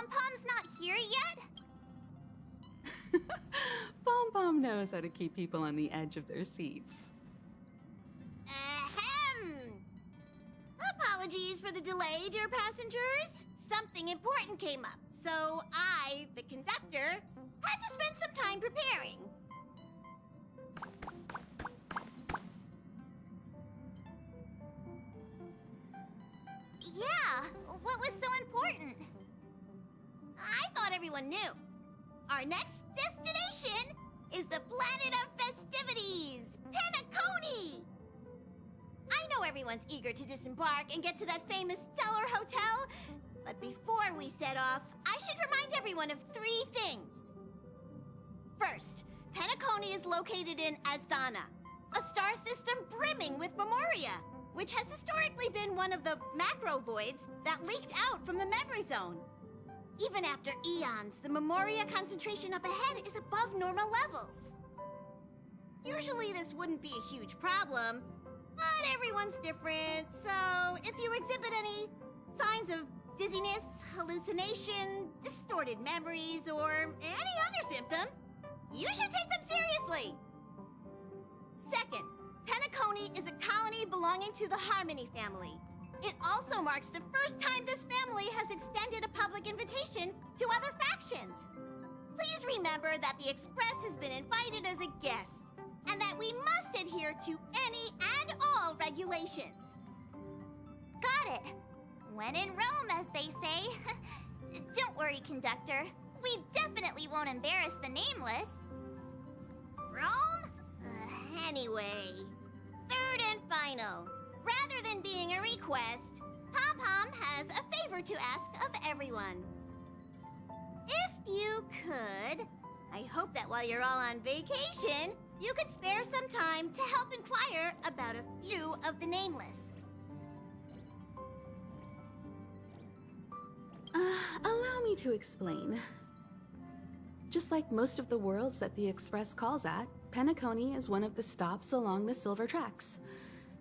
Pom-Pom's not here yet? Pom-Pom knows how to keep people on the edge of their seats. Ahem! Apologies for the delay, dear passengers. Something important came up, so I, the conductor, had to spend some time preparing. Yeah, what was so important? I thought everyone knew. Our next destination is the planet of festivities, Peniconii! I know everyone's eager to disembark and get to that famous Stellar Hotel, but before we set off, I should remind everyone of 3 things. First, Peniconii is located in Asdana, a star system brimming with Memoria, which has historically been one of the macro voids that leaked out from the memory zone. Even after eons, the Memoria concentration up ahead is above normal levels. Usually this wouldn't be a huge problem, but everyone's different, so if you exhibit any signs of dizziness, hallucination, distorted memories, or any other symptoms, you should take them seriously. Second, Peniconii is a colony belonging to the Harmony family. It also marks the first time this family has extended a public invitation to other factions. Please remember that the Express has been invited as a guest, and that we must adhere to any and all regulations. Got it. When in Rome, as they say. Don't worry, conductor. We definitely won't embarrass the nameless. Rome? Anyway, third and final. Rather than being a request, Pom-Pom has a favor to ask of everyone. If you could, I hope that while you're all on vacation, you could spare some time to help inquire about a few of the nameless. Allow me to explain. Just like most of the worlds that the Express calls at, Peniconii is one of the stops along the Silver Tracks.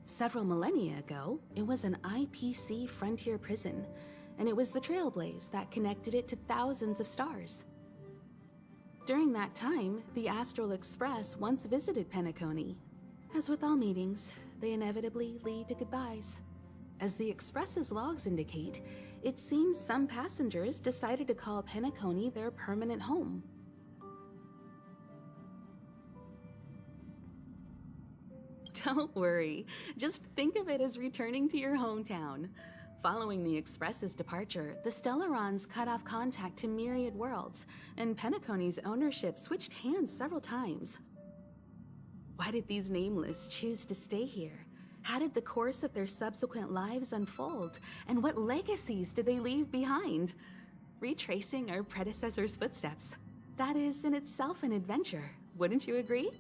Several millennia ago, it was an IPC frontier prison, and it was the trailblaze that connected it to thousands of stars. During that time, the Astral Express once visited Peniconii. As with all meetings, they inevitably lead to goodbyes. As the Express's logs indicate, it seems some passengers decided to call Peniconii their permanent home. Don't worry, just think of it as returning to your hometown. Following the Express's departure, the Stellarons cut off contact to myriad worlds, and Peniconi's ownership switched hands several times. Why did these nameless choose to stay here? How did the course of their subsequent lives unfold? And what legacies did they leave behind? Retracing our predecessors' footsteps. That is in itself an adventure, wouldn't you agree?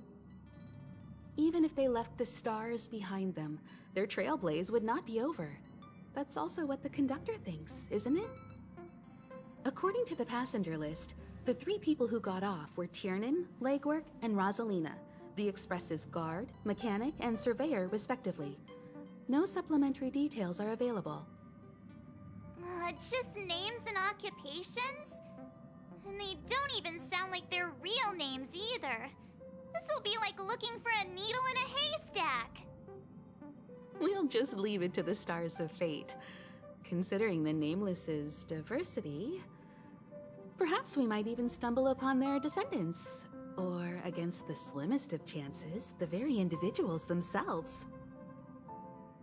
Even if they left the stars behind them, their trailblaze would not be over. That's also what the conductor thinks, isn't it? According to the passenger list, the 3 people who got off were Tiernan, Legwork, and Rosalina, the Express's guard, mechanic, and surveyor respectively. No supplementary details are available. Just names and occupations? And they don't even sound like their real names either. This'll be like looking for a needle in a haystack. We'll just leave it to the stars of fate. Considering the Nameless's diversity, perhaps we might even stumble upon their descendants. Or, against the slimmest of chances, the very individuals themselves.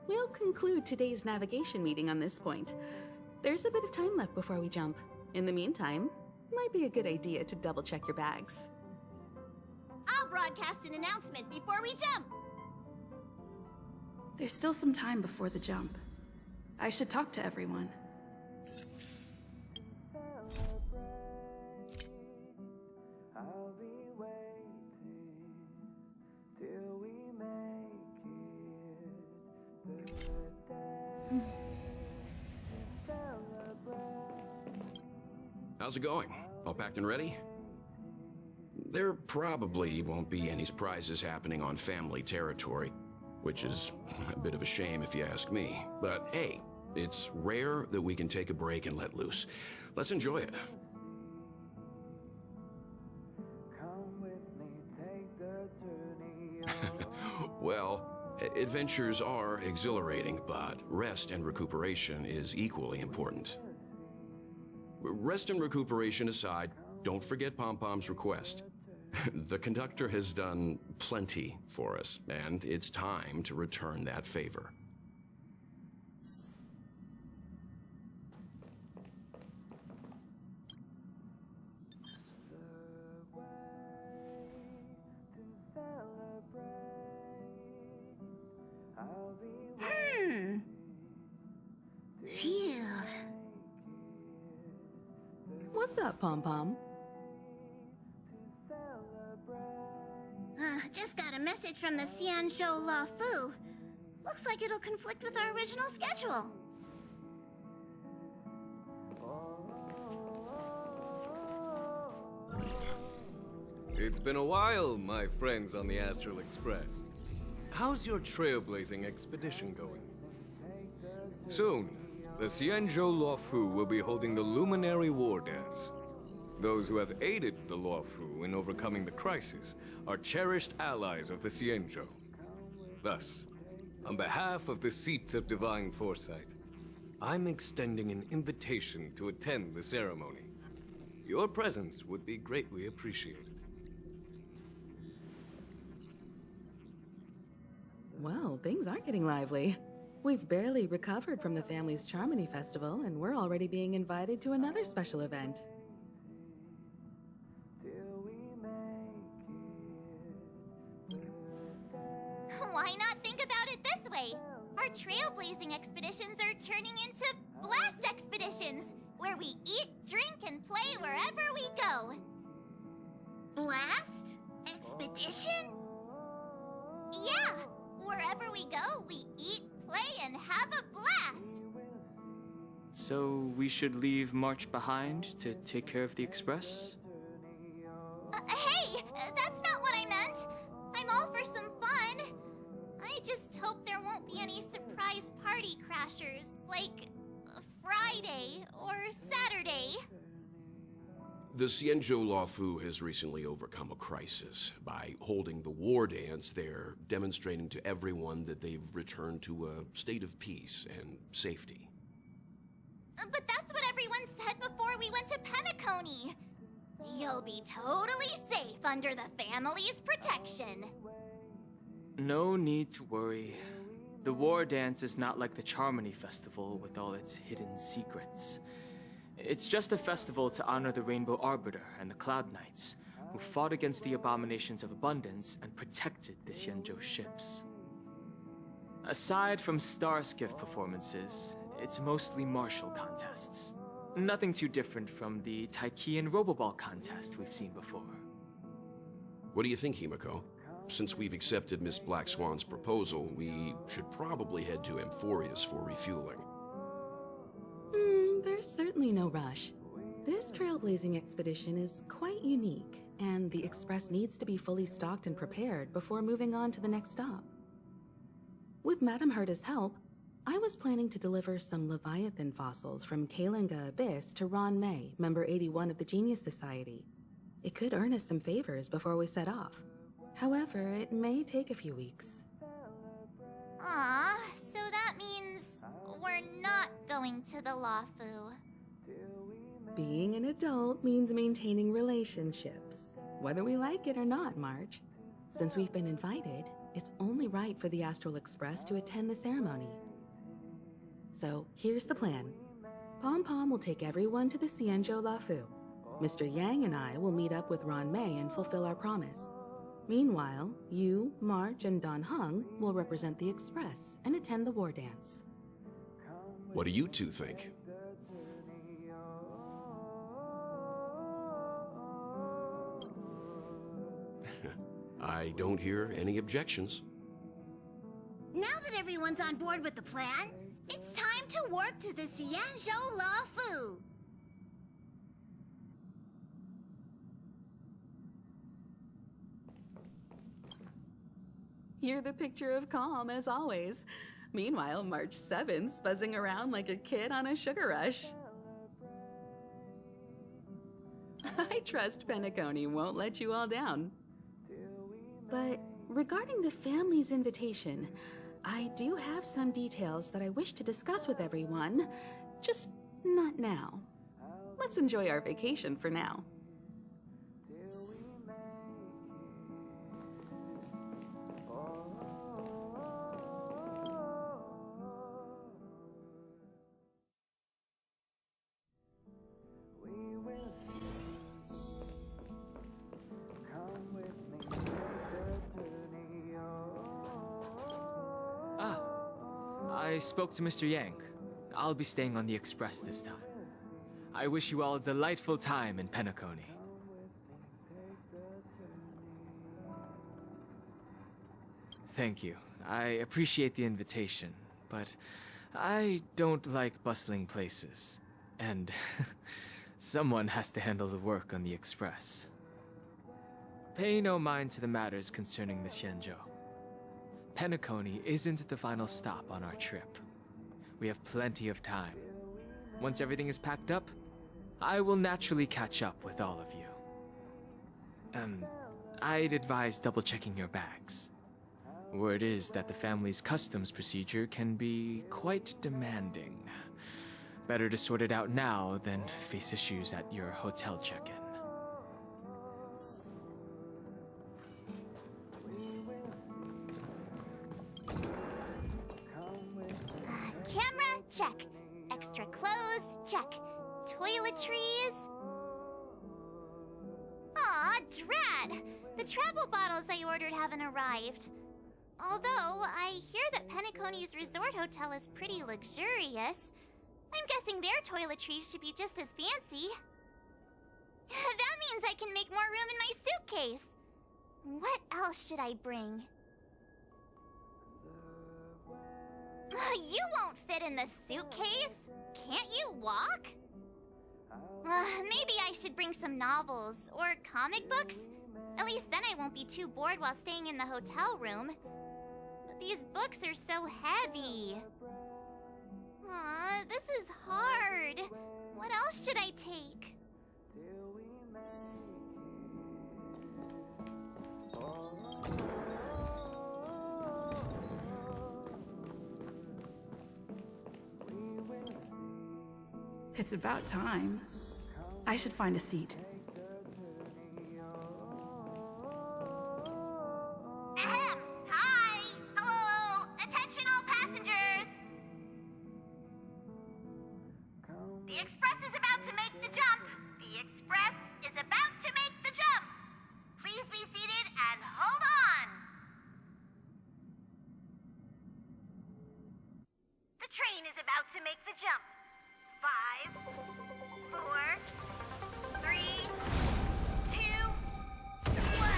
We'll conclude today's navigation meeting on this point. There's a bit of time left before we jump. In the meantime, might be a good idea to double-check your bags. I'll broadcast an announcement before we jump. There's still some time before the jump. I should talk to everyone. How's it going? All packed and ready? There probably won't be any surprises happening on family territory, which is a bit of a shame if you ask me. But hey, It's rare that we can take a break and let loose. Let's enjoy it. Well, adventures are exhilarating, but rest and recuperation is equally important. Rest and recuperation aside, don't forget Pom Pom's request. The conductor has done plenty for us, and it's time to return that favor. Phew. What's up, Pom Pom? Just got a message from the Xianzhou La Fu. Looks like it'll conflict with our original schedule. It's been a while, my friends on the Astral Express. How's your trailblazing expedition going? Soon, the Xianzhou La Fu will be holding the Luminary War Dance. Those who have aided the La Fu in overcoming the crisis are cherished allies of the Xianzhou. Thus, on behalf of the Seat of Divine Foresight, I'm extending an invitation to attend the ceremony. Your presence would be greatly appreciated. Well, things aren't getting lively. We've barely recovered from the family's Charmony Festival, and we're already being invited to another special event. Why not think about it this way? Our trailblazing expeditions are turning into blast expeditions, where we eat, drink, and play wherever we go. Blast? Expedition? Yeah, wherever we go, we eat, play, and have a blast. So we should leave March behind to take care of the Express? Hey, that's not what I meant. I'm all for some fun. I just hope there won't be any surprise party crashers, like Friday or Saturday. The Xianzhou La Fu has recently overcome a crisis. By holding the war dance, they're demonstrating to everyone that they've returned to a state of peace and safety. But that's what everyone said before we went to Peniconii. You'll be totally safe under the family's protection. No need to worry. The War Dance is not like the Charmony Festival with all its hidden secrets. It's just a festival to honor the Rainbow Arbiter and the Cloud Knights, who fought against the abominations of abundance and protected the Xianzhou ships. Aside from star skiff performances, it's mostly martial contests. Nothing too different from the Taiki and Roboball contest we've seen before. What do you think, Himiko? Since we've accepted Miss Black Swan's proposal, we should probably head to Amphorius for refueling. There's certainly no rush. This trailblazing expedition is quite unique, and the Express needs to be fully stocked and prepared before moving on to the next stop. With Madame Herta's help, I was planning to deliver some Leviathan fossils from Kalinga Abyss to Ron May, member 81 of the Genius Society. It could earn us some favors before we set off. However, it may take a few weeks. Aw, so that means we're not going to the Lafu. Being an adult means maintaining relationships, whether we like it or not, March. Since we've been invited, it's only right for the Astral Express to attend the ceremony. So, here's the plan. Pom Pom will take everyone to the Xianzhou La Fu. Mr. Yang and I will meet up with Ron May and fulfill our promise. Meanwhile, you, March, and Don Hung will represent the Express and attend the war dance. What do you two think? I don't hear any objections. Now that everyone's on board with the plan, it's time to work to the Xianzhou La Fu. You're the picture of calm, as always. Meanwhile, March 7th's buzzing around like a kid on a sugar rush. I trust Peniconia won't let you all down. But regarding the family's invitation, I do have some details that I wish to discuss with everyone, just not now. Let's enjoy our vacation for now. I spoke to Mr. Yang. I'll be staying on the express this time. I wish you all a delightful time in Peniconia. Thank you. I appreciate the invitation, but I don't like bustling places. And someone has to handle the work on the express. Pay no mind to the matters concerning the Xianzhou. Peniconia isn't the final stop on our trip. We have plenty of time. Once everything is packed up, I will naturally catch up with all of you. I'd advise double-checking your bags. Word is that the family's customs procedure can be quite demanding. Better to sort it out now than face issues at your hotel check-in. Camera, check. Extra clothes, check. Toiletries. Aw, drat! The travel bottles I ordered haven't arrived. Although, I hear that Penaconia's resort hotel is pretty luxurious. I'm guessing their toiletries should be just as fancy. That means I can make more room in my suitcase. What else should I bring? You won't fit in the suitcase. Can't you walk? Maybe I should bring some novels or comic books. At least then I won't be too bored while staying in the hotel room. But these books are so heavy. Aw, this is hard. What else should I take? It's about time. I should find a seat. Ahem! Hi! Hello! Attention all passengers! The express is about to make the jump! The express is about to make the jump! Please be seated and hold on! The train is about to make the jump. 5, 4, 3, 2, 1.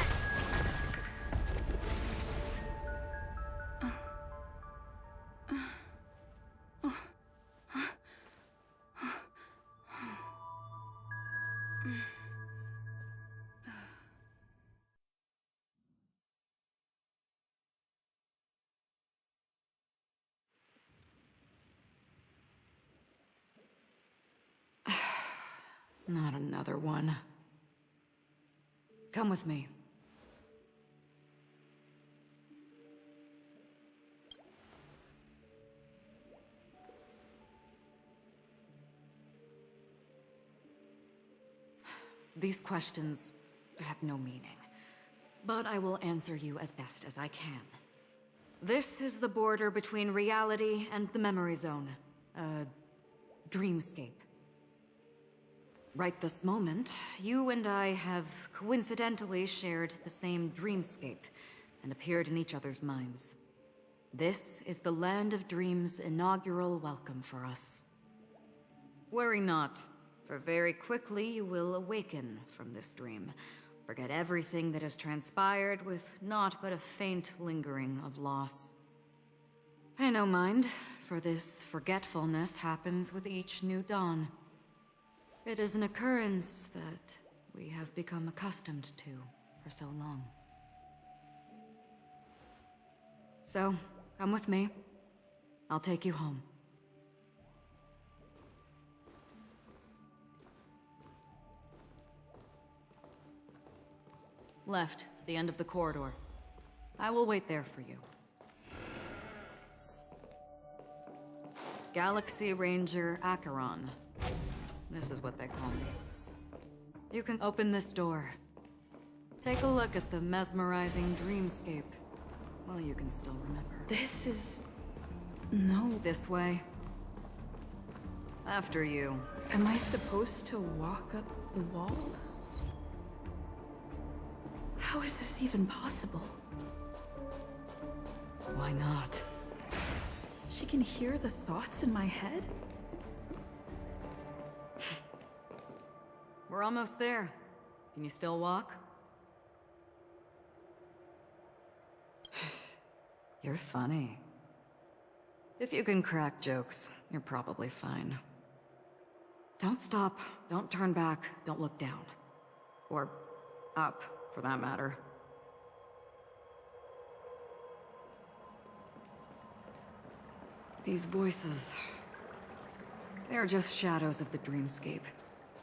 Not another one. Come with me. These questions have no meaning, but I will answer you as best as I can. This is the border between reality and the memory zone, a dreamscape. Right this moment, you and I have coincidentally shared the same dreamscape and appeared in each other's minds. This is the Land of Dreams' inaugural welcome for us. Worry not, for very quickly you will awaken from this dream, forget everything that has transpired with naught but a faint lingering of loss. Pay no mind, for this forgetfulness happens with each new dawn. It is an occurrence that we have become accustomed to for so long. So, come with me. I'll take you home. Left, to the end of the corridor. I will wait there for you. Galaxy Ranger Acheron. This is what they call me. You can open this door. Take a look at the mesmerizing dreamscape. Well, you can still remember. This is... no. This way. After you. Am I supposed to walk up the wall? How is this even possible? Why not? She can hear the thoughts in my head? We're almost there. Can you still walk? You're funny. If you can crack jokes, you're probably fine. Don't stop, don't turn back, don't look down. Or up, for that matter. These voices... they're just shadows of the dreamscape.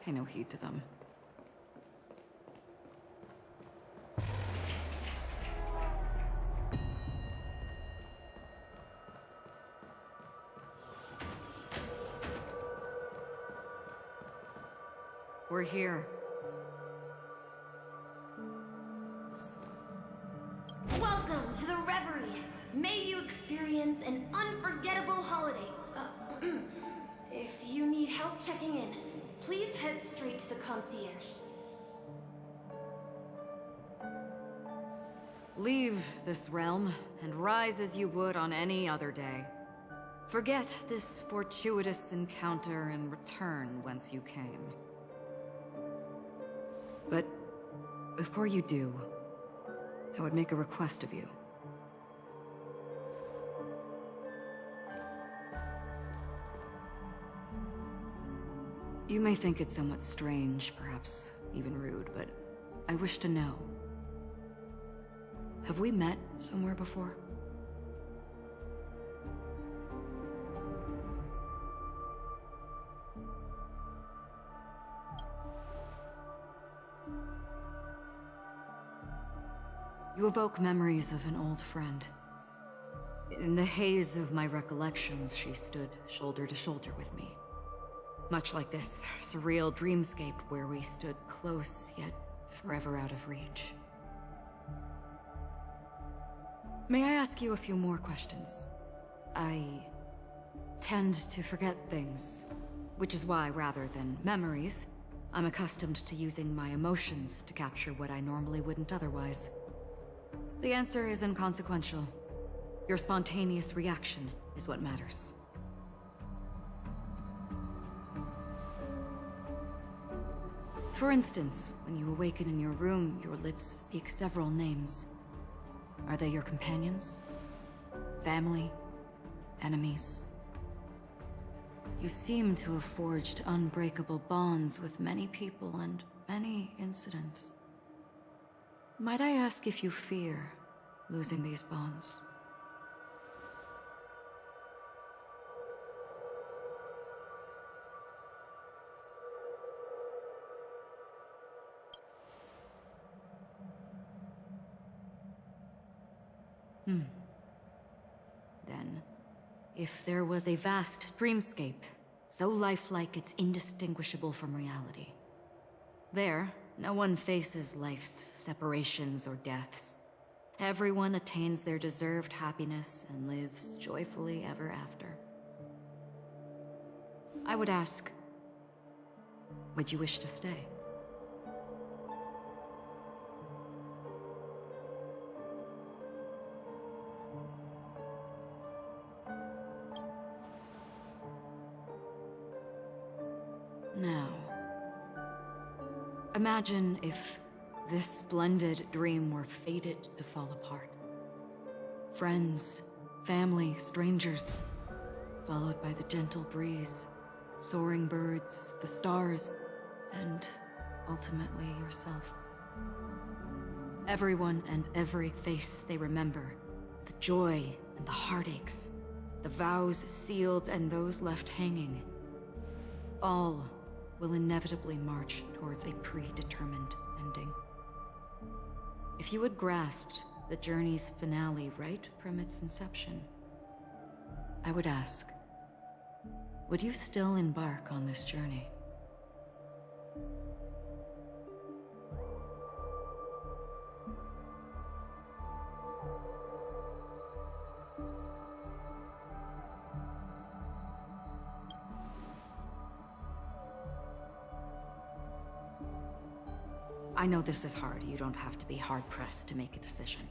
Pay no heed to them. We're here. Welcome to the Reverie. May you experience an unforgettable holiday. If you need help checking in, please head straight to the concierge. Leave this realm, and rise as you would on any other day. Forget this fortuitous encounter and return whence you came. But before you do, I would make a request of you. You may think it somewhat strange, perhaps even rude, but I wish to know. Have we met somewhere before? You evoke memories of an old friend. In the haze of my recollections, she stood shoulder to shoulder with me. Much like this surreal dreamscape where we stood close, yet forever out of reach. May I ask you a few more questions? I tend to forget things, which is why, rather than memories, I'm accustomed to using my emotions to capture what I normally wouldn't otherwise. The answer is inconsequential. Your spontaneous reaction is what matters. For instance, when you awaken in your room, your lips speak several names. Are they your companions? Family? Enemies? You seem to have forged unbreakable bonds with many people and many incidents. Might I ask if you fear losing these bonds? Then, if there was a vast dreamscape, so lifelike it's indistinguishable from reality. There, no one faces life's separations or deaths. Everyone attains their deserved happiness and lives joyfully ever after. I would ask, would you wish to stay? Now, imagine if this splendid dream were fated to fall apart. Friends, family, strangers, followed by the gentle breeze, soaring birds, the stars, and ultimately yourself. Everyone and every face they remember, the joy and the heartaches, the vows sealed and those left hanging, all will inevitably march towards a predetermined ending. If you had grasped the journey's finale right from its inception, I would ask, would you still embark on this journey? I know this is hard. You don't have to be hard-pressed to make a decision.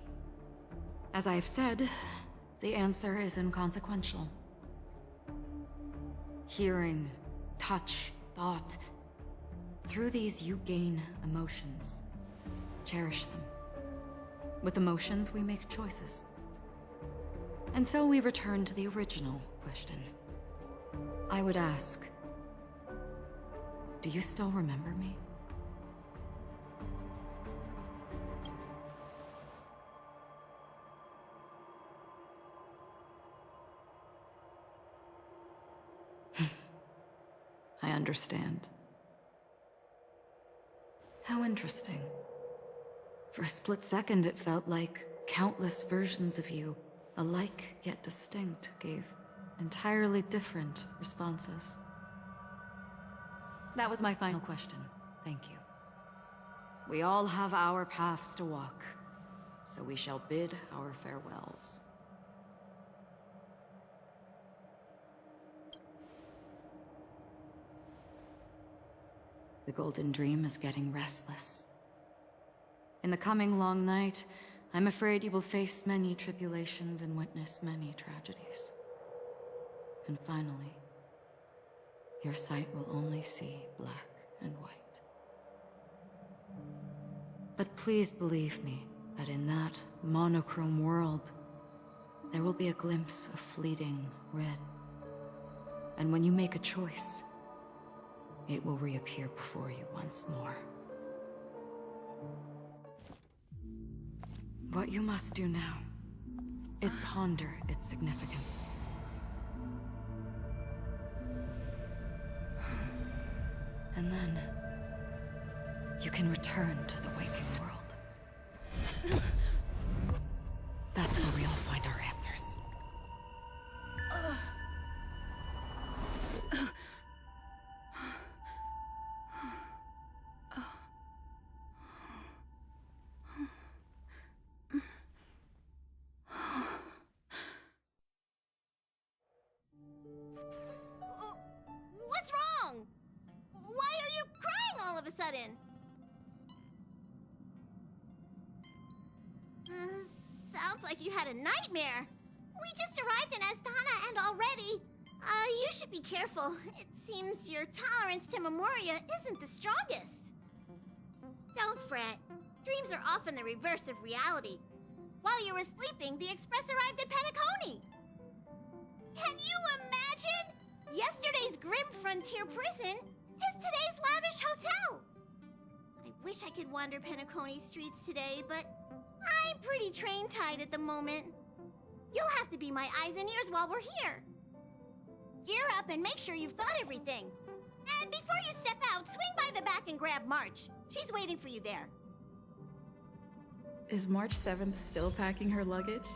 As I have said, the answer is inconsequential. Hearing, touch, thought. Through these, you gain emotions. Cherish them. With emotions, we make choices. And so we return to the original question. I would ask, do you still remember me? I understand. How interesting. For a split second, it felt like countless versions of you, alike yet distinct, gave entirely different responses. That was my final question. Thank you. We all have our paths to walk, so we shall bid our farewells. The Golden Dream is getting restless. In the coming long night, I'm afraid you will face many tribulations and witness many tragedies. And finally, your sight will only see black and white. But please believe me that in that monochrome world, there will be a glimpse of fleeting red. And when you make a choice, it will reappear before you once more. What you must do now is ponder its significance. And then you can return to the waking world. That's where we all find our answers. What's wrong? Why are you crying all of a sudden? Sounds like you had a nightmare. We just arrived in Astana and already... you should be careful. It seems your tolerance to Memoria isn't the strongest. Don't fret. Dreams are often the reverse of reality. While you were sleeping, the Express arrived at Peniconii. Can you imagine? Yesterday's grim frontier prison is today's lavish hotel. I wish I could wander Peniconii streets today, but I'm pretty train-tied at the moment. You'll have to be my eyes and ears while we're here. Gear up and make sure you've got everything. And before you step out, swing by the back and grab March. She's waiting for you there. Is March 7th still packing her luggage?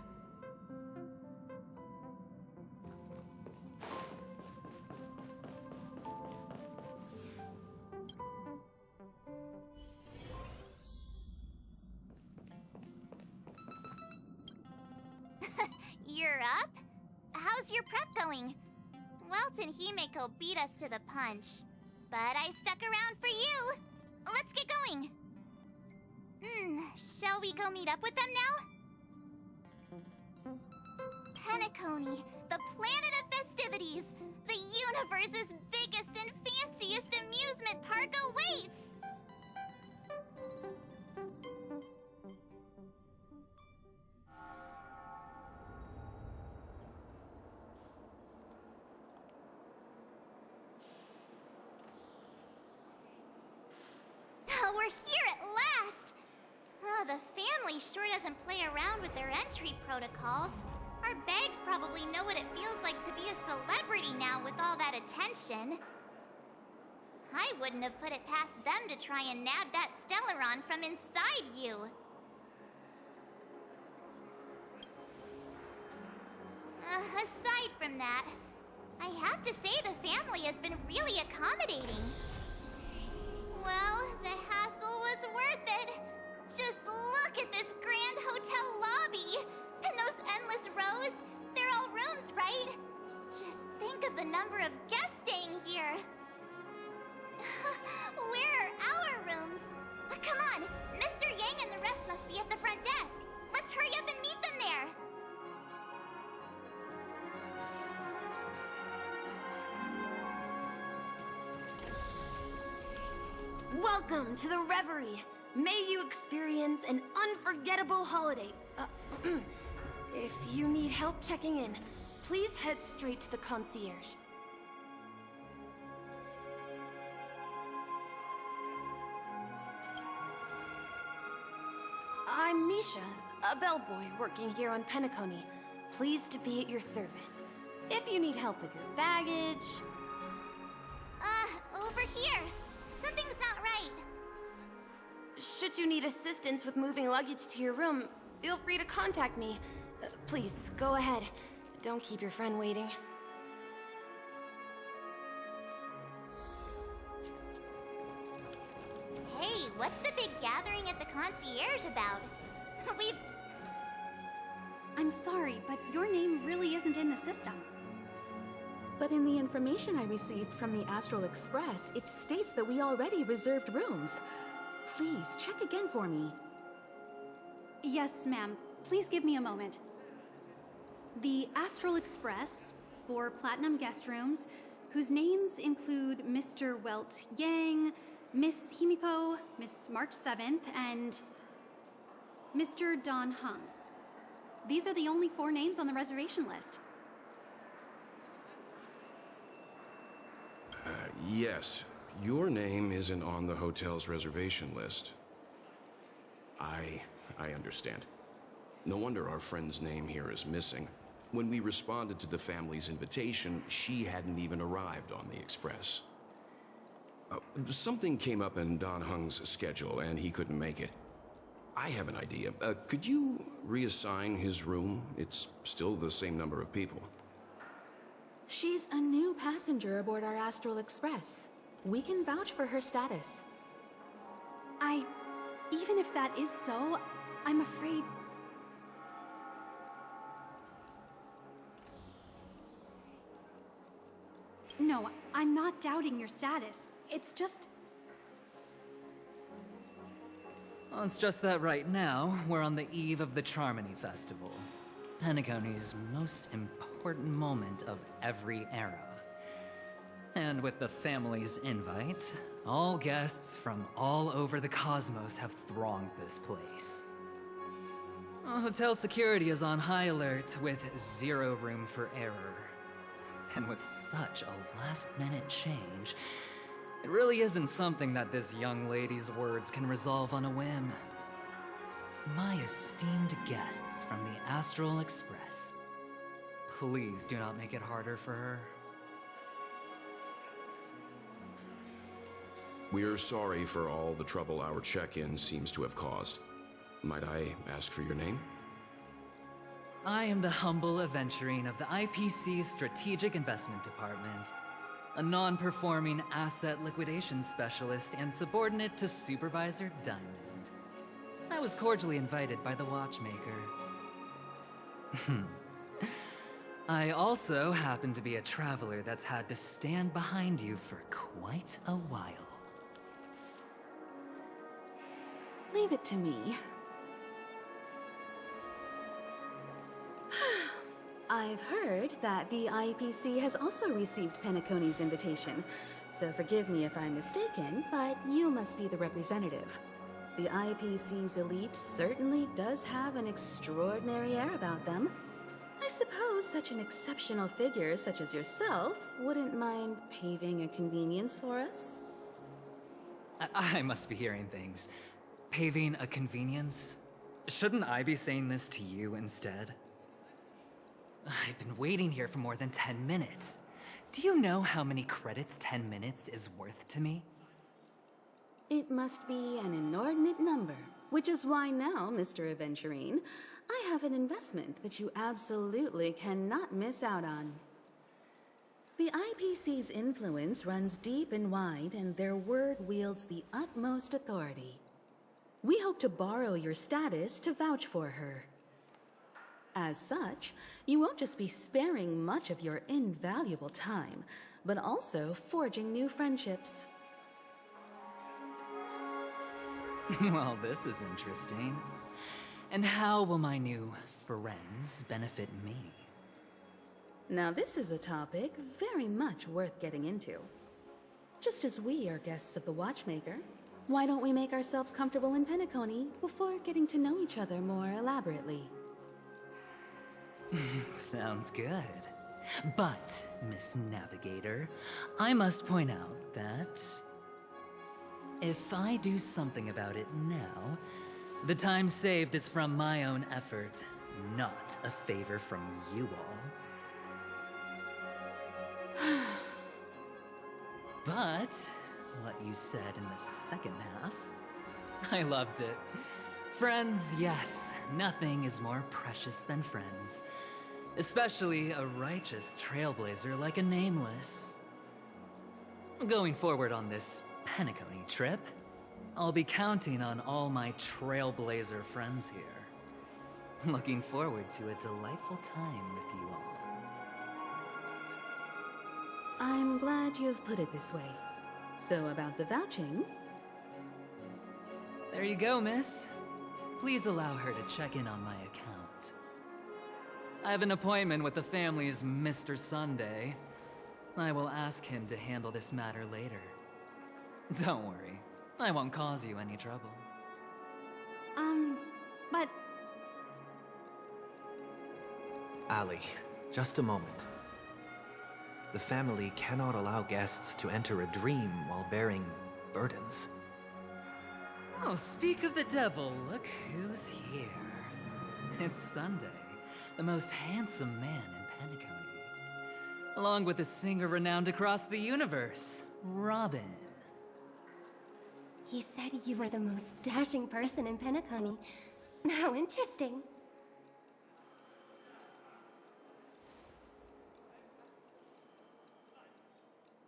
You're up? How's your prep going? Welt and Himeko beat us to the punch, but I stuck around for you. Let's get going. Shall we go meet up with them now? Peniconii, the planet of festivities. The universe's biggest and fanciest amusement park awaits. We're here at last! Oh, the family sure doesn't play around with their entry protocols. Our bags probably know what it feels like to be a celebrity now with all that attention. I wouldn't have put it past them to try and nab that Stellaron from inside you. Aside from that, I have to say the family has been really accommodating. Well, the hassle was worth it. Just look at this grand hotel lobby. And those endless rows. They're all rooms, right? Just think of the number of guests staying here. Where are our rooms? Come on, Mr. Yang and the rest must be at the front desk. Let's hurry up and meet them there. Welcome to the Reverie. May you experience an unforgettable holiday. If you need help checking in, please head straight to the concierge. I'm Misha, a bellboy working here on Peniconia. Pleased to be at your service. If you need help with your baggage... Over here. Something's not right. Should you need assistance with moving luggage to your room, feel free to contact me. Please, go ahead. Don't keep your friend waiting. Hey, what's the big gathering at the concierge about? I'm sorry, but your name really isn't in the system. But in the information I received from the Astral Express, it states that we already reserved rooms. Please, check again for me. Yes, ma'am. Please give me a moment. The Astral Express, 4 platinum guest rooms, whose names include Mr. Welt Yang, Miss Himiko, Miss March 7th, and Mr. Don Hung. These are the only 4 names on the reservation list. Yes. Your name isn't on the hotel's reservation list. I understand. No wonder our friend's name here is missing. When we responded to the family's invitation, she hadn't even arrived on the express. Something came up in Don Hung's schedule, and he couldn't make it. I have an idea. Could you reassign his room? It's still the same number of people. She's a new passenger aboard our Astral Express. We can vouch for her status. Even if that is so, I'm afraid... No, I'm not doubting your status. It's just... Well, it's just that right now, we're on the eve of the Charmony Festival. Penaconi's most important moment of every era. And with the family's invite, all guests from all over the cosmos have thronged this place. Hotel security is on high alert with 0 room for error. And with such a last-minute change, it really isn't something that this young lady's words can resolve on a whim. My esteemed guests from the Astral Express, please do not make it harder for her. We're sorry for all the trouble our check-in seems to have caused. Might I ask for your name? I am the humble aventurine of the IPC's Strategic Investment Department, a non-performing asset liquidation specialist and subordinate to Supervisor Diamond. I was cordially invited by the watchmaker. I also happen to be a traveler that's had to stand behind you for quite a while. Leave it to me. I've heard that the IPC has also received Penaconi's invitation, so forgive me if I'm mistaken, but you must be the representative. The IPC's elite certainly does have an extraordinary air about them. I suppose such an exceptional figure such as yourself wouldn't mind paving a convenience for us? I must be hearing things. Paving a convenience? Shouldn't I be saying this to you instead? I've been waiting here for more than 10 minutes. Do you know how many credits 10 minutes is worth to me? It must be an inordinate number, which is why now, Mr. Aventurine, I have an investment that you absolutely cannot miss out on. The IPC's influence runs deep and wide, and their word wields the utmost authority. We hope to borrow your status to vouch for her. As such, you won't just be sparing much of your invaluable time, but also forging new friendships. Well, this is interesting. And how will my new friends benefit me? Now this is a topic very much worth getting into. Just as we are guests of the Watchmaker, why don't we make ourselves comfortable in Peniconia before getting to know each other more elaborately? Sounds good. But, Miss Navigator, I must point out that if I do something about it now, the time saved is from my own effort, not a favor from you all. But what you said in the second half, I loved it. Friends, yes, nothing is more precious than friends. Especially a righteous trailblazer like a Nameless. Going forward on this Peniconia trip, I'll be counting on all my trailblazer friends here. Looking forward to a delightful time with you all. I'm glad you've put it this way. So about the vouching... There you go, miss. Please allow her to check in on my account. I have an appointment with the family's Mr. Sunday. I will ask him to handle this matter later. Don't worry, I won't cause you any trouble. But... Ali, just a moment. The family cannot allow guests to enter a dream while bearing burdens. Oh, speak of the devil, look who's here. It's Sunday, the most handsome man in Peniconia. Along with a singer renowned across the universe, Robin. He said you were the most dashing person in Peniconia. How interesting.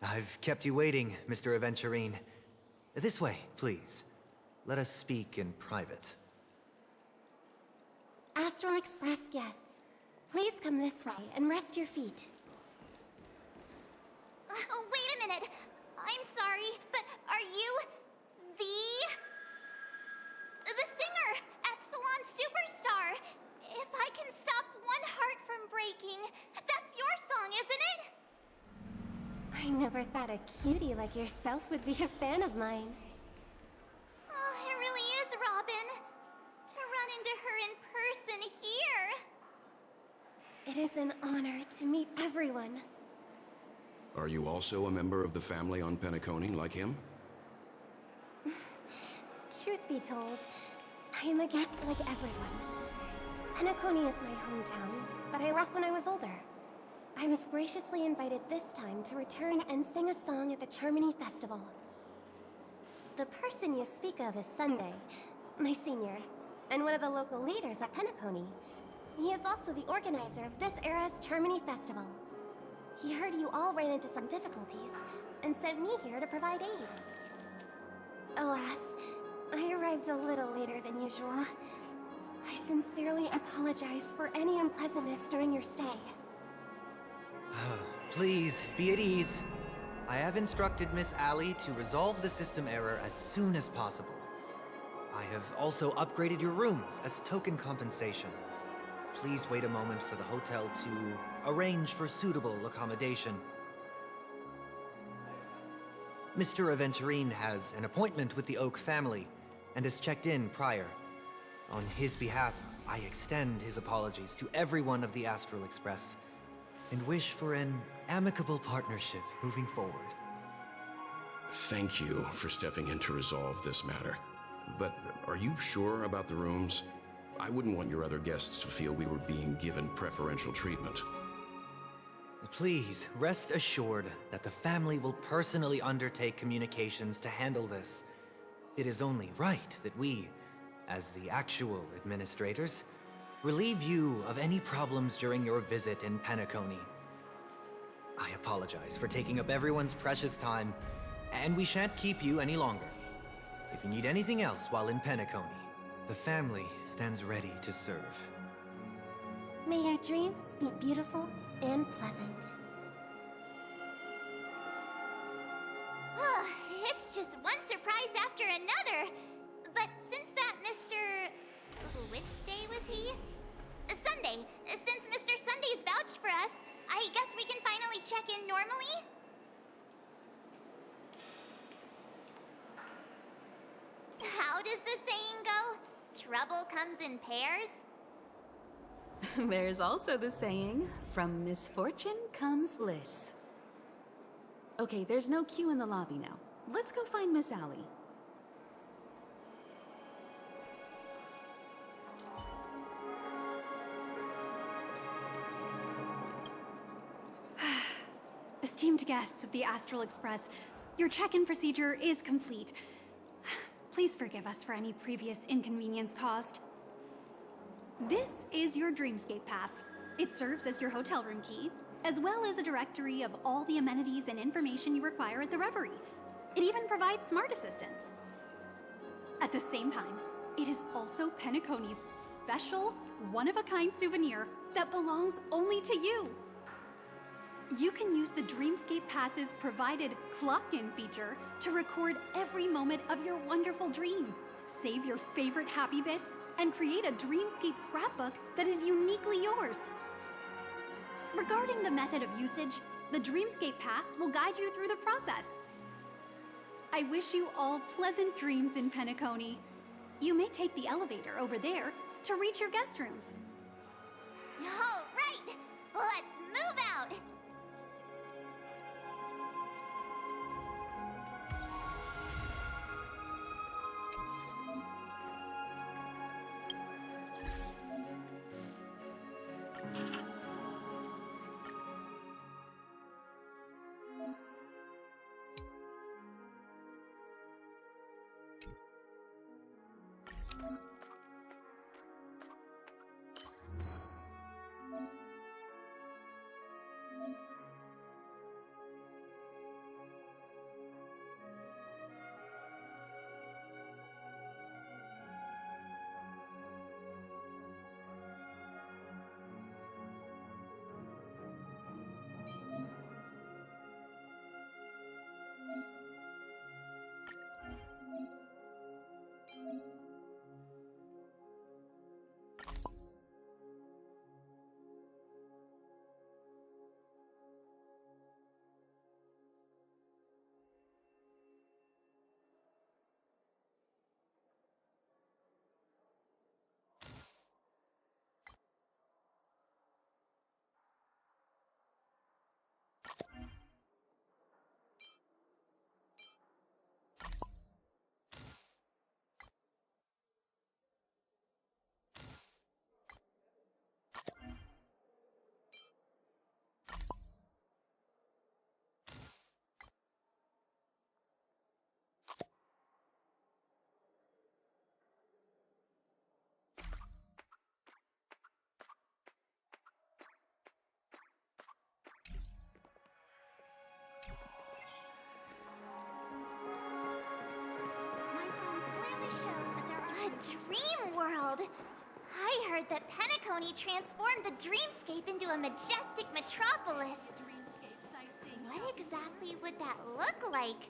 I've kept you waiting, Mr. Aventurine. This way, please. Let us speak in private. Astral Express guests, please come this way and rest your feet. Oh, wait a minute. I'm sorry, but are you the singer, Epsilon Superstar? If I can stop one heart from breaking, that's your song, isn't it? I never thought a cutie like yourself would be a fan of mine. Oh, it really is, Robin. To run into her in person here. It is an honor to meet everyone. Are you also a member of the family on Peniconia like him? Truth be told, I am a guest like everyone. Peniconia is my hometown, but I left when I was older. I was graciously invited this time to return and sing a song at the Charmony Festival. The person you speak of is Sunday, my senior, and one of the local leaders at Peniconia. He is also the organizer of this era's Charmony Festival. He heard you all ran into some difficulties, and sent me here to provide aid. Alas, I arrived a little later than usual. I sincerely apologize for any unpleasantness during your stay. Please, be at ease. I have instructed Miss Ali to resolve the system error as soon as possible. I have also upgraded your rooms as token compensation. Please wait a moment for the hotel to arrange for suitable accommodation. Mr. Aventurine has an appointment with the Oak family and has checked in prior. On his behalf, I extend his apologies to everyone of the Astral Express and wish for an amicable partnership moving forward. Thank you for stepping in to resolve this matter. But are you sure about the rooms? I wouldn't want your other guests to feel we were being given preferential treatment. Please, rest assured that the family will personally undertake communications to handle this. It is only right that we, as the actual administrators, relieve you of any problems during your visit in Peniconia. I apologize for taking up everyone's precious time, and we shan't keep you any longer. If you need anything else while in Peniconia, the family stands ready to serve. May your dreams be beautiful and pleasant. It's just one surprise after another. But since that Mr. Which day was he? Sunday. Since Mr. Sunday's vouched for us, I guess we can finally check in normally? How does the saying go? Trouble comes in pairs? There's also the saying, from misfortune comes bliss. Okay, there's no queue in the lobby now. Let's go find Miss Allie. Esteemed guests of the Astral Express, your check-in procedure is complete. Please forgive us for any previous inconvenience caused. This is your Dreamscape Pass. It serves as your hotel room key, as well as a directory of all the amenities and information you require at the Reverie. It even provides smart assistants. At the same time, it is also Penacony's special, one-of-a-kind souvenir that belongs only to you. You can use the Dreamscape Pass's provided clock-in feature to record every moment of your wonderful dream, save your favorite happy bits, and create a Dreamscape scrapbook that is uniquely yours. Regarding the method of usage, the Dreamscape Pass will guide you through the process. I wish you all pleasant dreams in Penacony. You may take the elevator over there to reach your guest rooms. All right, let's move out. Dream World! I heard that Penacony transformed the Dreamscape into a majestic metropolis. What exactly would that look like?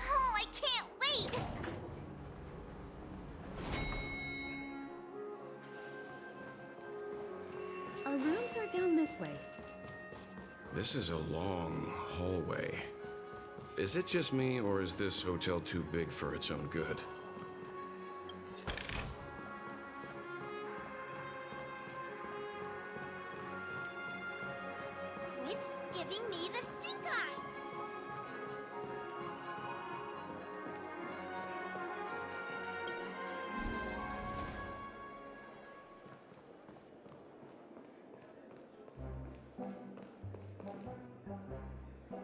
Oh, I can't wait! Our rooms are down this way. This is a long hallway. Is it just me, or is this hotel too big for its own good? Quit giving me the stink eye!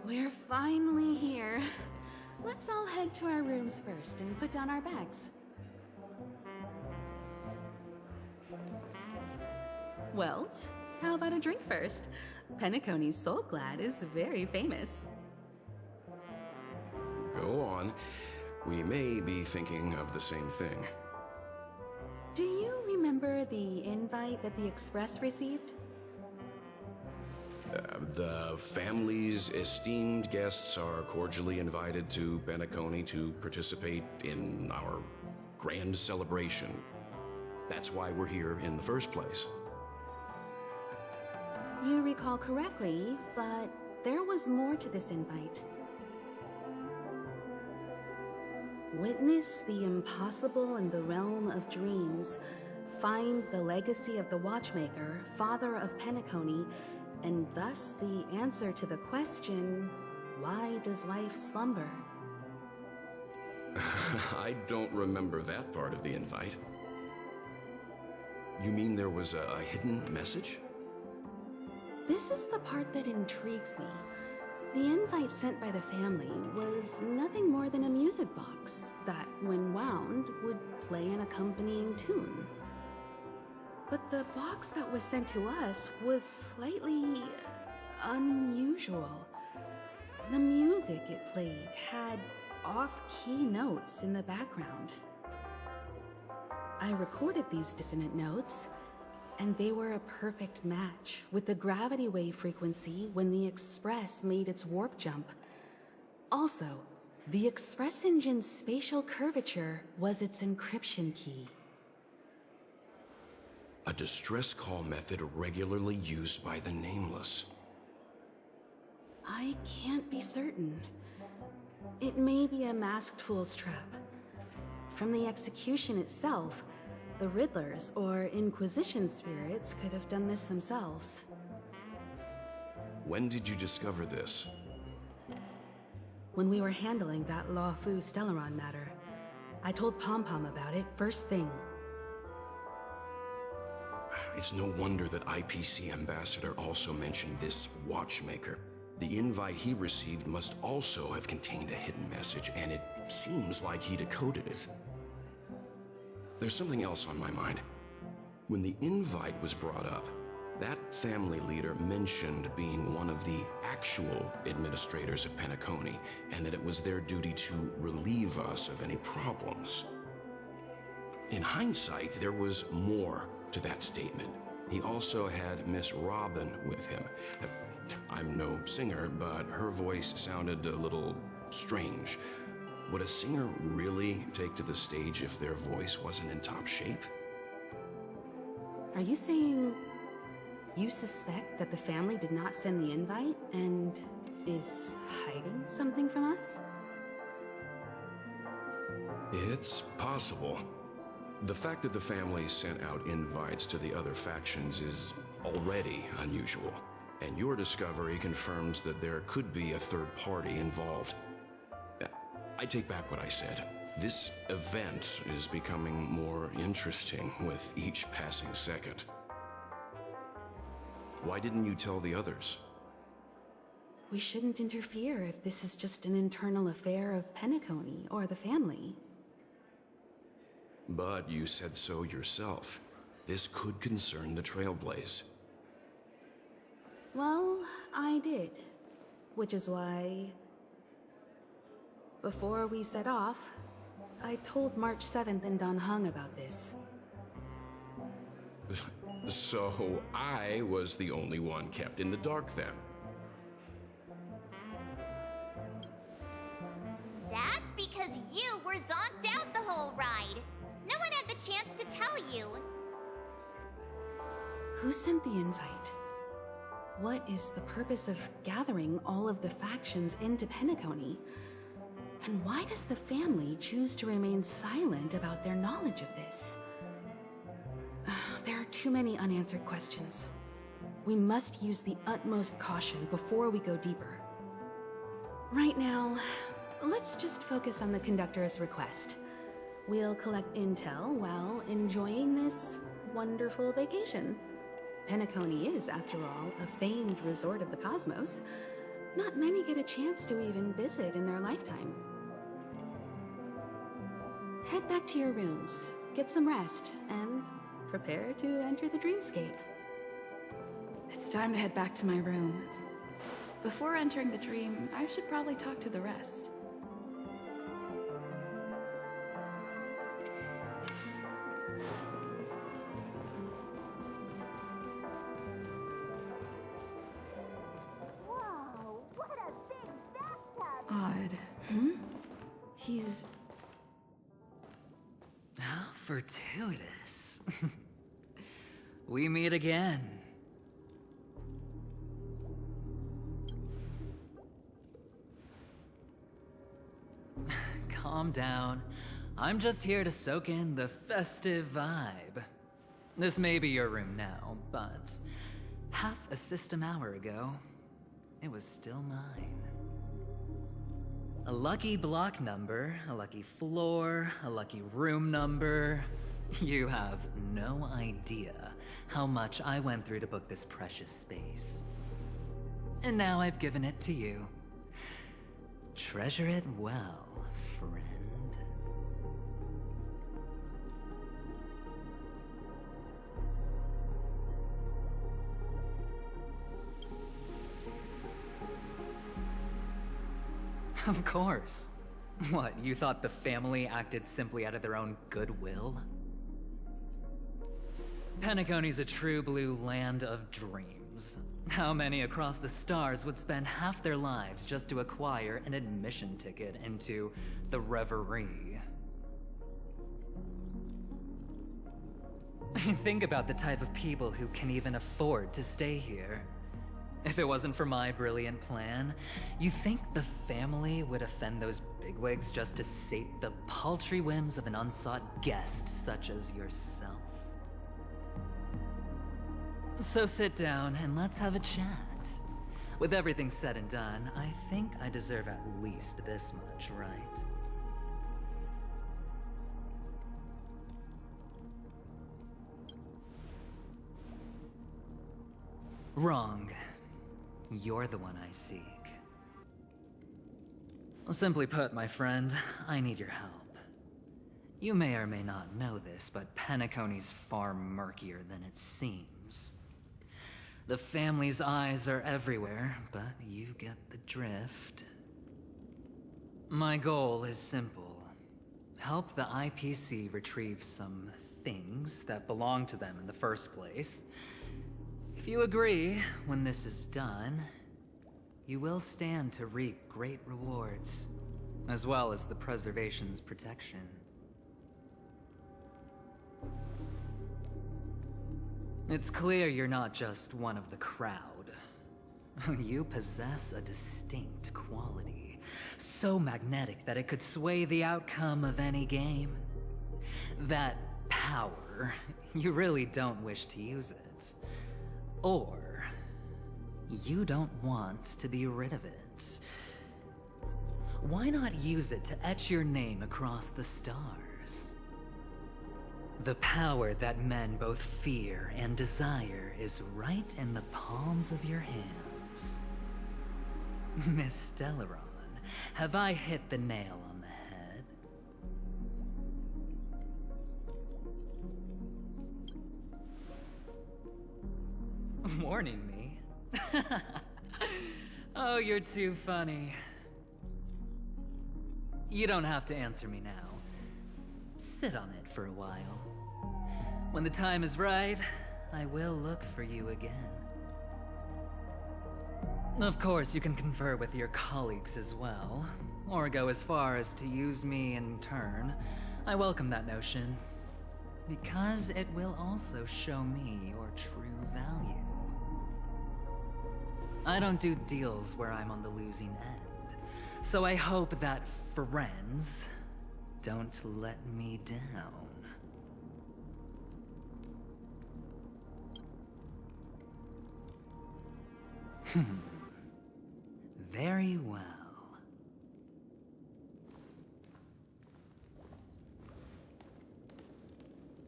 We're finally here. Let's all head to our rooms first and put down our bags. Welt, how about a drink first? Penacony's Soul Glad is very famous. Go on. We may be thinking of the same thing. Do you remember the invite that the Express received? The family's esteemed guests are cordially invited to Peniconia to participate in our grand celebration. That's why we're here in the first place. You recall correctly, but there was more to this invite. Witness the impossible in the realm of dreams. Find the legacy of the Watchmaker, father of Peniconia, and thus the answer to the question, why does life slumber? I don't remember that part of the invite. You mean there was a hidden message? This is the part that intrigues me. The invite sent by the family was nothing more than a music box that, when wound, would play an accompanying tune. But the box that was sent to us was slightly unusual. The music it played had off-key notes in the background. I recorded these dissonant notes, and they were a perfect match with the gravity wave frequency when the Express made its warp jump. Also, the Express engine's spatial curvature was its encryption key. A distress call method regularly used by the Nameless. I can't be certain. It may be a masked fool's trap. From the execution itself, the Riddlers or Inquisition spirits could have done this themselves. When did you discover this? When we were handling that Lawfu Stellaron matter, I told Pom-Pom about it first thing. It's no wonder that IPC Ambassador also mentioned this Watchmaker. The invite he received must also have contained a hidden message, and it seems like he decoded it. There's something else on my mind. When the invite was brought up, that family leader mentioned being one of the actual administrators of Peniconia, and that it was their duty to relieve us of any problems. In hindsight, there was more to that statement. He also had Miss Robin with him. I'm no singer, but her voice sounded a little strange. Would a singer really take to the stage if their voice wasn't in top shape? Are you saying you suspect that the family did not send the invite and is hiding something from us? It's possible. The fact that the family sent out invites to the other factions is already unusual, and your discovery confirms that there could be a third party involved. I take back what I said. This event is becoming more interesting with each passing second. Why didn't you tell the others? We shouldn't interfere if this is just an internal affair of Peniconia or the family. But you said so yourself. This could concern the Trailblaze. Well, I did. Which is why, before we set off, I told March 7th and Don Hung about this. So I was the only one kept in the dark then. That's because you were zonked out the whole ride. No one had the chance to tell you. Who sent the invite? What is the purpose of gathering all of the factions into Peniconia? And why does the family choose to remain silent about their knowledge of this? There are too many unanswered questions. We must use the utmost caution before we go deeper. Right now, let's just focus on the conductor's request. We'll collect intel while enjoying this wonderful vacation. Peniconia is, after all, a famed resort of the cosmos, not many get a chance to even visit in their lifetime. Head back to your rooms, get some rest, and prepare to enter the dreamscape. It's time to head back to my room. Before entering the dream, I should probably talk to the rest. Whoa, what a big bathtub! Odd. He's... How fortuitous. We meet again. Calm down. I'm just here to soak in the festive vibe. This may be your room now, but half a system hour ago, it was still mine. A lucky block number, a lucky floor, a lucky room number. You have no idea how much I went through to book this precious space. And now I've given it to you. Treasure it well, friend. Of course. What, you thought the family acted simply out of their own goodwill? Penacony's a true blue land of dreams. How many across the stars would spend half their lives just to acquire an admission ticket into the Reverie? Think about the type of people who can even afford to stay here. If it wasn't for my brilliant plan, you think the family would offend those bigwigs just to sate the paltry whims of an unsought guest such as yourself? So sit down and let's have a chat. With everything said and done, I think I deserve at least this much, right? Wrong. You're the one I seek. Simply put, my friend, I need your help. You may or may not know this, but Penacony's far murkier than it seems. The family's eyes are everywhere, but you get the drift. My goal is simple. Help the IPC retrieve some things that belong to them in the first place. If you agree, when this is done, you will stand to reap great rewards, as well as the preservation's protection. It's clear you're not just one of the crowd. You possess a distinct quality, so magnetic that it could sway the outcome of any game. That power, you really don't wish to use it. Or, you don't want to be rid of it. Why not use it to etch your name across the stars? The power that men both fear and desire is right in the palms of your hands. Miss Stellaron, have I hit the nail on the head? Warning me? Oh, you're too funny. You don't have to answer me now. Sit on it for a while. When the time is right, I will look for you again. Of course, you can confer with your colleagues as well, or go as far as to use me in turn. I welcome that notion, because it will also show me your true value. I don't do deals where I'm on the losing end, so I hope that friends don't let me down. Very well.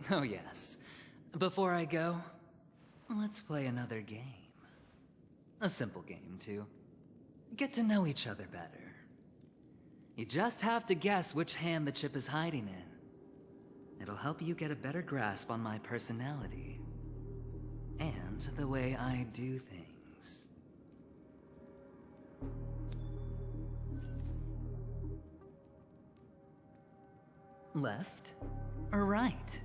Oh yes. Before I go, let's play another game. A simple game, too. get to know each other better. You just have to guess which hand the chip is hiding in. It'll help you get a better grasp on my personality. And the way I do things. Left or right?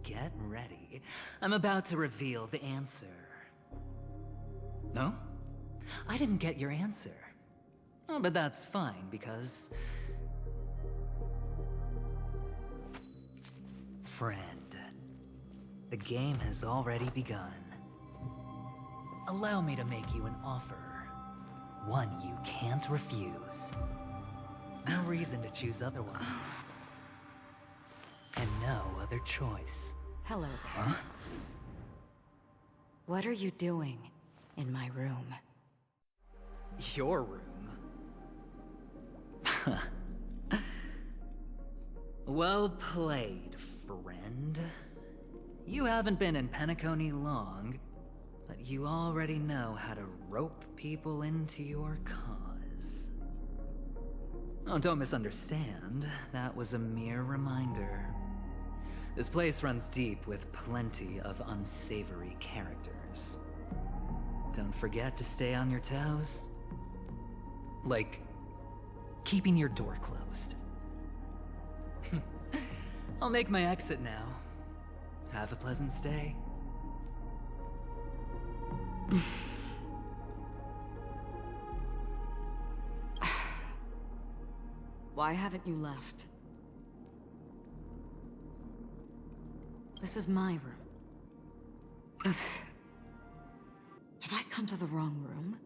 Get ready. I'm about to reveal the answer. No? I didn't get your answer. Oh, but that's fine, because... Friend, the game has already begun. Allow me to make you an offer. One you can't refuse. No reason to choose otherwise. And no other choice. Hello there. Huh? What are you doing in my room? Your room? Well played, friend. You haven't been in Peniconia long, but you already know how to rope people into your cause. Oh, don't misunderstand. That was a mere reminder. This place runs deep with plenty of unsavory characters. Don't forget to stay on your toes. Like, keeping your door closed. I'll make my exit now. Have a pleasant stay. Why haven't you left? This is my room. Have I come to the wrong room?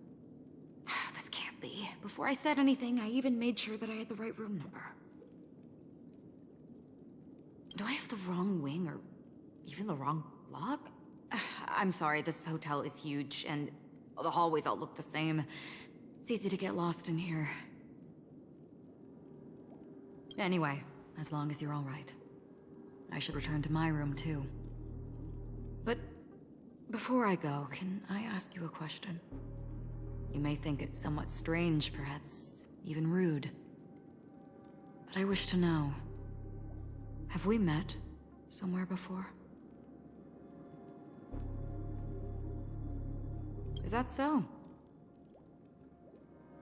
This can't be. Before I said anything, I even made sure that I had the right room number. Do I have the wrong wing or even the wrong block? I'm sorry, this hotel is huge and the hallways all look the same. It's easy to get lost in here. Anyway, as long as you're all right. I should return to my room too. But before I go, can I ask you a question? You may think it's somewhat strange, perhaps even rude. But I wish to know, have we met somewhere before? Is that so?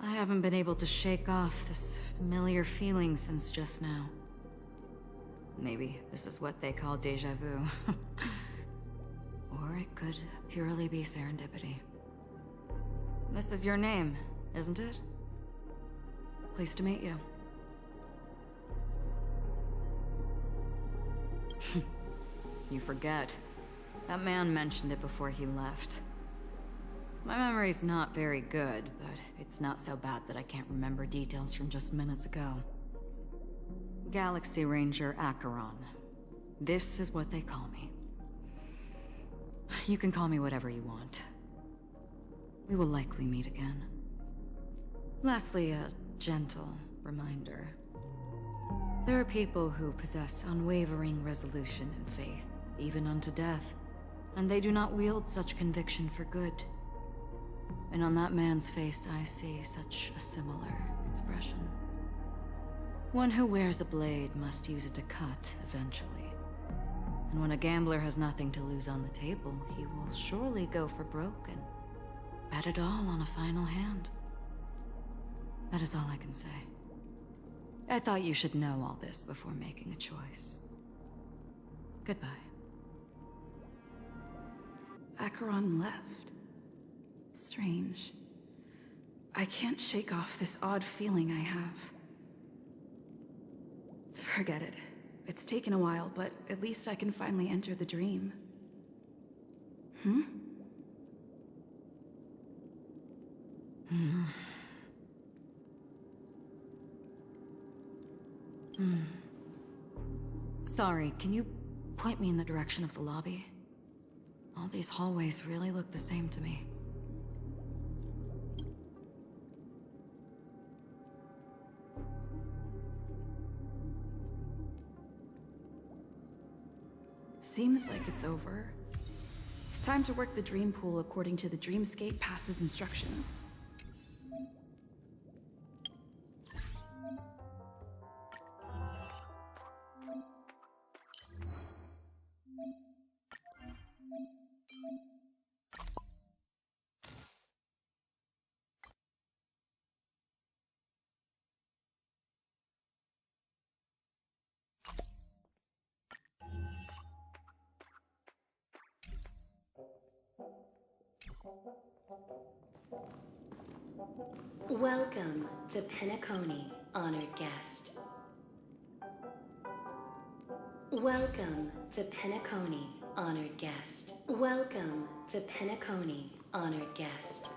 I haven't been able to shake off this familiar feeling since just now. Maybe this is what they call déjà vu. Or it could purely be serendipity. This is your name, isn't it? Pleased to meet you. You forget. That man mentioned it before he left. My memory's not very good, but it's not so bad that I can't remember details from just minutes ago. Galaxy Ranger Acheron. This is what they call me. You can call me whatever you want. We will likely meet again. Lastly, a gentle reminder. There are people who possess unwavering resolution and faith, even unto death, and they do not wield such conviction for good. And on that man's face I see such a similar expression. One who wears a blade must use it to cut, eventually. And when a gambler has nothing to lose on the table, he will surely go for broke and bet it all on a final hand. That is all I can say. I thought you should know all this before making a choice. Goodbye. Acheron left. Strange. I can't shake off this odd feeling I have. Forget it. It's taken a while, but at least I can finally enter the dream. Hmm? Sorry, can you point me in the direction of the lobby? All these hallways really look the same to me. Seems like it's over. Time to work the dream pool according to the Dreamscape Pass's instructions. Welcome to Peniconia, honored guest. Welcome to Peniconia, honored guest. Welcome to Peniconia, honored guest.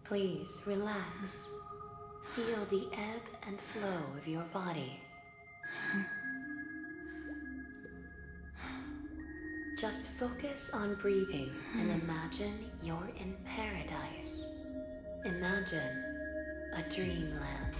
Please relax. Feel the ebb and flow of your body. Just focus on breathing and imagine you're in paradise. Imagine a dreamland.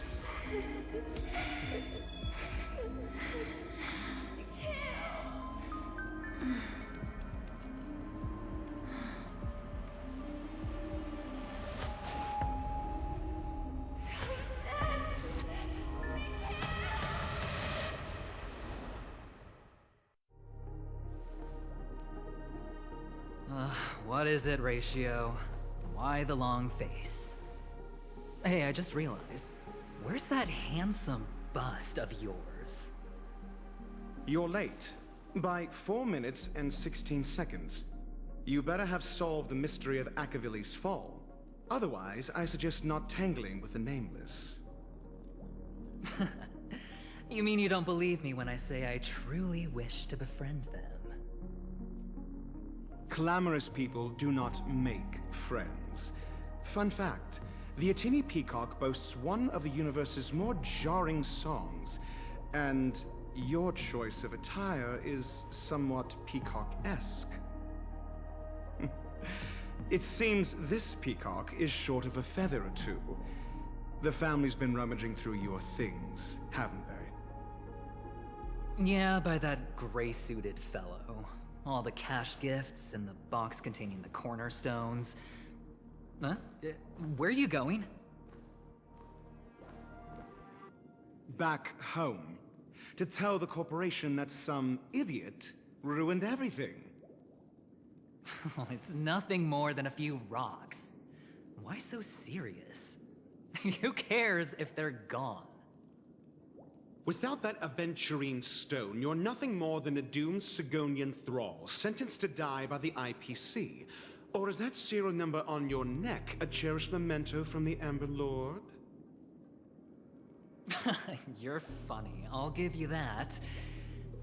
What is it, Ratio? Why the long face? Hey, I just realized, where's that handsome bust of yours? You're late. By 4 minutes and 16 seconds. You better have solved the mystery of Akavili's fall. Otherwise, I suggest not tangling with the Nameless. You mean you don't believe me when I say I truly wish to befriend them? Clamorous people do not make friends. Fun fact, the Atini Peacock boasts one of the universe's more jarring songs, and your choice of attire is somewhat peacock-esque. It seems this peacock is short of a feather or two. The family's been rummaging through your things, haven't they? Yeah, by that gray-suited fellow. All the cash gifts and the box containing the cornerstones. Huh? Where are you going? Back home. To tell the corporation that some idiot ruined everything. It's nothing more than a few rocks. Why so serious? Who cares if they're gone? Without that aventurine stone, you're nothing more than a doomed Sigonian thrall, sentenced to die by the IPC. Or is that serial number on your neck a cherished memento from the Amber Lord? You're funny, I'll give you that.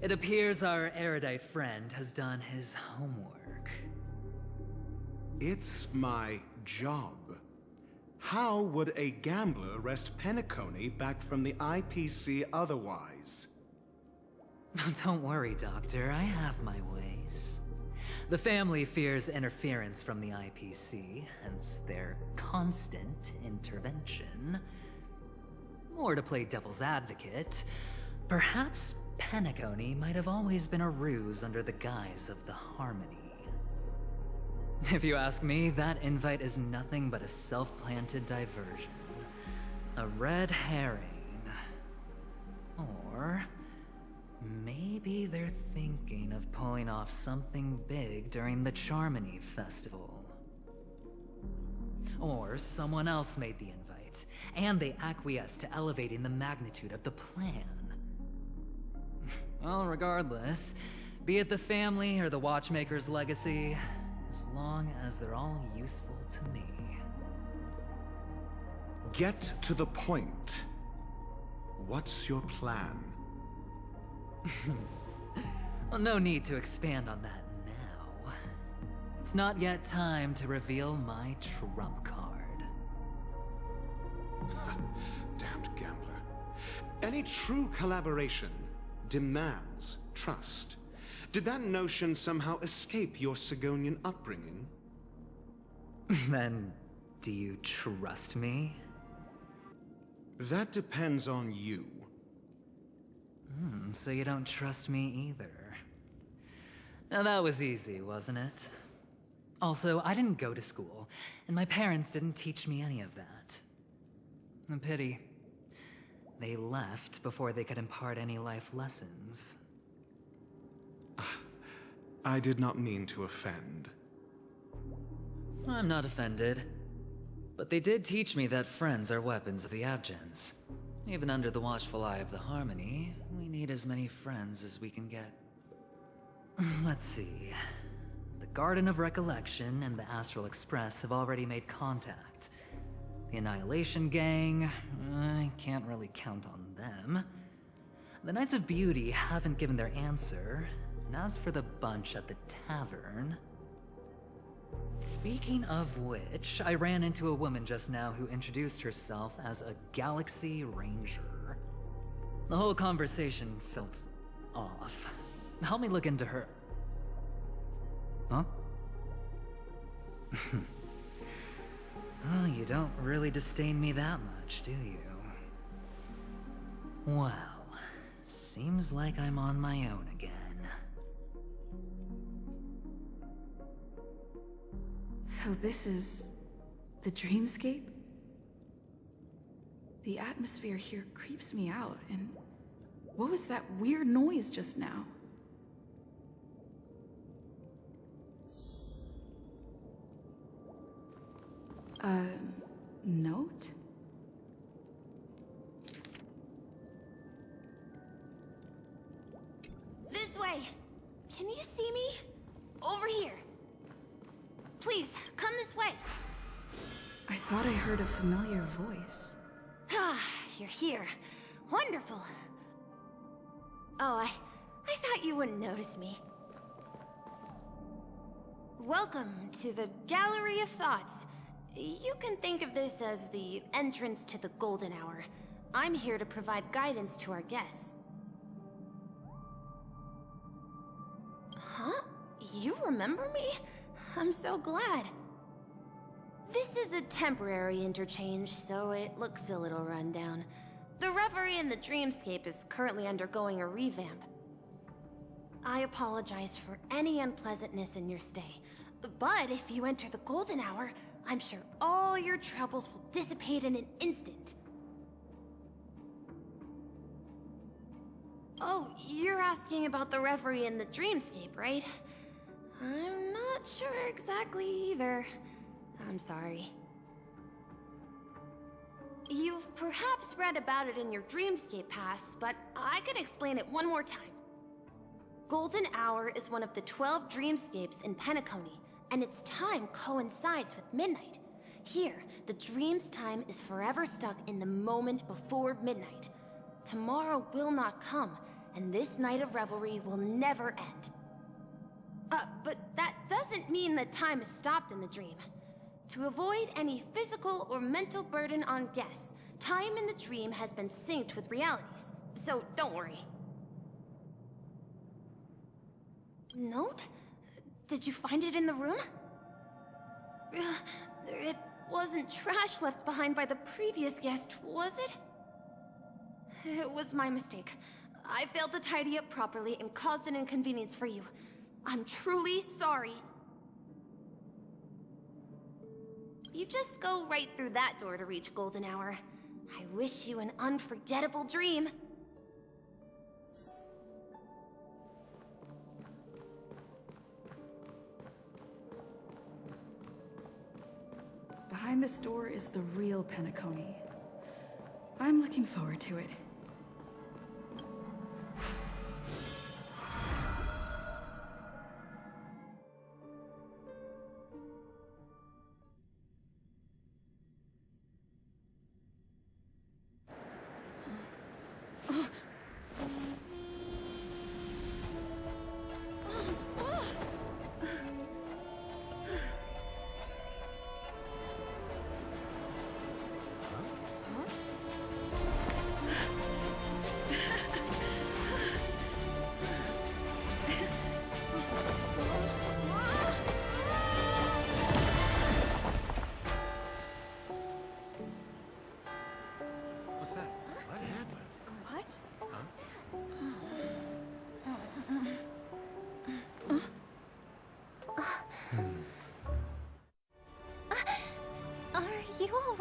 It appears our erudite friend has done his homework. It's my job. How would a gambler wrest Peniconia back from the IPC otherwise? Don't worry, Doctor. I have my ways. The family fears interference from the IPC, hence their constant intervention. Or to play devil's advocate, perhaps Peniconia might have always been a ruse under the guise of the Harmony. If you ask me, that invite is nothing but a self-planted diversion. A red herring. Or maybe they're thinking of pulling off something big during the Charmony Festival. Or someone else made the invite, and they acquiesced to elevating the magnitude of the plan. Well, regardless, be it the family or the Watchmaker's legacy, as long as they're all useful to me. Get to the point. What's your plan? Well, no need to expand on that now. It's not yet time to reveal my trump card. Damned gambler. Any true collaboration demands trust. Did that notion somehow escape your Sigonian upbringing? Then, do you trust me? That depends on you. So you don't trust me either. Now that was easy, wasn't it? Also, I didn't go to school, and my parents didn't teach me any of that. A pity. They left before they could impart any life lessons. I did not mean to offend. I'm not offended. But they did teach me that friends are weapons of the Abgens. Even under the watchful eye of the Harmony, we need as many friends as we can get. Let's see. The Garden of Recollection and the Astral Express have already made contact. The Annihilation Gang, I can't really count on them. The Knights of Beauty haven't given their answer. And as for the bunch at the tavern... Speaking of which, I ran into a woman just now who introduced herself as a Galaxy Ranger. The whole conversation felt off. Help me look into her. Huh? Well, you don't really disdain me that much, do you? Well, seems like I'm on my own again. So this is the dreamscape? The atmosphere here creeps me out, and what was that weird noise just now? Note? This way! Can you see me? Over here! Please, come this way! I thought I heard a familiar voice. Ah, you're here. Wonderful. Oh, I thought you wouldn't notice me. Welcome to the Gallery of Thoughts. You can think of this as the entrance to the Golden Hour. I'm here to provide guidance to our guests. Huh? You remember me? I'm so glad. This is a temporary interchange, so it looks a little rundown. The Reverie in the Dreamscape is currently undergoing a revamp. I apologize for any unpleasantness in your stay, but if you enter the Golden Hour, I'm sure all your troubles will dissipate in an instant. Oh, you're asking about the Reverie in the Dreamscape, right? I'm not sure exactly either. I'm sorry. You've perhaps read about it in your Dreamscape Pass, but I can explain it one more time. Golden Hour is one of the 12 dreamscapes in Peniconia, and its time coincides with midnight. Here, the dream's time is forever stuck in the moment before midnight. Tomorrow will not come, and this night of revelry will never end. But that doesn't mean that time is stopped in the dream. To avoid any physical or mental burden on guests, time in the dream has been synced with realities, so don't worry. Note? Did you find it in the room? It wasn't trash left behind by the previous guest, was it? It was my mistake. I failed to tidy up properly and caused an inconvenience for you. I'm truly sorry. You just go right through that door to reach Golden Hour. I wish you an unforgettable dream. Behind this door is the real Peniconia. I'm looking forward to it.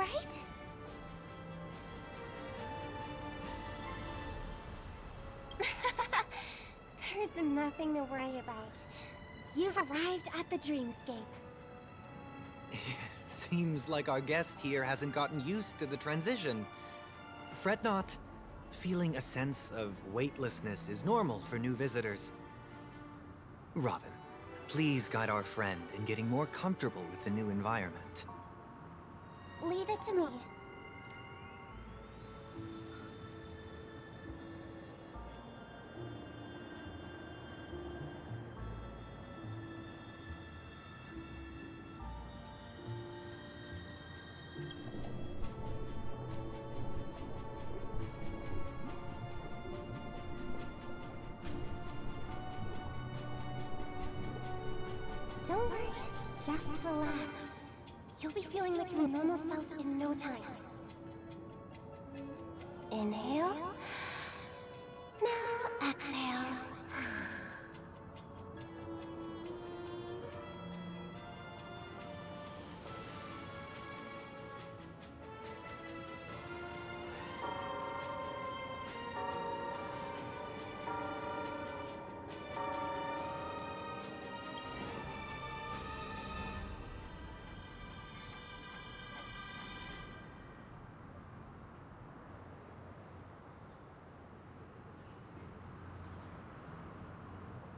right? There's nothing to worry about. You've arrived at the dreamscape. Seems like our guest here hasn't gotten used to the transition. Fret not. Feeling a sense of weightlessness is normal for new visitors. Robin, please guide our friend in getting more comfortable with the new environment. Leave it to me. Don't worry, just relax. You'll be feeling like your normal self in no time. Inhale. Now exhale.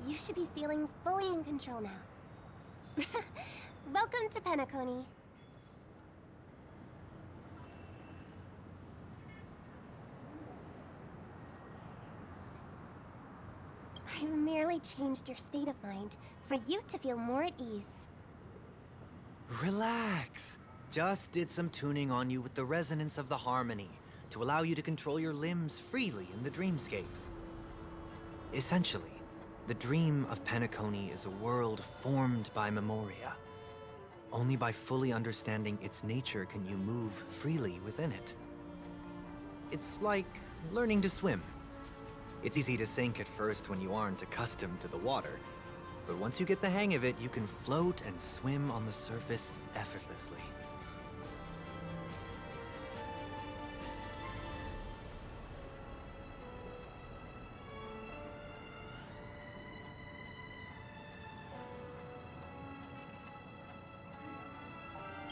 You should be feeling fully in control now. Welcome to Peniconio. I merely changed your state of mind for you to feel more at ease. Relax. Just did some tuning on you with the resonance of the harmony to allow you to control your limbs freely in the dreamscape. Essentially, the dream of Peniconio is a world formed by Memoria. Only by fully understanding its nature can you move freely within it. It's like learning to swim. It's easy to sink at first when you aren't accustomed to the water, but once you get the hang of it, you can float and swim on the surface effortlessly.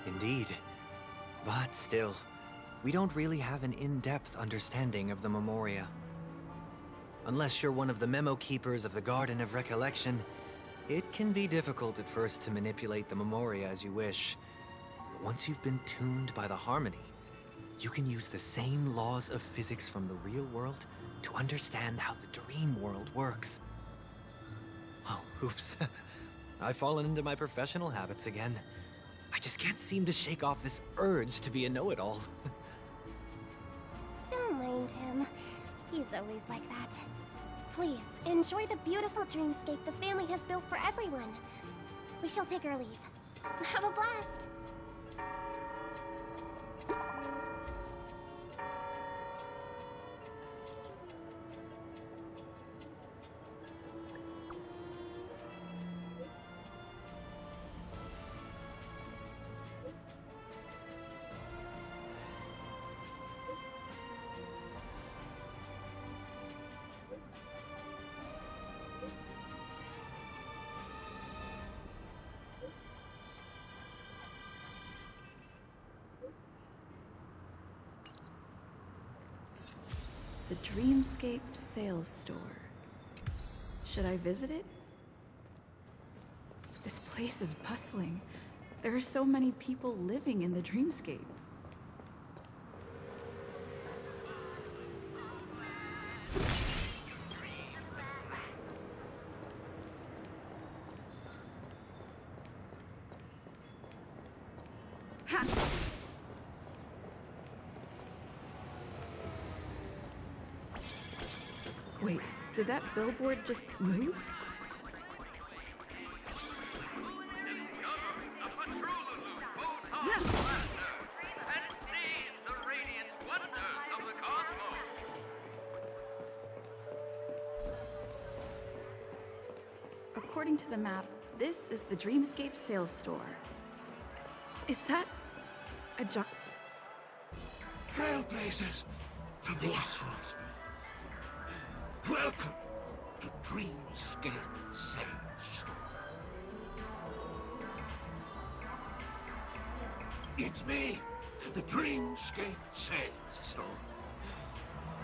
Indeed. But still, we don't really have an in-depth understanding of the Memoria. Unless you're one of the memo keepers of the Garden of Recollection, it can be difficult at first to manipulate the Memoria as you wish. But once you've been tuned by the harmony, you can use the same laws of physics from the real world to understand how the dream world works. Oh, oops. I've fallen into my professional habits again. I just can't seem to shake off this urge to be a know-it-all. Don't mind him. He's always like that. Please, enjoy the beautiful dreamscape the family has built for everyone. We shall take our leave. Have a blast! The Dreamscape Sales Store. Should I visit it? This place is bustling. There are so many people living in the Dreamscape. Ha! Wait, did that billboard just move? According to the map, this is the Dreamscape Sales Store. Is that a Trailblazers from the Astral Express. Welcome to Dreamscape Sage Store. It's me, the Dreamscape Sage Store.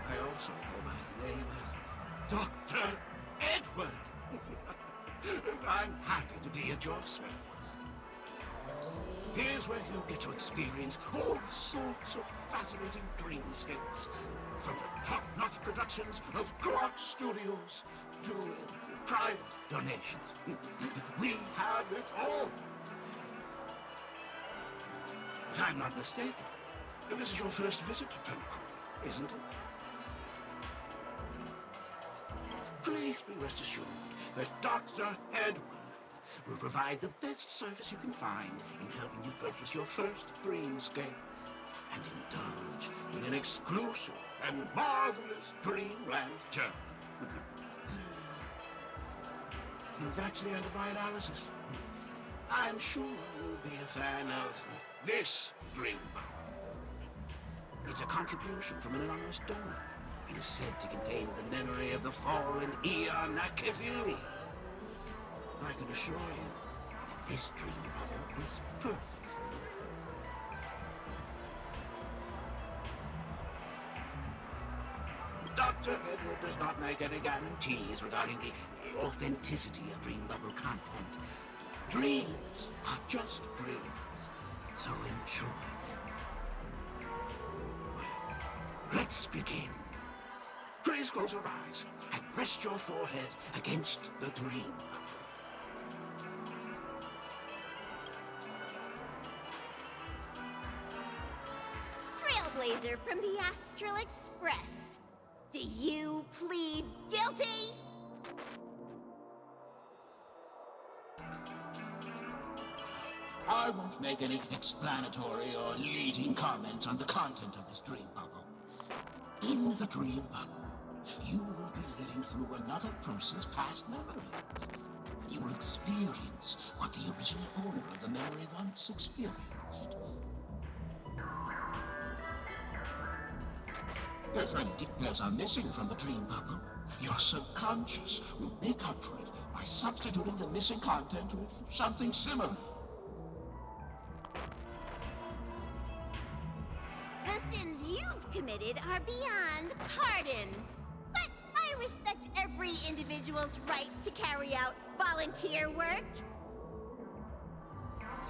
I also go by the name of Dr. Edward. And I'm happy to be at your service. Here's where you get to experience all sorts of fascinating dreamscapes. From the top-notch productions of Glock Studios to private donations. We have it all. If I'm not mistaken, this is your first visit to Penicull, isn't it? Please be rest assured that Dr. Edward will provide the best service you can find in helping you purchase your first dreamscape and indulge in an exclusive and marvelous dreamland journey. And that's the end of my analysis. I'm sure you'll be a fan of this dream bubble. It's a contribution from an anonymous donor. It is said to contain the memory of the fallen Eon Nakavili. I can assure you that this dream bubble is perfect for you. Dr. Edward does not make any guarantees regarding the authenticity of dream bubble content. Dreams are just dreams, so enjoy them. Well, let's begin. Please close your eyes and rest your forehead against the dream bubble. Trailblazer from the Astral Express. Do you plead guilty? I won't make any explanatory or leading comments on the content of this dream bubble. In the dream bubble, you will be living through another person's past memories. You will experience what the original owner of the memory once experienced. If any details are missing from the dream bubble, your subconscious will make up for it by substituting the missing content with something similar. The sins you've committed are beyond pardon. But I respect every individual's right to carry out volunteer work.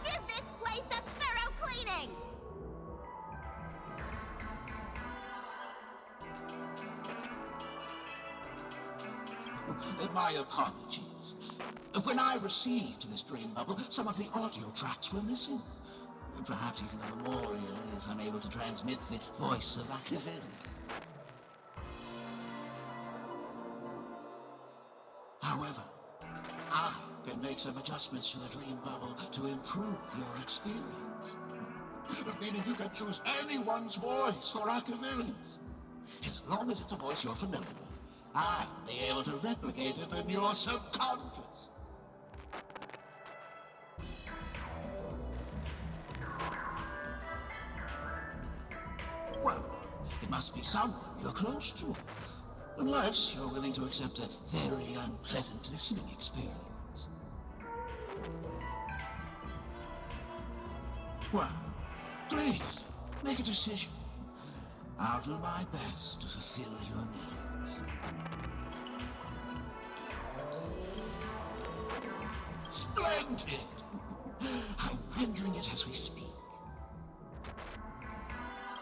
Give this place a thorough cleaning! My apologies. When I received this dream bubble, some of the audio tracks were missing. Perhaps even the memorial is unable to transmit the voice of Akavili. However, I can make some adjustments to the dream bubble to improve your experience. Meaning you can choose anyone's voice for Akavili's. As long as it's a voice you're familiar with, I'll be able to replicate it in your subconscious. Well, it must be someone you're close to. Unless you're willing to accept a very unpleasant listening experience. Well, please, make a decision. I'll do my best to fulfill your needs. Splendid! I'm rendering it as we speak.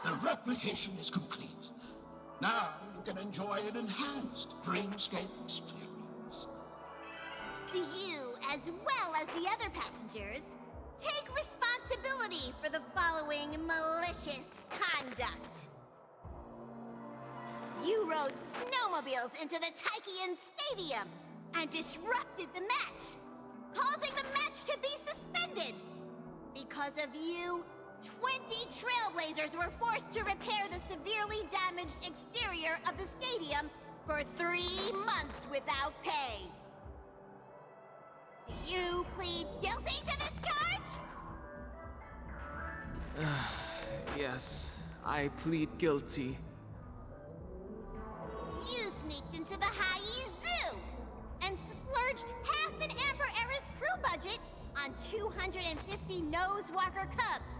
The replication is complete. Now you can enjoy an enhanced dreamscape experience. Do you, as well as the other passengers, take responsibility for the following malicious conduct? You rode snowmobiles into the Taikian Stadium and disrupted the match, causing the match to be suspended. Because of you, 20 Trailblazers were forced to repair the severely damaged exterior of the stadium for 3 months without pay. Do you plead guilty to this charge? Yes, I plead guilty. You sneaked into the High Zoo and splurged half an Amber Era's crew budget on 250 Nosewalker cubs.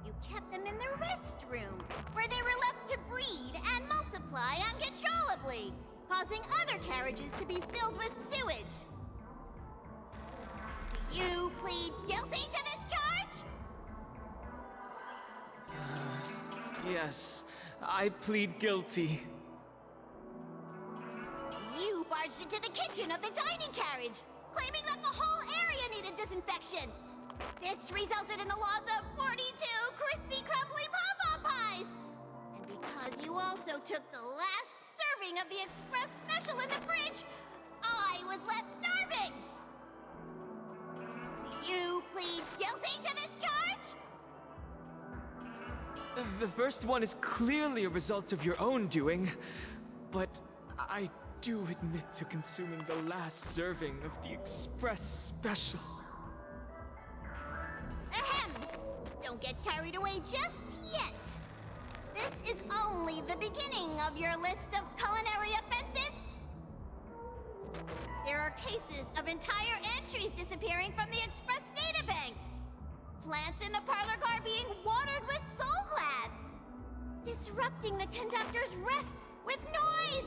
You kept them in the restroom, where they were left to breed and multiply uncontrollably, causing other carriages to be filled with sewage. Do you plead guilty to this charge? Yes, I plead guilty. You barged into the kitchen of the dining carriage, claiming that the whole area needed disinfection. This resulted in the loss of 42 crispy, crumbly pom-pom pies. And because you also took the last serving of the express special in the fridge, I was left starving. Do you plead guilty to this charge? The first one is clearly a result of your own doing, but I do admit to consuming the last serving of the express special. Ahem! Don't get carried away just yet. This is only the beginning of your list of culinary offenses. There are cases of entire entries disappearing from the Express databank. Plants in the parlor car being watered with Soul Glad. Disrupting the conductor's rest with noise.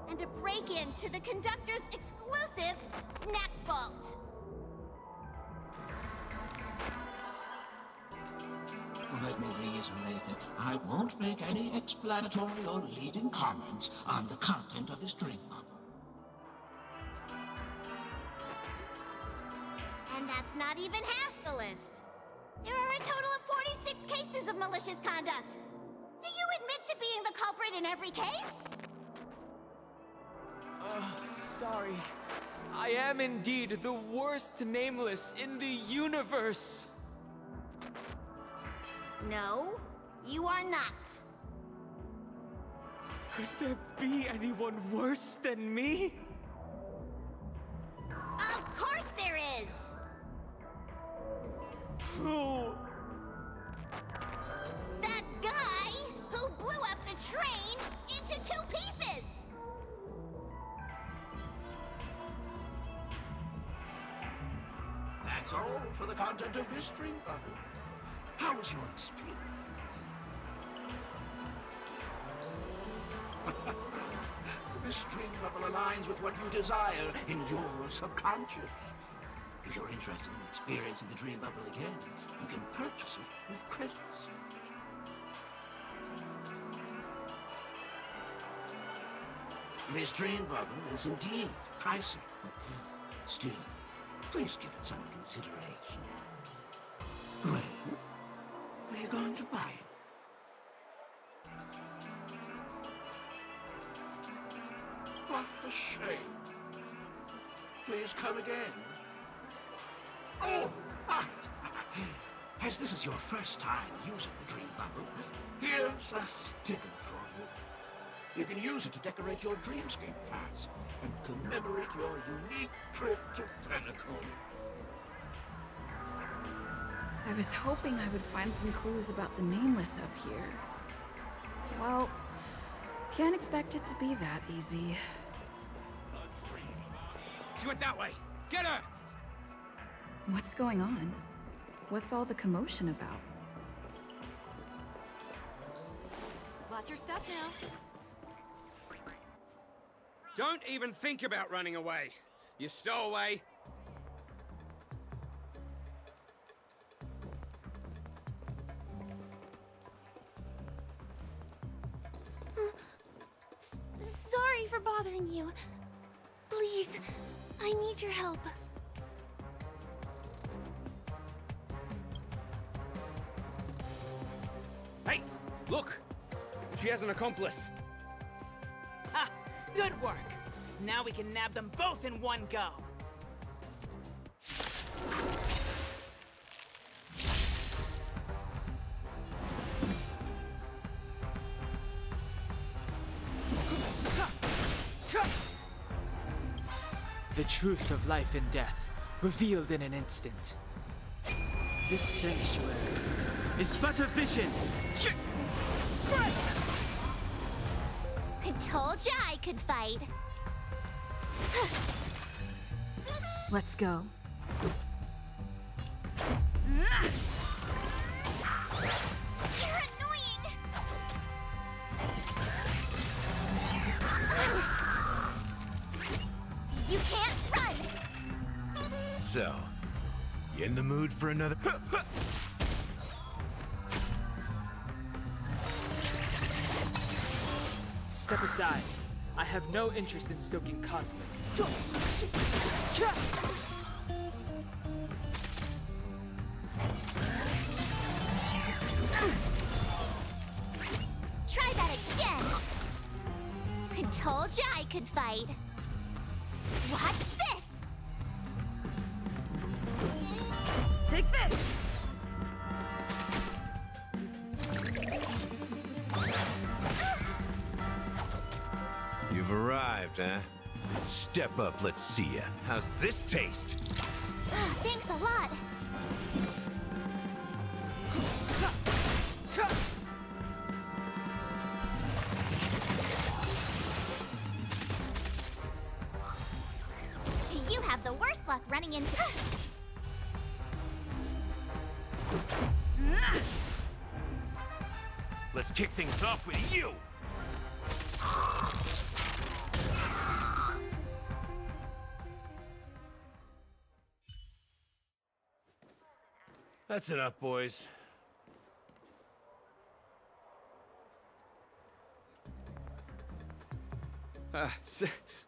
And a break-in to the conductor's exclusive snack vault. Let me reiterate that I won't make any explanatory or leading comments on the content of this dream bubble. And that's not even half the list. There are a total of 46 cases of malicious conduct. Do you admit to being the culprit in every case? Sorry. I am indeed the worst nameless in the universe. No, you are not. Could there be anyone worse than me? Of course there is! Who? That guy who blew up the train into 2 pieces! That's all for the content of this dream bubble. How was your experience? This dream bubble aligns with what you desire in your subconscious. If you're interested in experiencing the dream bubble again, you can purchase it with credits. This dream bubble is indeed pricey. Still, please give it some consideration. Well, are you going to buy it? What a shame. Please come again. Oh! As this is your first time using the dream bubble, here's a sticker for you. You can use it to decorate your dreamscape pass and commemorate your unique trip to Penicle. I was hoping I would find some clues about the Nameless up here. Well, can't expect it to be that easy. She went that way! Get her! What's going on? What's all the commotion about? Watch your step now. Don't even think about running away. You stowaway. Sorry for bothering you. Please, I need your help. Hey, look! She has an accomplice. Ha! Good work! Now we can nab them both in one go. The truth of life and death, revealed in an instant. This sanctuary is but a vision. Told ya I could fight. Let's go. You're annoying! You can't run! So, you in the mood for another? Step aside. I have no interest in stoking conflict. Try that again! I told ya I could fight. Watch this! Take this! You've arrived, huh? Step up, let's see ya. How's this taste? Thanks a lot. You have the worst luck running into... Let's kick things off with you! That's enough, boys.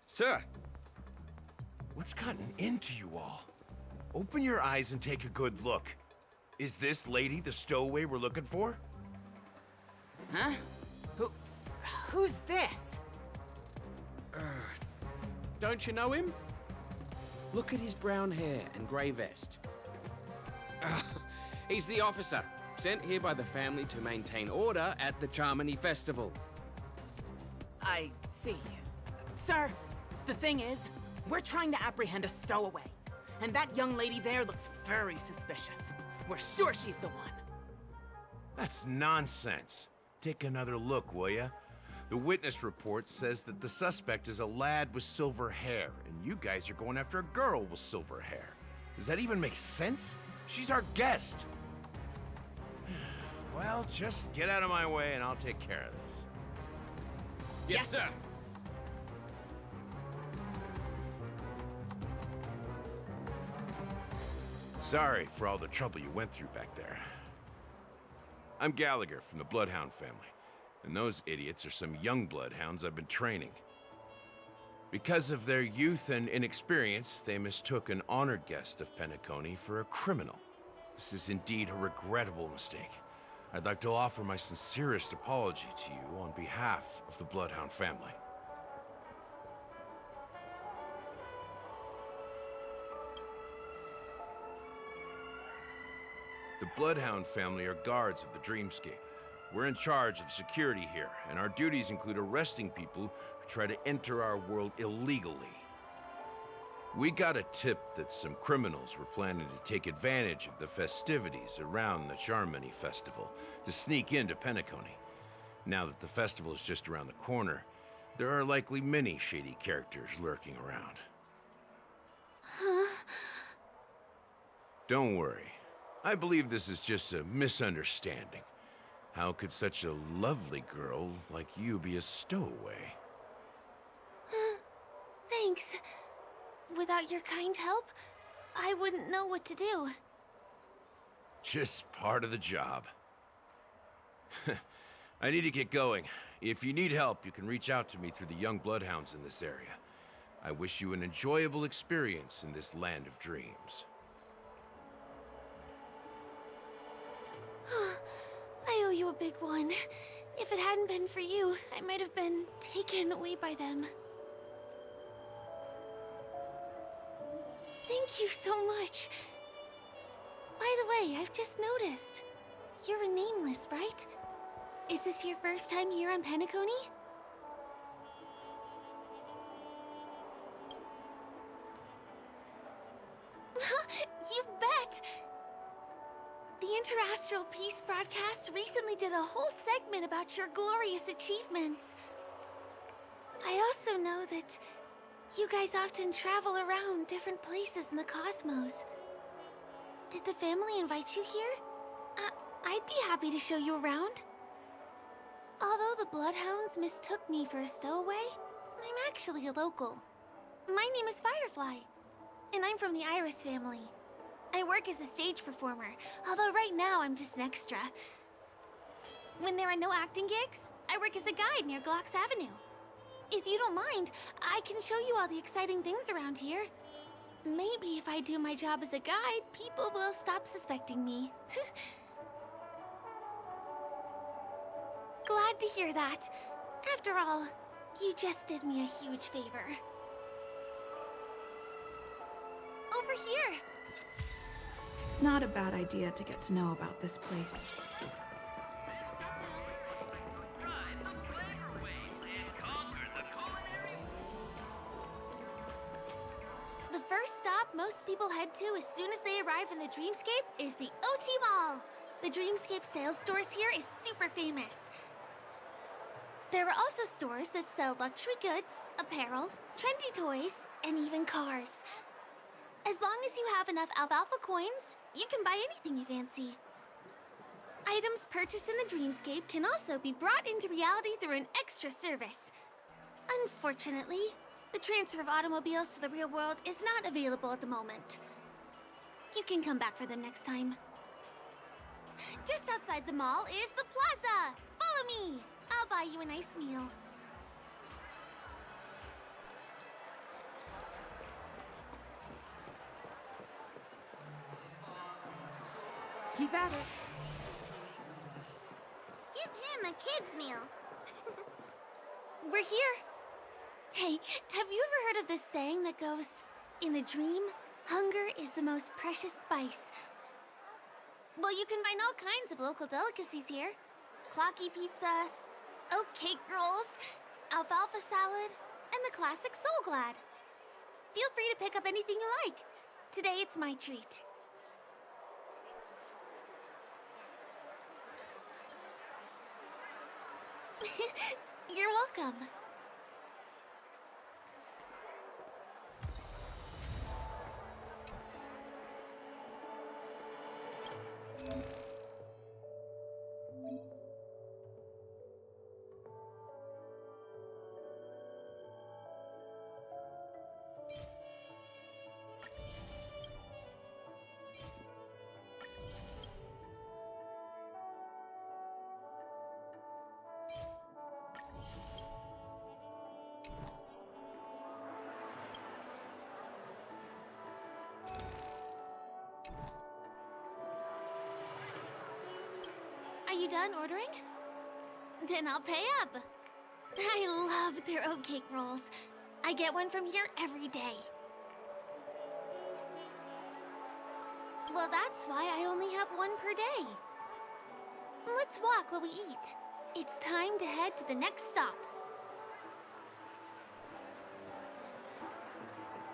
Sir. What's gotten into you all? Open your eyes and take a good look. Is this lady the stowaway we're looking for? Huh? Who's this? Don't you know him? Look at his brown hair and grey vest. He's the officer, sent here by the family to maintain order at the Charmony Festival. I see. Sir, the thing is, we're trying to apprehend a stowaway. And that young lady there looks very suspicious. We're sure she's the one. That's nonsense. Take another look, will ya? The witness report says that the suspect is a lad with silver hair, and you guys are going after a girl with silver hair. Does that even make sense? She's our guest. Well, just get out of my way and I'll take care of this. Yes, sir. Sorry for all the trouble you went through back there. I'm Gallagher from the Bloodhound family, and those idiots are some young Bloodhounds I've been training. Because of their youth and inexperience, they mistook an honored guest of Peniconia for a criminal. This is indeed a regrettable mistake. I'd like to offer my sincerest apology to you on behalf of the Bloodhound family. The Bloodhound family are guards of the Dreamscape. We're in charge of security here, and our duties include arresting people who try to enter our world illegally. We got a tip that some criminals were planning to take advantage of the festivities around the Charmony Festival to sneak into Peniconia. Now that the festival is just around the corner, there are likely many shady characters lurking around. Don't worry. I believe this is just a misunderstanding. How could such a lovely girl like you be a stowaway? Thanks. Without your kind help, I wouldn't know what to do. Just part of the job. I need to get going. If you need help, you can reach out to me through the young bloodhounds in this area. I wish you an enjoyable experience in this land of dreams. I owe you a big one. If it hadn't been for you, I might have been taken away by them. Thank you so much. By the way, I've just noticed. You're a nameless, right? Is this your first time here on Peniconia? You bet! The Interastral Peace broadcast recently did a whole segment about your glorious achievements. I also know that you guys often travel around different places in the cosmos. Did the family invite you here? I'd be happy to show you around. Although the Bloodhounds mistook me for a stowaway, I'm actually a local. My name is Firefly, and I'm from the Iris family. I work as a stage performer, although right now I'm just an extra. When there are no acting gigs, I work as a guide near Glox Avenue. If you don't mind, I can show you all the exciting things around here. Maybe if I do my job as a guide, people will stop suspecting me. Glad to hear that. After all, you just did me a huge favor. Over here! It's not a bad idea to get to know about this place. The first stop most people head to as soon as they arrive in the Dreamscape is the OT Mall. The Dreamscape sales stores here is super famous. There are also stores that sell luxury goods, apparel, trendy toys, and even cars. As long as you have enough alfalfa coins, you can buy anything you fancy. Items purchased in the Dreamscape can also be brought into reality through an extra service. Unfortunately, the transfer of automobiles to the real world is not available at the moment. You can come back for them next time. Just outside the mall is the plaza! Follow me! I'll buy you a nice meal. Keep at it. Give him a kid's meal. We're here. Hey, have you ever heard of this saying that goes, in a dream, hunger is the most precious spice? Well, you can find all kinds of local delicacies here. Clocky pizza, oat cake rolls, alfalfa salad, and the classic Soul Glad. Feel free to pick up anything you like. Today it's my treat. You're welcome. Are you done ordering? Then I'll pay up. I love their oat cake rolls. I get one from here every day. Well, that's why I only have one per day. Let's walk while we eat. It's time to head to the next stop.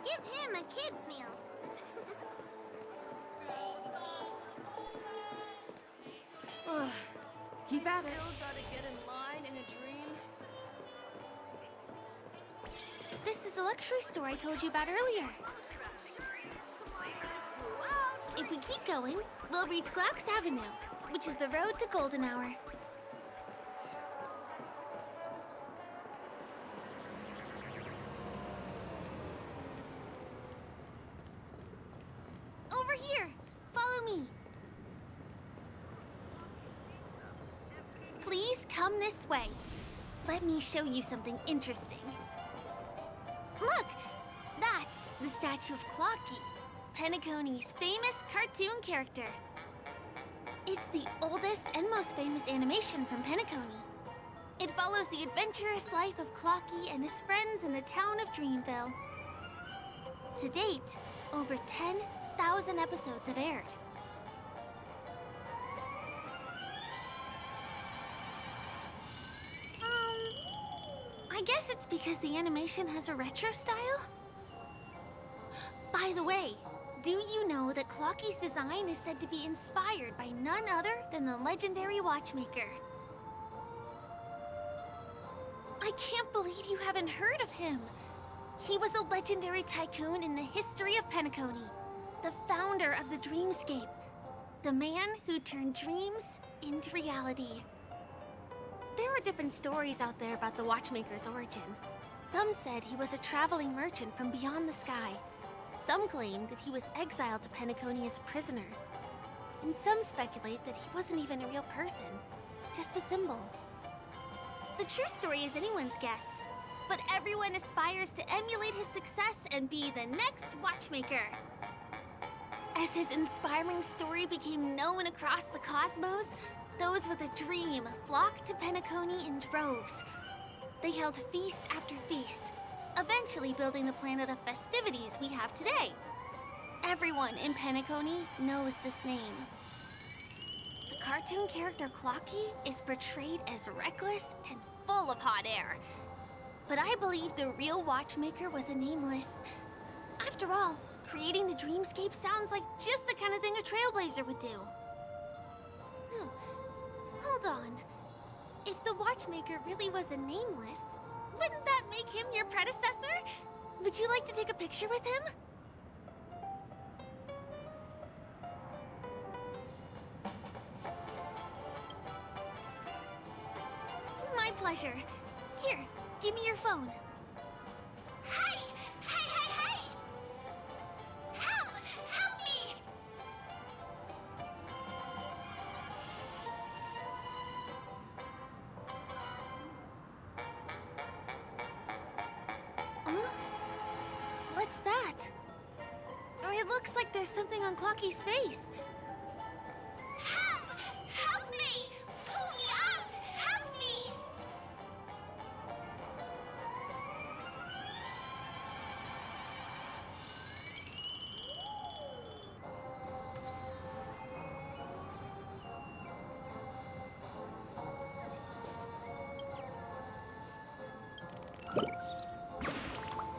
Give him a kid's meal. Keep at it. Still gotta get in line in a dream. This is the luxury store I told you about earlier. If we keep going, we'll reach Glox Avenue, which is the road to Golden Hour. Over here! Follow me! Please come this way. Let me show you something interesting. Look! That's the statue of Clocky, Penacony's famous cartoon character. It's the oldest and most famous animation from Penacony. It follows the adventurous life of Clocky and his friends in the town of Dreamville. To date, over 10,000 episodes have aired. I guess it's because the animation has a retro style? By the way, do you know that Clocky's design is said to be inspired by none other than the legendary watchmaker? I can't believe you haven't heard of him. He was a legendary tycoon in the history of Peniconia, the founder of the Dreamscape, the man who turned dreams into reality. There are different stories out there about the Watchmaker's origin. Some said he was a traveling merchant from beyond the sky. Some claimed that he was exiled to Peniconia as a prisoner. And some speculate that he wasn't even a real person, just a symbol. The true story is anyone's guess, but everyone aspires to emulate his success and be the next Watchmaker. As his inspiring story became known across the cosmos, those with a dream flocked to Peniconia in droves. They held feast after feast, eventually building the planet of festivities we have today. Everyone in Peniconia knows this name. The cartoon character Clocky is portrayed as reckless and full of hot air. But I believe the real Watchmaker was a nameless. After all, creating the Dreamscape sounds like just the kind of thing a Trailblazer would do. Hold on. If the Watchmaker really was a nameless, wouldn't that make him your predecessor? Would you like to take a picture with him? My pleasure. Here, give me your phone. Hey! Hey, hey, hey! Help! Help me! Huh? What's that? Oh, it looks like there's something on Clocky's face. Help! Help me! Pull me out! Help me!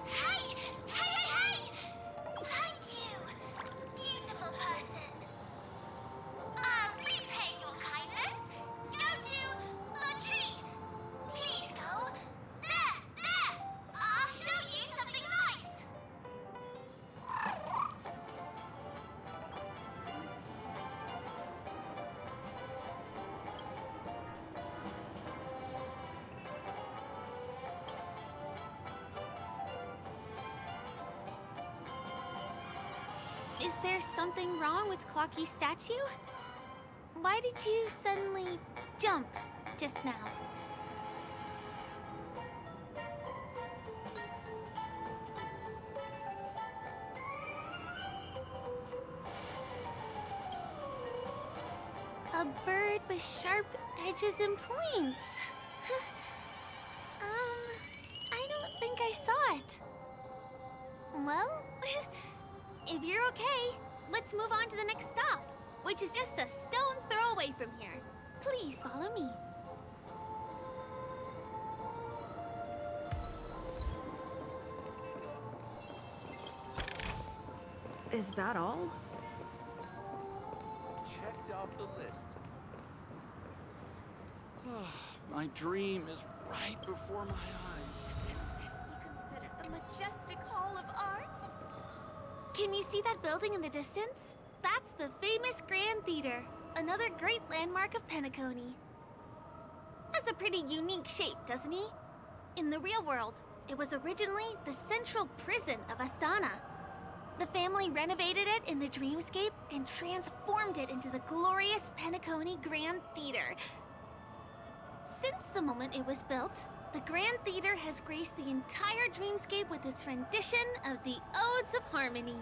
Hey! Hey, hey, hey! Thank you, beautiful person. I'll repay your kindness. Go to the tree. Please go. There, there. I'll show you something nice. Is there something wrong with Clocky's statue? Why did you suddenly jump just now? A bird with sharp edges and points. I don't think I saw it. Well, if you're okay, let's move on to the next stop, which is just a stone's throw away from here. Please follow me. Is that all? Checked off the list. My dream is right before my eyes. Consider the majestic Hall of Art? Can you see that building in the distance? That's the famous Grand Theater, another great landmark of Peniconia. Has a pretty unique shape, doesn't he? In the real world, it was originally the central prison of Astana. The family renovated it in the Dreamscape and transformed it into the glorious Peniconia Grand Theater. Since the moment it was built, the Grand Theater has graced the entire Dreamscape with its rendition of the Odes of Harmony.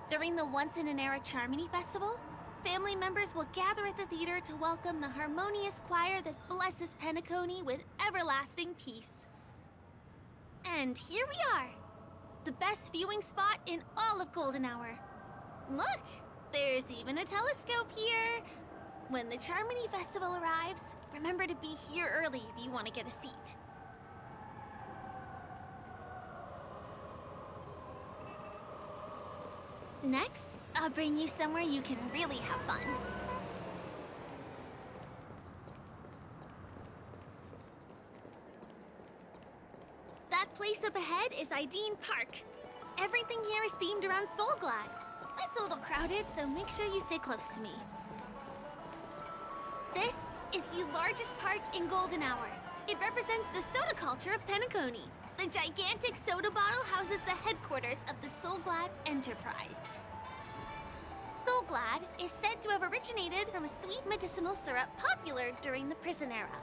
During the Once-in-an-Era Charmony Festival, family members will gather at the theater to welcome the harmonious choir that blesses Peniconia with everlasting peace. And here we are, the best viewing spot in all of Golden Hour. Look, there's even a telescope here. When the Charmony Festival arrives, remember to be here early if you want to get a seat. Next, I'll bring you somewhere you can really have fun. ahead is Ideen Park. Everything here is themed around Soulglad. It's a little crowded, so make sure you stay close to me. This is the largest park in Golden Hour. It represents the soda culture of Peniconia. The gigantic soda bottle houses the headquarters of the Soulglad Enterprise. Soulglad is said to have originated from a sweet medicinal syrup popular during the prison era.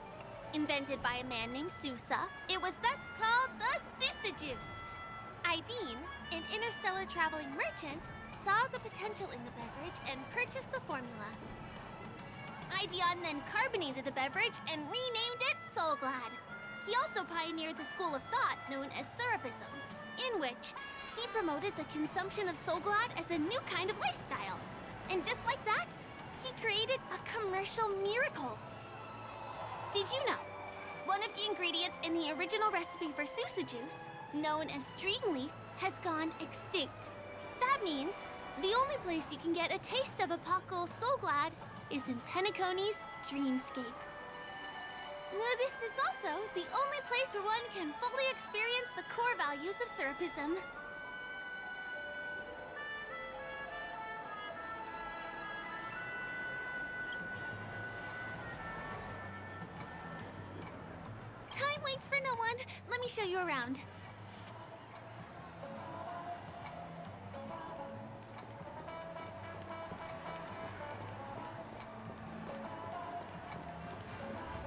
Invented by a man named Sousa, it was thus called the Sousa Juice. Ideen, an interstellar traveling merchant, saw the potential in the beverage and purchased the formula. Ideon then carbonated the beverage and renamed it Soulglad. He also pioneered the school of thought known as Syrupism, in which he promoted the consumption of Soulglad as a new kind of lifestyle. And just like that, he created a commercial miracle. Did you know? One of the ingredients in the original recipe for Sousa Juice, known as Dreamleaf, has gone extinct. That means the only place you can get a taste of Apocal Soulglad is in Penaconi's Dreamscape. This is also the only place where one can fully experience the core values of Syrupism. Time waits for no one. Let me show you around.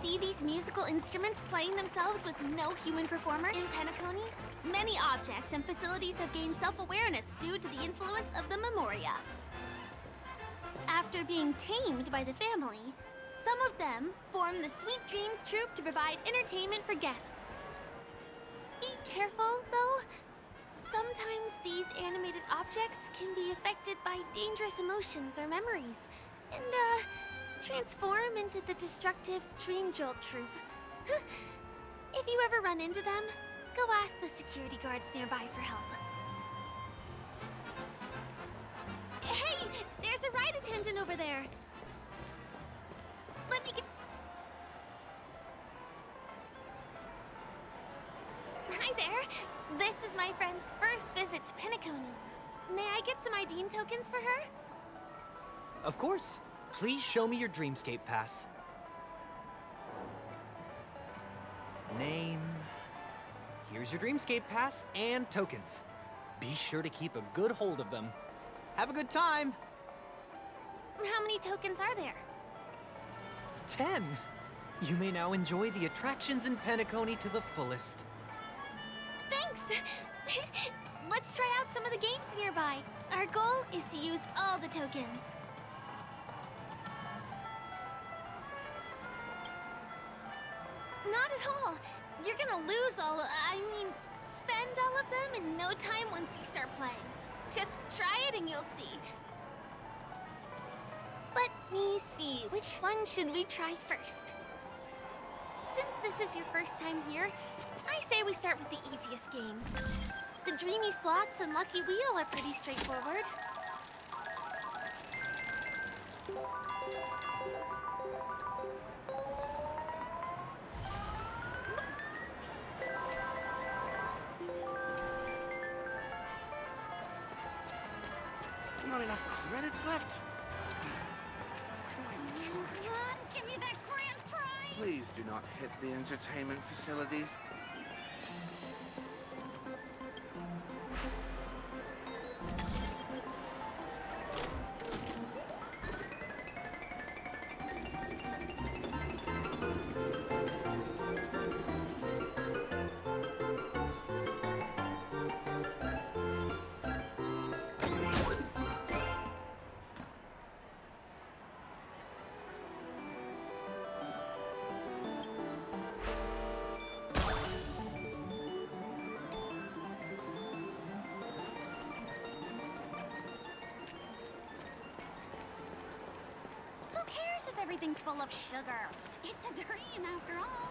See these musical instruments playing themselves with no human performer in Peniconia? Many objects and facilities have gained self-awareness due to the influence of the Memoria. After being tamed by the family, some of them form the Sweet Dreams Troupe to provide entertainment for guests. Be careful, though. Sometimes these animated objects can be affected by dangerous emotions or memories, and, transform into the destructive Dream Jolt Troupe. If you ever run into them, go ask the security guards nearby for help. Hey! There's a ride attendant over there! Let me get... Hi there! This is my friend's first visit to Peniconia. May I get some Ideen tokens for her? Of course. Please show me your Dreamscape pass. Name. Here's your Dreamscape pass and tokens. Be sure to keep a good hold of them. Have a good time! How many tokens are there? 10. You may now enjoy the attractions in Peniconia to the fullest. Thanks! Let's try out some of the games nearby. Our goal is to use all the tokens. Not at all. You're gonna lose spend all of them in no time once you start playing. Just try it and you'll see. Let me see, which one should we try first? Since this is your first time here, I say we start with the easiest games. The Dreamy Slots and Lucky Wheel are pretty straightforward. Not enough credits left? Why do I have to charge? Come on, give me that grand prize! Please do not hit the entertainment facilities. If everything's full of sugar. It's a dream after all.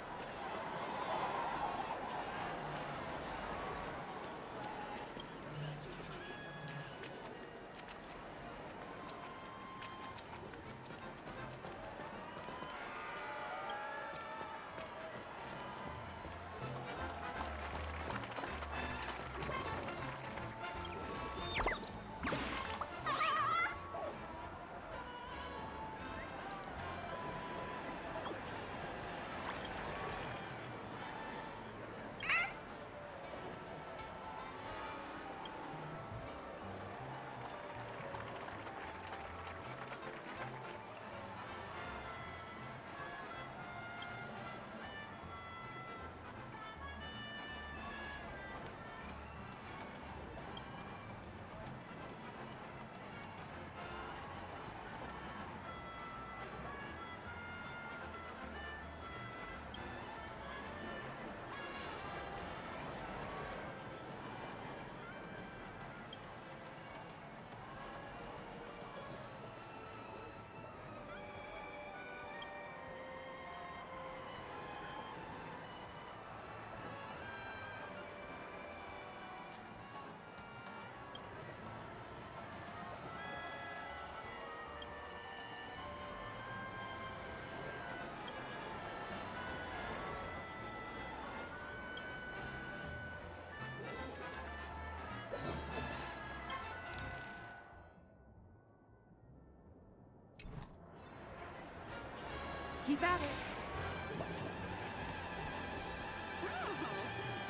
Keep at it.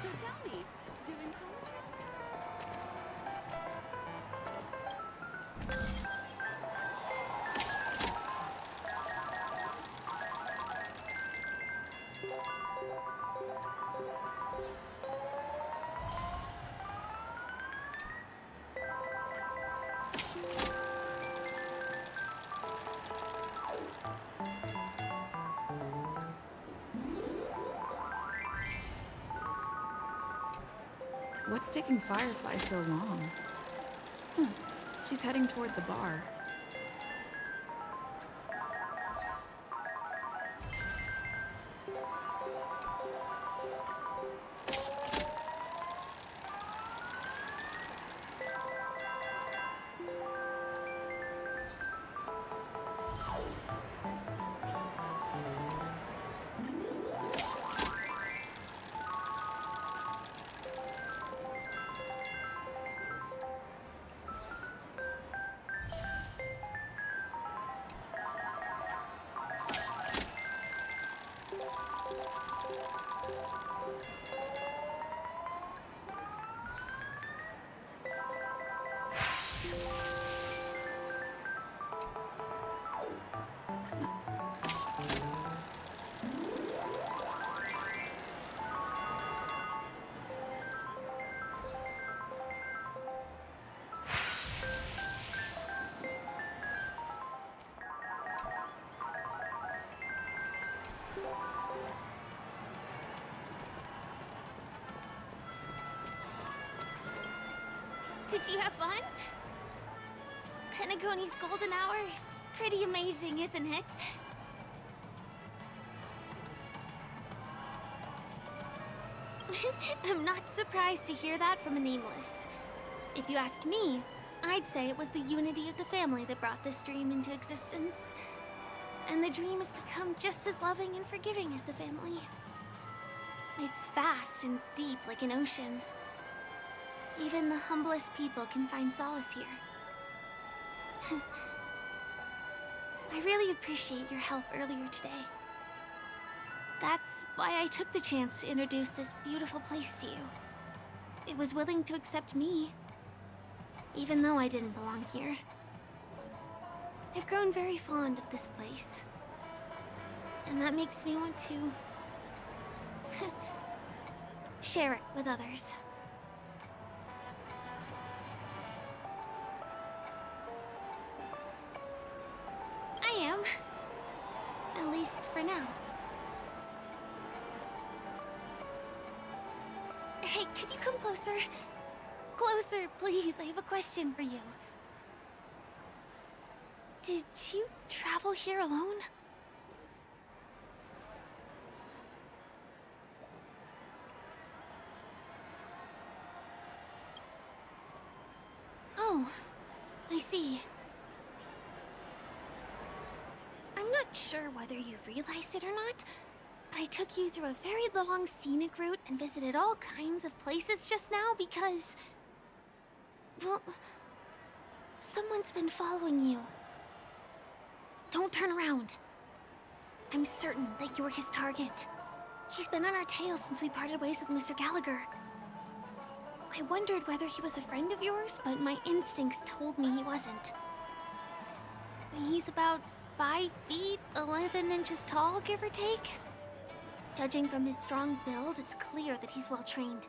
So tell me, doing toll transit? What's taking Firefly so long? Huh. She's heading toward the bar. Did you have fun? Penacony's golden hour is pretty amazing, isn't it? I'm not surprised to hear that from a nameless. If you ask me, I'd say it was the unity of the family that brought this dream into existence. And the dream has become just as loving and forgiving as the family. It's vast and deep like an ocean. Even the humblest people can find solace here. I really appreciate your help earlier today. That's why I took the chance to introduce this beautiful place to you. It was willing to accept me, even though I didn't belong here. I've grown very fond of this place, and that makes me want to share it with others. I am. At least for now. Hey, could you come closer? Closer, please. I have a question for you. Did you travel here alone? Oh, I see. I'm not sure whether you've realized it or not, but I took you through a very long scenic route and visited all kinds of places just now because... well, someone's been following you. Don't turn around. I'm certain that you're his target. He's been on our tail since we parted ways with Mr. Gallagher. I wondered whether he was a friend of yours, but my instincts told me he wasn't. He's about 5 feet, 11 inches tall, give or take. Judging from his strong build, it's clear that he's well trained.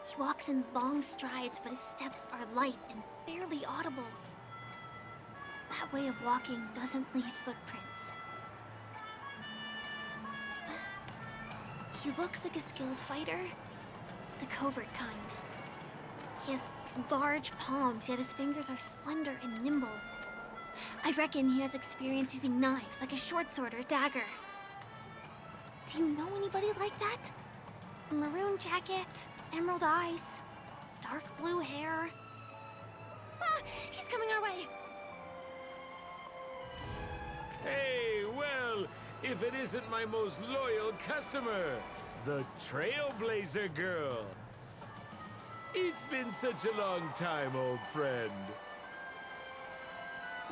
He walks in long strides, but his steps are light and barely audible. That way of walking doesn't leave footprints. He looks like a skilled fighter, the covert kind. He has large palms, yet his fingers are slender and nimble. I reckon he has experience using knives, like a short sword or a dagger. Do you know anybody like that? Maroon jacket, emerald eyes, dark blue hair. Ah, he's coming our way. Hey, well, if it isn't my most loyal customer, the Trailblazer girl. It's been such a long time, old friend.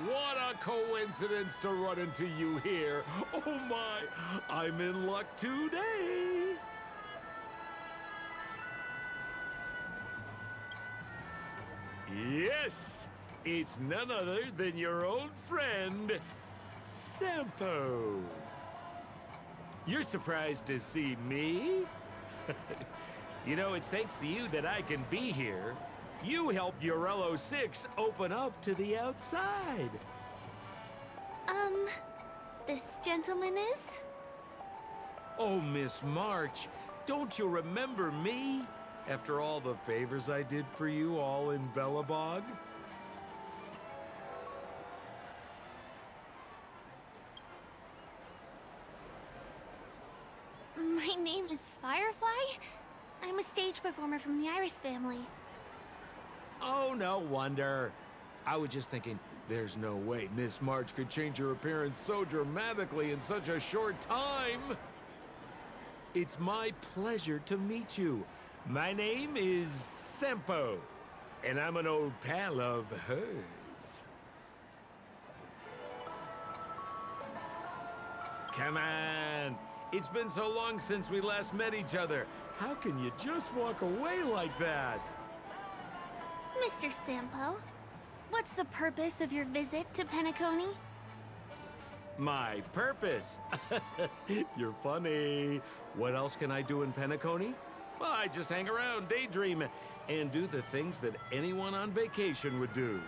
What a coincidence to run into you here. Oh my, I'm in luck today. Yes, it's none other than your old friend, Sampo. You're surprised to see me? You know, it's thanks to you that I can be here. You helped Urello 6 open up to the outside. This gentleman is? Oh, Miss March, don't you remember me? After all the favors I did for you all in Bellabog? My name is Firefly. I'm a stage performer from the Iris family. Oh, no wonder. I was just thinking, there's no way Miss March could change her appearance so dramatically in such a short time. It's my pleasure to meet you. My name is Sampo, and I'm an old pal of hers. Come on. It's been so long since we last met each other. How can you just walk away like that? Mr. Sampo, what's the purpose of your visit to Peniconii? My purpose? You're funny. What else can I do in Peniconii? Well, I just hang around, daydream, and do the things that anyone on vacation would do.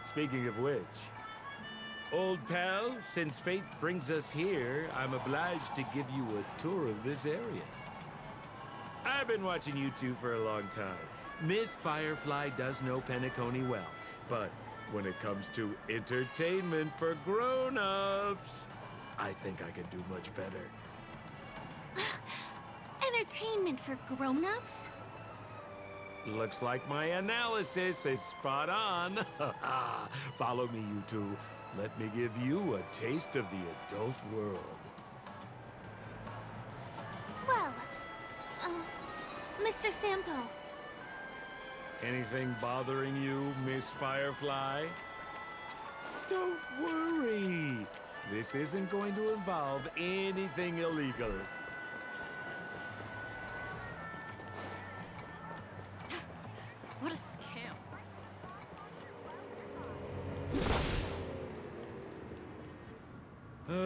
Speaking of which, old pal, since fate brings us here, I'm obliged to give you a tour of this area. I've been watching you two for a long time. Miss Firefly does know Peniconii well, but when it comes to entertainment for grown-ups, I think I can do much better. Entertainment for grown-ups? Looks like my analysis is spot on. Follow me, you two. Let me give you a taste of the adult world. Well, Mr. Sampo. Anything bothering you, Miss Firefly? Don't worry. This isn't going to involve anything illegal. What a scam.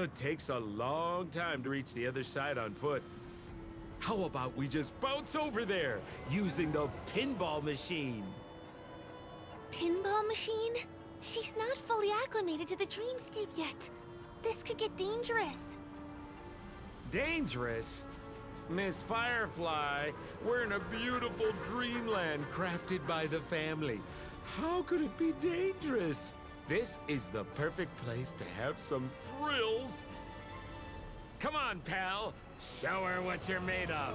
It takes a long time to reach the other side on foot. How about we just bounce over there using the pinball machine? Pinball machine? She's not fully acclimated to the dreamscape yet. This could get dangerous. Dangerous? Miss Firefly, we're in a beautiful dreamland crafted by the family. How could it be dangerous? This is the perfect place to have some thrills. Come on, pal. Show her what you're made of.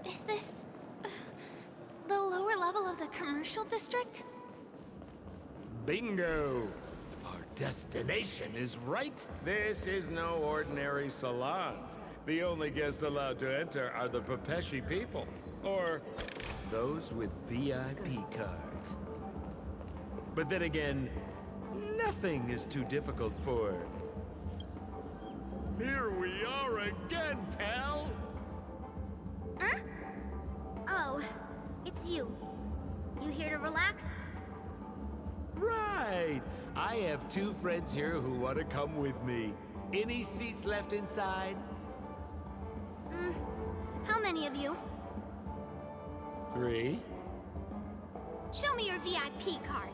Is this... the lower level of the commercial district? Bingo! Our destination is right. This is no ordinary salon. The only guests allowed to enter are the Pepeshi people, or those with VIP cards. But then again, nothing is too difficult for... Here we are again, pal! Huh? Oh, it's you. You here to relax? Right! I have two friends here who want to come with me. Any seats left inside? How many of you? 3. Show me your VIP card.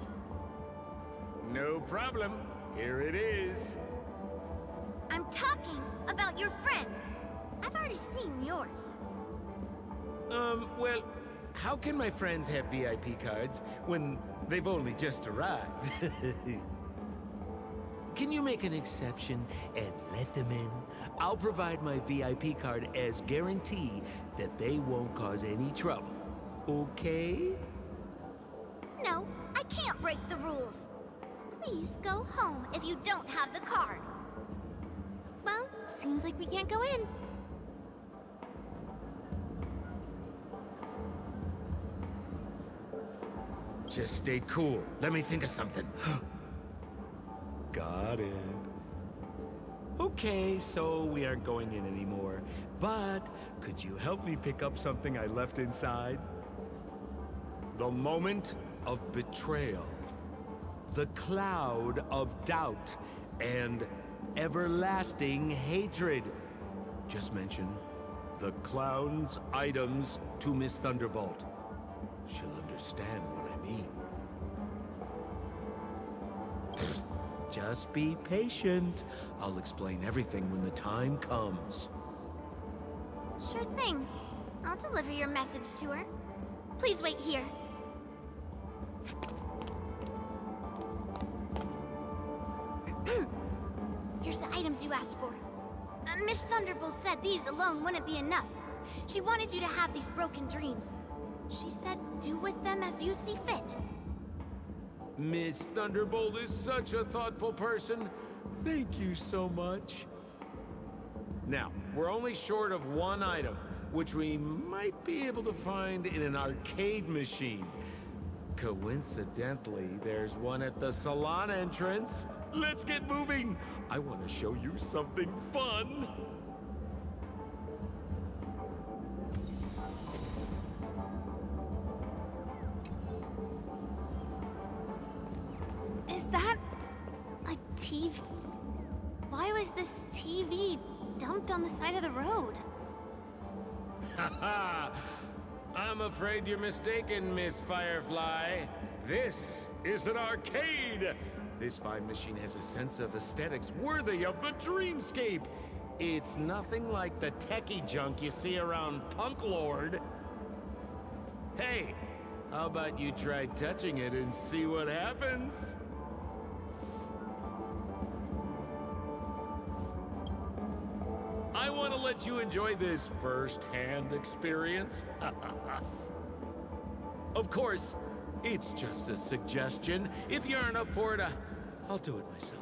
No problem. Here it is. I'm talking about your friends. I've already seen yours. Well, how can my friends have VIP cards when they've only just arrived? Can you make an exception and let them in? I'll provide my VIP card as guarantee that they won't cause any trouble. Okay? No, I can't break the rules. Please go home if you don't have the card. Well, seems like we can't go in. Just stay cool. Let me think of something. Got it. Okay, so we aren't going in anymore. But could you help me pick up something I left inside? The moment of betrayal. The cloud of doubt and everlasting hatred. Just mention the clown's items to Miss Thunderbolt. She'll understand what I mean. Just be patient. I'll explain everything when the time comes. Sure thing. I'll deliver your message to her. Please wait here. Here's the items you asked for. Miss Thunderbolt said these alone wouldn't be enough. She wanted you to have these broken dreams. She said do with them as you see fit. Miss Thunderbolt is such a thoughtful person. Thank you so much. Now, we're only short of one item, which we might be able to find in an arcade machine. Coincidentally, there's one at the salon entrance. Let's get moving. I want to show you something fun. Is that a TV? Why was this TV dumped on the side of the road? Haha! I'm afraid you're mistaken, Miss Firefly. This is an arcade. This fine machine has a sense of aesthetics worthy of the dreamscape. It's nothing like the techie junk you see around Punk Lord. Hey, how about you try touching it and see what happens? I want to let you enjoy this first-hand experience. Of course, it's just a suggestion. If you aren't up for it, I'll do it myself.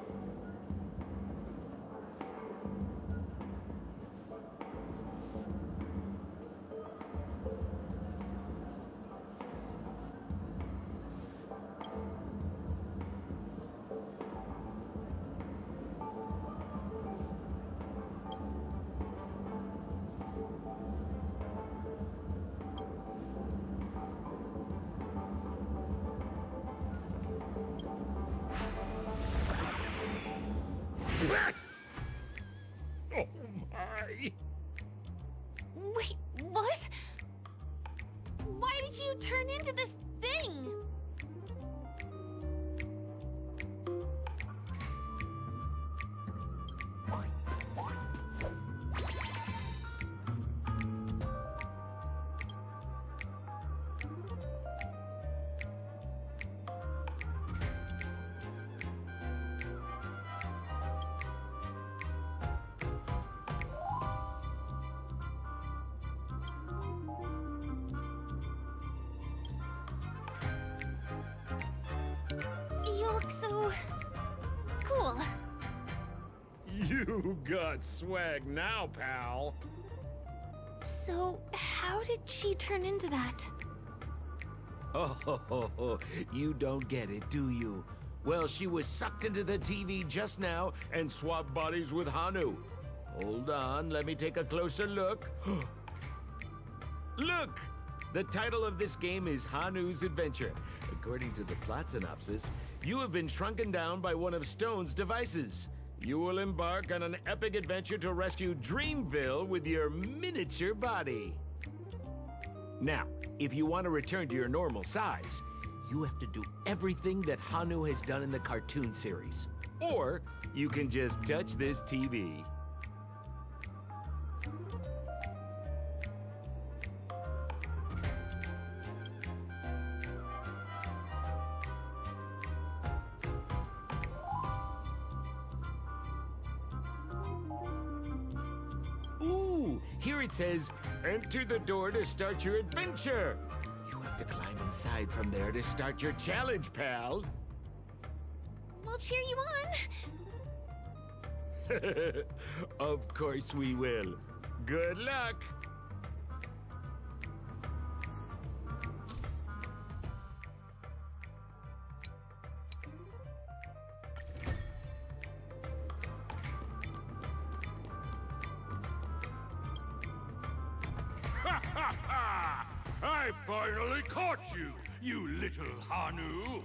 Oh my! Wait, what? Why did you turn into this thing? You look so cool. You got swag now, pal. So, how did she turn into that? Oh, you don't get it, do you? Well, she was sucked into the TV just now and swapped bodies with Hanu. Hold on, let me take a closer look. Look! The title of this game is Hanu's Adventure. According to the plot synopsis, you have been shrunken down by one of Stone's devices. You will embark on an epic adventure to rescue Dreamville with your miniature body. Now, if you want to return to your normal size, you have to do everything that Hanu has done in the cartoon series. Or you can just touch this TV. Ooh, here it says, enter the door to start your adventure. You have to climb inside from there to start your challenge, pal. We'll cheer you on. Of course we will. Good luck. I finally caught you, you little Hanu.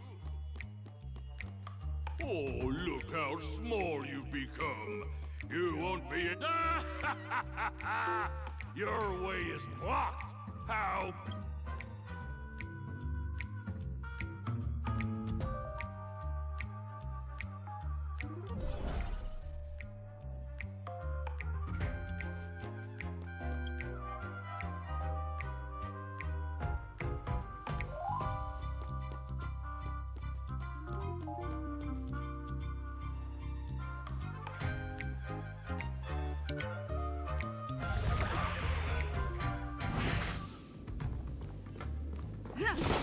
Oh, look how small you've become. You won't be in... Your way is blocked. How...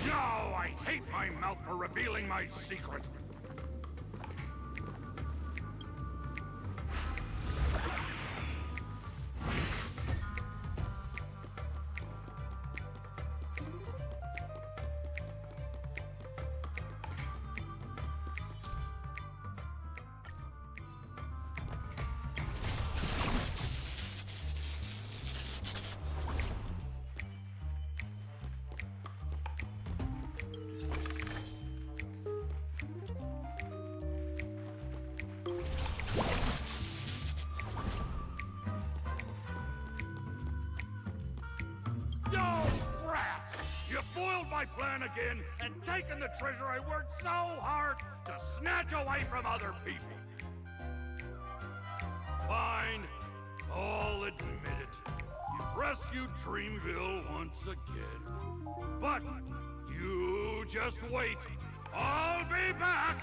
No, I hate my mouth for revealing my secret. My plan again and taken the treasure I worked so hard to snatch away from other people. Fine, I'll admit it. You've rescued Dreamville once again. But you just wait. I'll be back!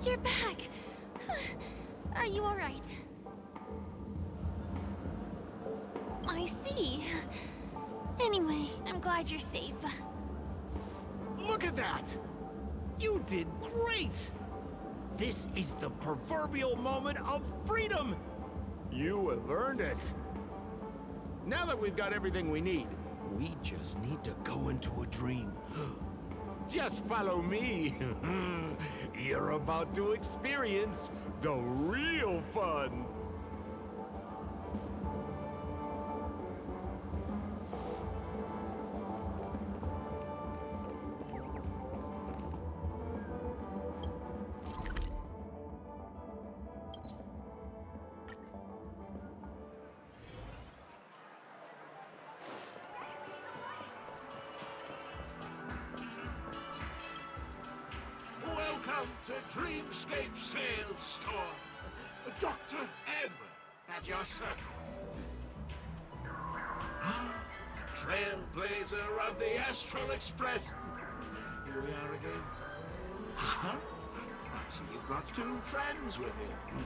You're back. Are you all right? I see. Anyway, I'm glad you're safe. Look at that! You did great! This is the proverbial moment of freedom! You have earned it. Now that we've got everything we need, we just need to go into a dream. Just follow me. You're about to experience the real fun. Welcome to Dreamscape Sales Store. Dr. Edward at your service. Trailblazer of the Astral Express. Here we are again. Huh? So you've got two friends with you.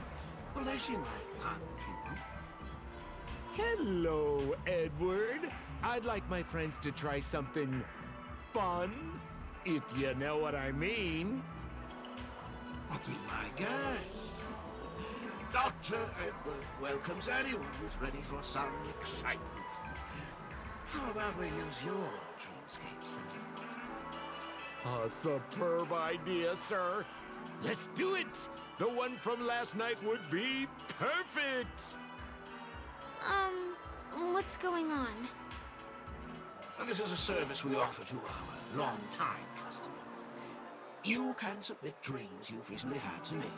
Well, they seem like fun people. Hello, Edward. I'd like my friends to try something fun, if you know what I mean. Be my guest. Dr. Edward welcomes anyone who's ready for some excitement. How about we use your dreamscapes? A superb idea, sir. Let's do it! The one from last night would be perfect! What's going on? This is a service we offer to our long-time customers. You can submit dreams you've recently had to me.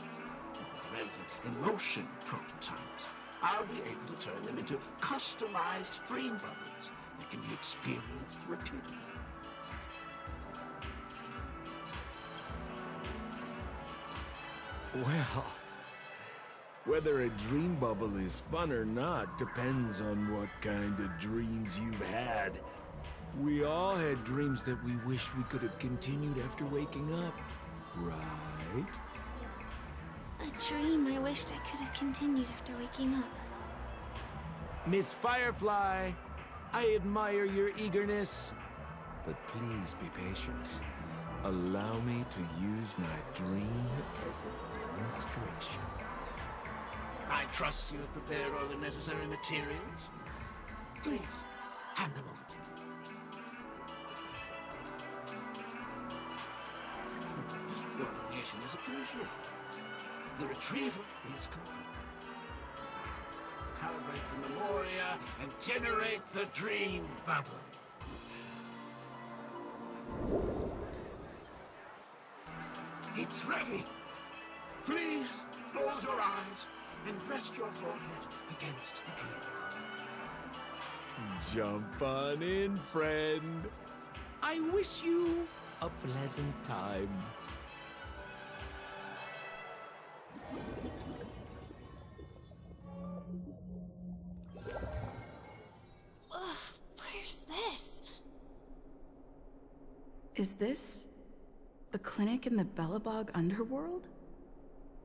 With relevant emotion prototypes, I'll be able to turn them into customized dream bubbles that can be experienced repeatedly. Well, whether a dream bubble is fun or not depends on what kind of dreams you've had. We all had dreams that we wish we could have continued after waking up, right? A dream I wished I could have continued after waking up. Miss Firefly, I admire your eagerness, but please be patient. Allow me to use my dream as a demonstration. I trust you have prepared all the necessary materials. Please, hand them over to me. Your donation is appreciated. The retrieval is complete. Calibrate the memoria and generate the dream bubble. It's ready. Please close your eyes and rest your forehead against the dream. Jump on in, friend. I wish you a pleasant time. Ugh, where's this? Is this the clinic in the Bellabog underworld?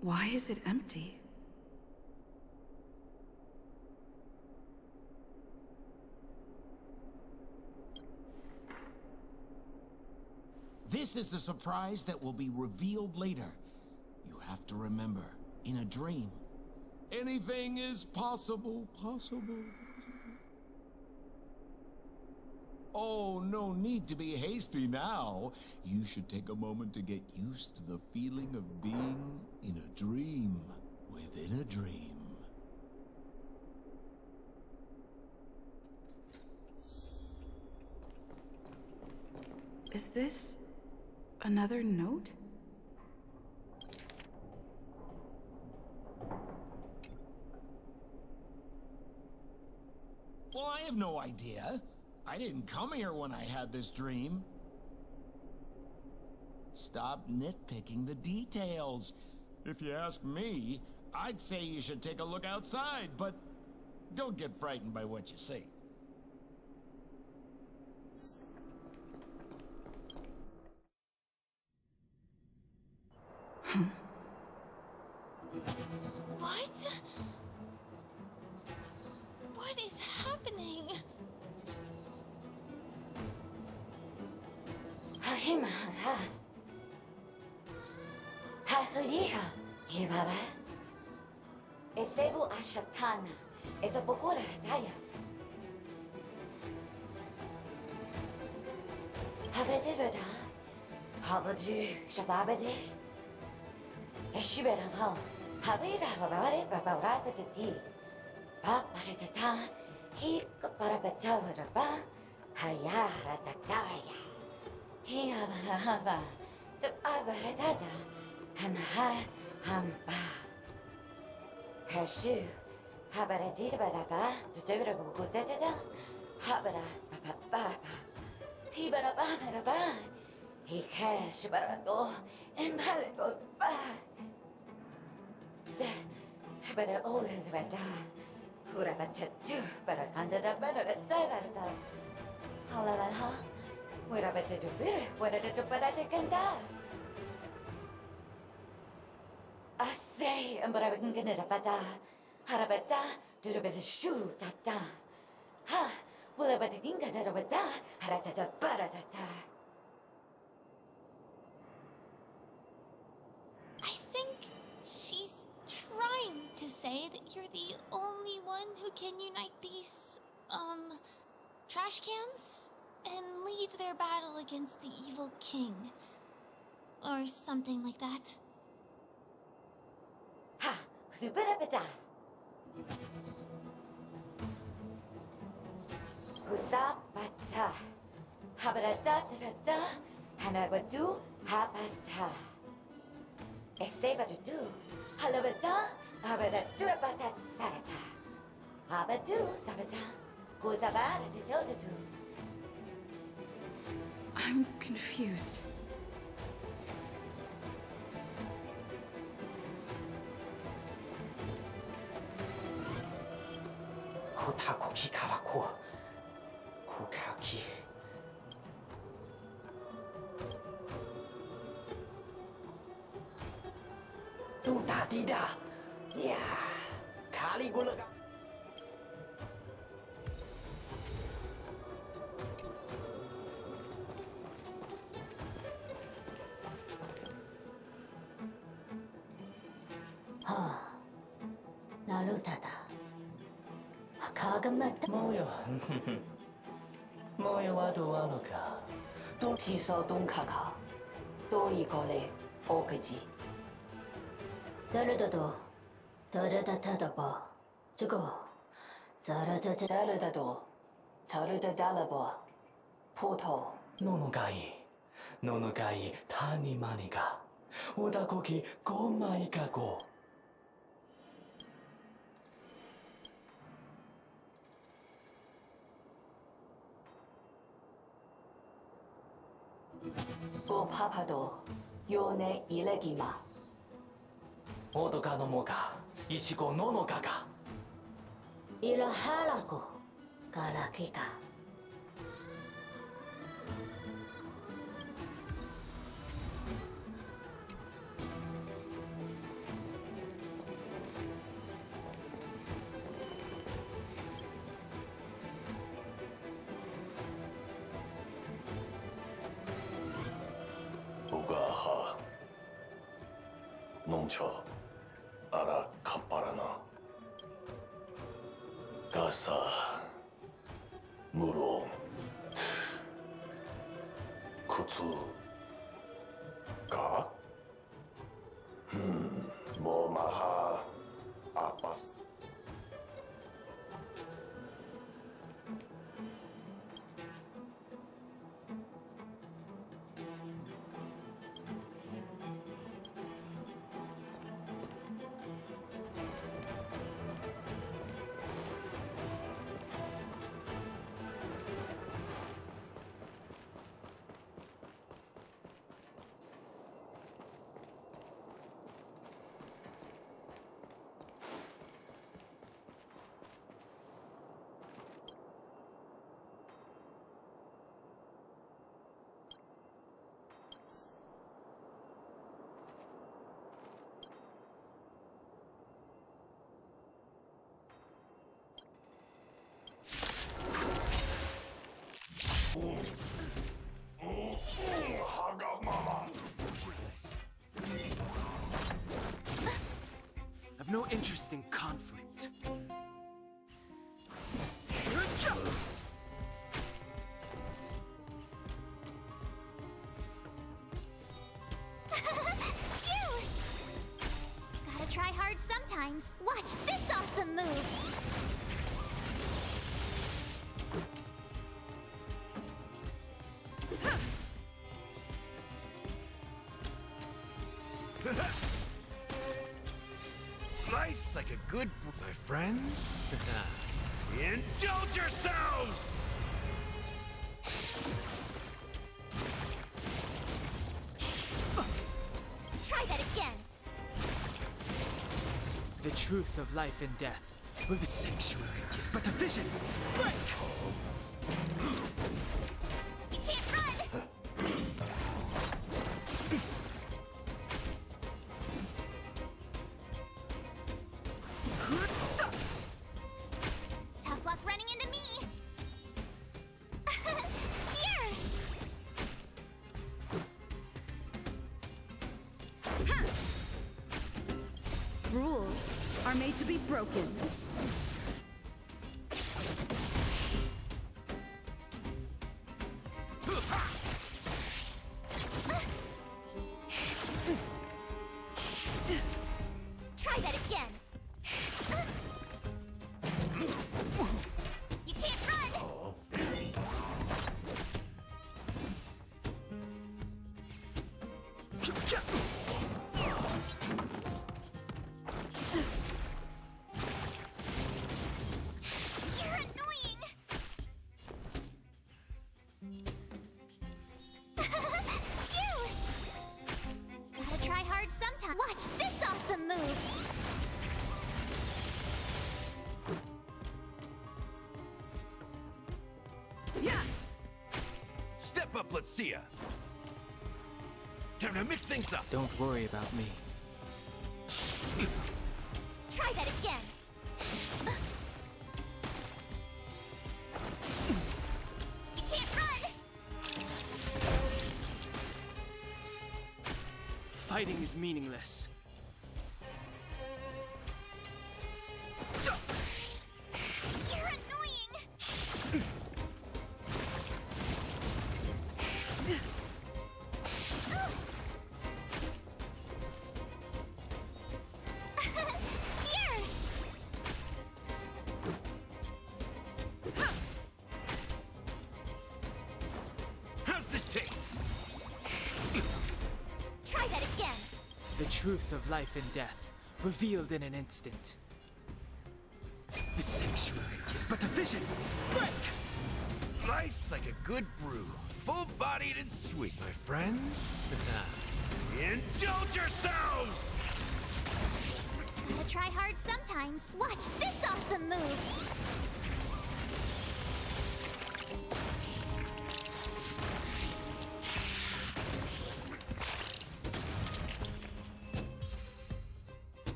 Why is it empty? This is the surprise that will be revealed later. You have to remember, in a dream, anything is possible. Oh, no need to be hasty now. You should take a moment to get used to the feeling of being in a dream within a dream. Is this another note? Well, I have no idea. I didn't come here when I had this dream. Stop nitpicking the details. If you ask me, I'd say you should take a look outside, but don't get frightened by what you see. What? What is happening? Harimara. Hahuriha. Hibaba. Esevu Ashatana. Ezabokura Daya. Habedibeda. Habadu Shababede. Eshibera Pao. Habida Babare Babara Petiti. Paparetata. He Parapetava. Hayara Tataya. He Habarahaba. The Abaretata. Hanahara Hamba. Hashu. Habaradita Baraba. The Durable Gudeta. Habara Baba. He Baraba. He cash Barago and Barago. But I always went down. Who about to do? But I can't do better than that. Halalaha. What about to do better? What did I do? But I take that. I say, but I wouldn't get it about that. Harabata, do the best shoe, tata. Ha, well, but I didn't get it about that. Haratata, baratata. I think she's trying to say that you're the only one who can unite these, trash cans? and lead their battle against the evil king. Or something like that. Ha! Superapeta! Husapata! Habarata-ta-ta-ta! Hanabadu hapata! Esebadu halabata! Habadatu-rabata-sarata! Habadu sabata! Husabada-tu-tu-tu! I'm confused. Kotakoki karako. Kokaki. Tuta tidak. Ya. Kali gula. Narutada. Kagamata. Moyo. Moyo wa do wa no ka. To tiso don kaka. Do igole okaji. Darada darada ba. Jugo. Darada darada do. Darada dalaba. Poto. Nonogai. Nonogai tani maniga. Odakoki gomai ka go. Go papado, yone ilegima. Odoka no moka, ichigo no no gaga. Ilahalago, galakika. Ugaha Noncho Ara Kaparana Gasa Muro Kutsu Ga Momaha Apas I've no interest in conflict. Cute! Gotta try hard sometimes. Watch this awesome move! Nice, like a good... My friends? Indulge yourselves! Try that again! The truth of life and death. Well, the sanctuary is but a vision. Break! You can't run! Tough luck running into me! Here! Rules are made to be broken. See ya. Time to mix things up. Don't worry about me. Try that again. You can't run! Fighting is meaningless. You're annoying! Here! How's this taste? Try that again. The truth of life and death, revealed in an instant. The sanctuary is but a vision. Break! Nice like a good brew. Full-bodied and sweet, my friends. Indulge yourselves! Gotta try hard sometimes. Watch this awesome move!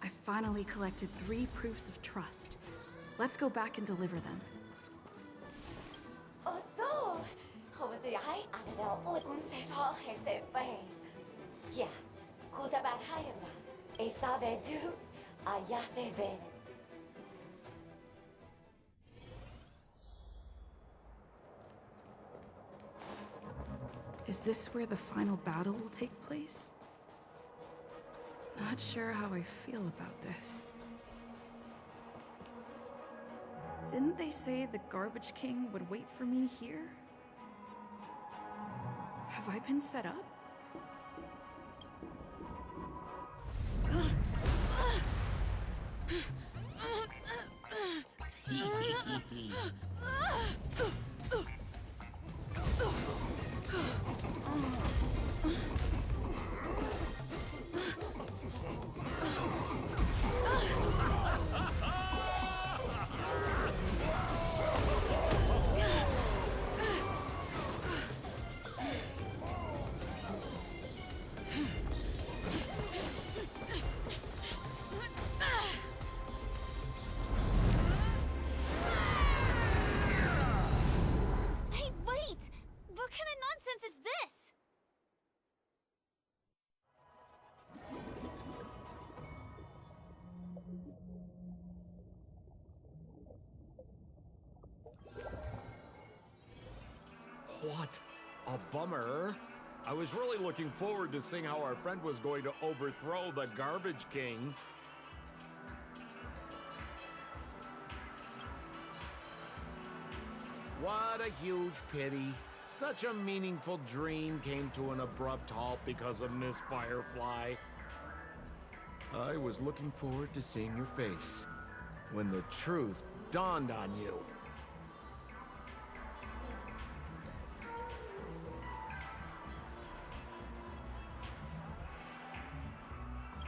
I finally collected 3 proofs of trust. Let's go back and deliver them. 어서! 호무지하이 아무도 운세포 해세페. 야, 고자발 하였나? 에사베두 아야세베. Is this where the final battle will take place? Not sure how I feel about this. Didn't they say the Garbage King would wait for me here? Have I been set up? What a bummer. I was really looking forward to seeing how our friend was going to overthrow the Garbage King. What a huge pity. Such a meaningful dream came to an abrupt halt because of Miss Firefly. I was looking forward to seeing your face when the truth dawned on you.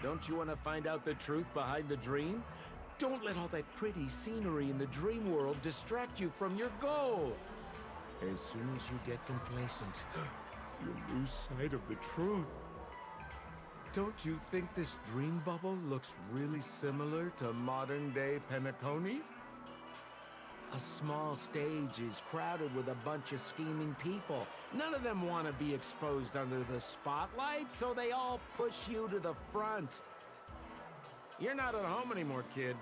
Don't you want to find out the truth behind the dream? Don't let all that pretty scenery in the dream world distract you from your goal. As soon as you get complacent, you'll lose sight of the truth. Don't you think this dream bubble looks really similar to modern-day Peniconia? A small stage is crowded with a bunch of scheming people. None of them want to be exposed under the spotlight, so they all push you to the front. You're not at home anymore, kid.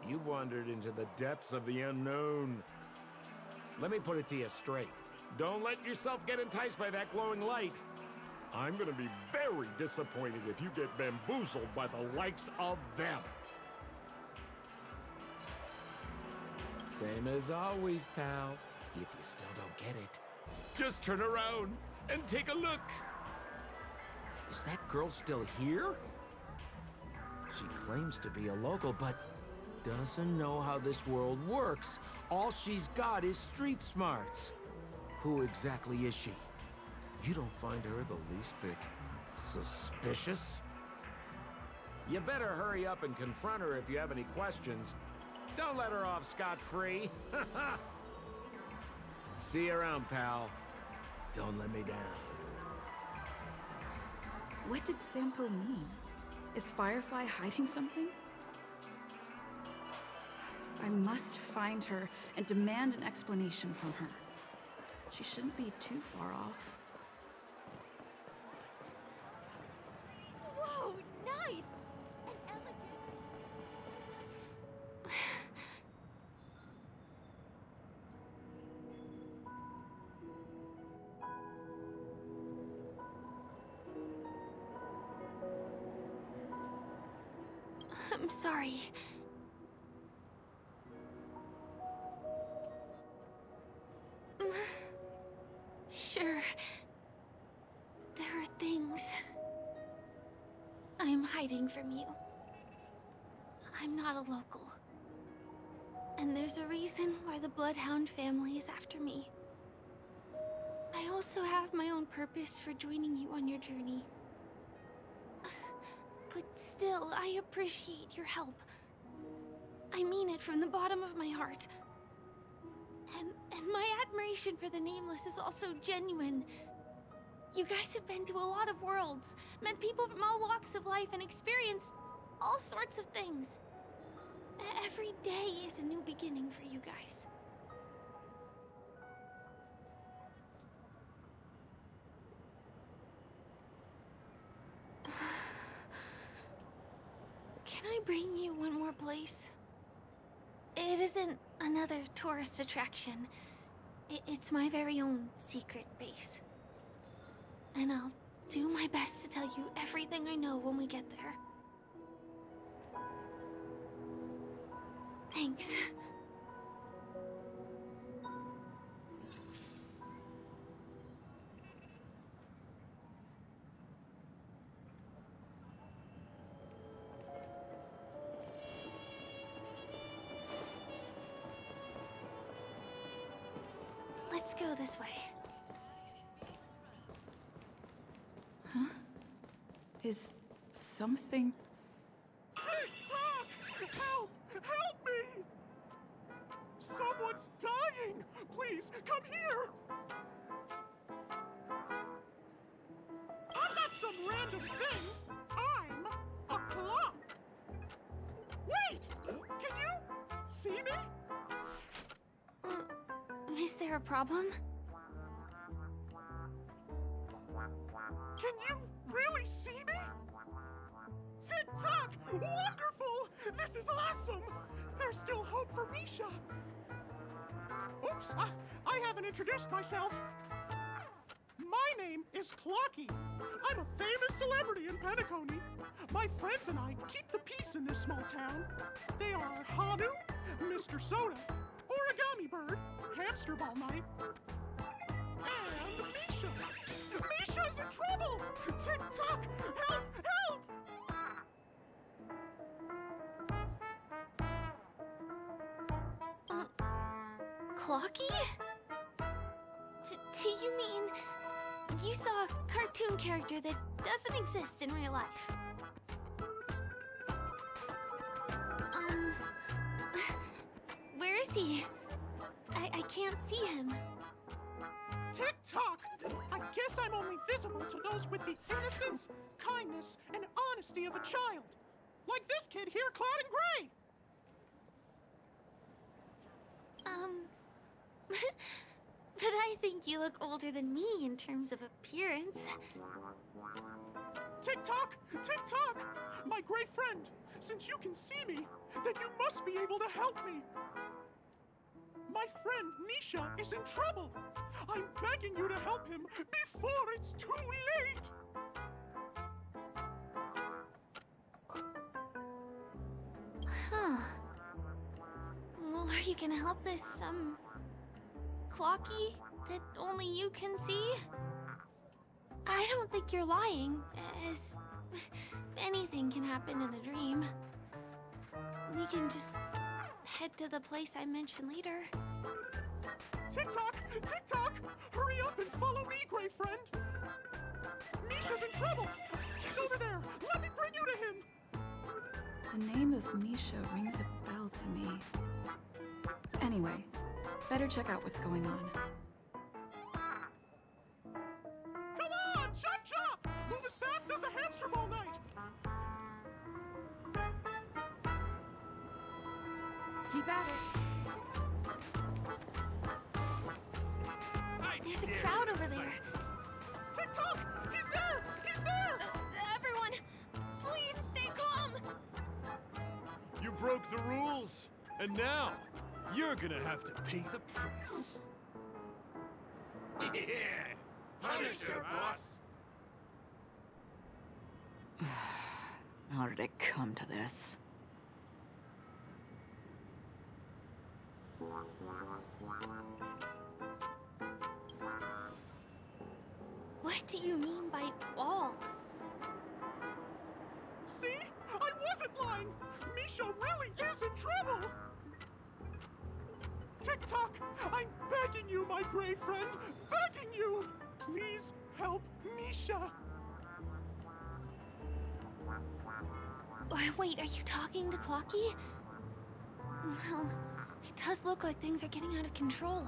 You've wandered into the depths of the unknown. Let me put it to you straight. Don't let yourself get enticed by that glowing light. I'm gonna be very disappointed if you get bamboozled by the likes of them. Same as always, pal. If you still don't get it, just turn around and take a look. Is that girl still here? She claims to be a local, but doesn't know how this world works. All she's got is street smarts. Who exactly is she? You don't find her the least bit suspicious? You better hurry up and confront her if you have any questions. Don't let her off scot-free. See you around, pal. Don't let me down. What did Sampo mean? Is Firefly hiding something? I must find her and demand an explanation from her. She shouldn't be too far off. Whoa, nice! And elegant. I'm sorry. Sure. There are things I'm hiding from you. I'm not a local. And there's a reason why the Bloodhound family is after me. I also have my own purpose for joining you on your journey. But still, I appreciate your help. I mean it from the bottom of my heart. And my admiration for the Nameless is also genuine. You guys have been to a lot of worlds, met people from all walks of life, and experienced all sorts of things. Every day is a new beginning for you guys. Can I bring you one more place? It isn't another tourist attraction. It's my very own secret base. And I'll do my best to tell you everything I know when we get there. Thanks. Let's go this way. Huh? Is something... Help! Help me! Someone's dying! Please, come here! I'm not some random thing! I'm a clock! Wait! Can you see me? Is there a problem? Can you really see me? Tick-tock! Wonderful! This is awesome! There's still hope for Misha! Oops, I haven't introduced myself. My name is Clocky. I'm a famous celebrity in Peniconia. My friends and I keep the peace in this small town. They are Hanu, Mr. Soda, Origami Bird, Hamster Ball Night, and Misha. Misha's in trouble! Tick-tock! Help! Help! Clocky? Do you mean you saw a cartoon character that doesn't exist in real life? Where is he? I can't see him. Tick-tock! I guess I'm only visible to those with the innocence, kindness, and honesty of a child. Like this kid here clad in gray! But I think you look older than me in terms of appearance. Tick-tock! Tick-tock! My great friend, since you can see me, then you must be able to help me. My friend Misha is in trouble. I'm begging you to help him before it's too late. Huh. Well, are you gonna help this, Clocky that only you can see? I don't think you're lying, as anything can happen in a dream. We can just head to the place I mentioned later. Tick-tock! Tick-tock! Hurry up and follow me, Gray Friend! Misha's in trouble! He's over there! Let me bring you to him! The name of Misha rings a bell to me. Anyway, better check out what's going on. Come on! Chop chop! Move as fast as the hamster ball night! Keep at it. There's a crowd over there. Tick-tock! He's there! He's there! Everyone, please stay calm. You broke the rules, and now you're gonna have to pay the price. Yeah! Punisher, boss! How did it come to this? What do you mean by all? See? I wasn't lying! Misha really is in trouble! Tick-tock! I'm begging you, my Gray Friend! Begging you! Please help Misha! Wait, are you talking to Clocky? Well, it does look like things are getting out of control.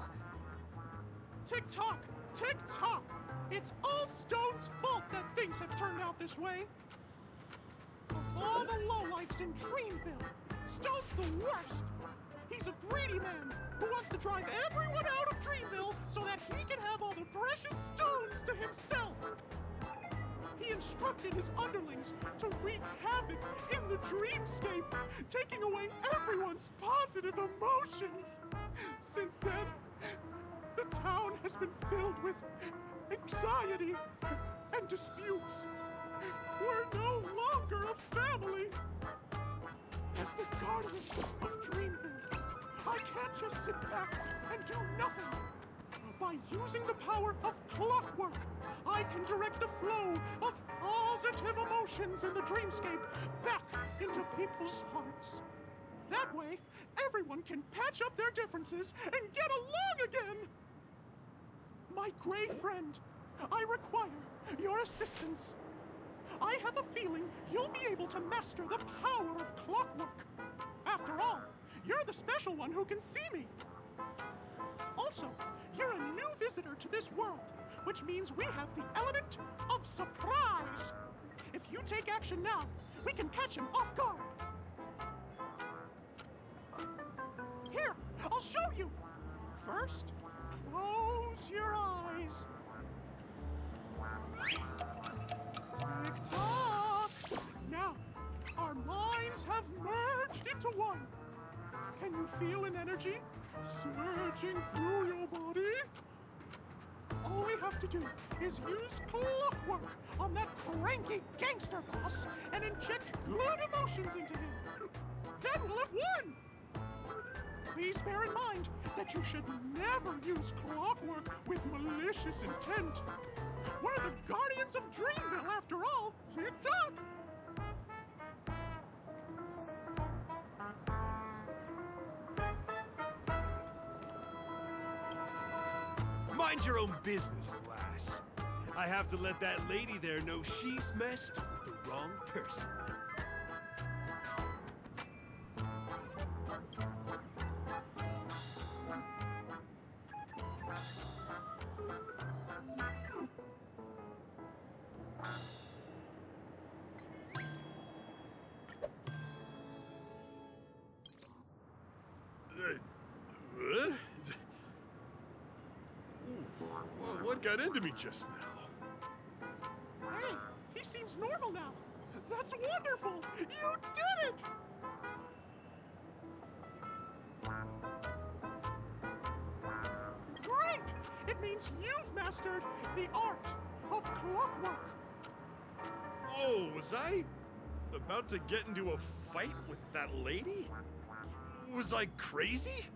Tick-tock! Tick-tock! It's all Stone's fault that things have turned out this way! Of all the lowlifes in Dreamville, Stone's the worst! He's a greedy man who wants to drive everyone out of Dreamville so that he can have all the precious stones to himself! He instructed his underlings to wreak havoc in the dreamscape, taking away everyone's positive emotions! Since then, the town has been filled with anxiety and disputes. We're no longer a family! As the guardian of Dreamville, I can't just sit back and do nothing. By using the power of clockwork, I can direct the flow of positive emotions in the dreamscape back into people's hearts. That way, everyone can patch up their differences and get along again! My Gray Friend, I require your assistance. I have a feeling you'll be able to master the power of clockwork. After all, you're the special one who can see me. Also, you're a new visitor to this world, which means we have the element of surprise. If you take action now, we can catch him off guard. Here, I'll show you. First, close your eyes. Tick-tock! Now, our minds have merged into one. Can you feel an energy surging through your body? All we have to do is use clockwork on that cranky gangster boss and inject good emotions into him. Then we'll have won! Please bear in mind that you should never use clockwork with malicious intent. We're the guardians of Dreamville, after all. Tick-tock! Mind your own business, lass. I have to let that lady there know she's messed with the wrong person. What got into me just now? Hey, he seems normal now. That's wonderful! You did it! Great! It means you've mastered the art of clockwork. Oh, was I about to get into a fight with that lady? Was I crazy?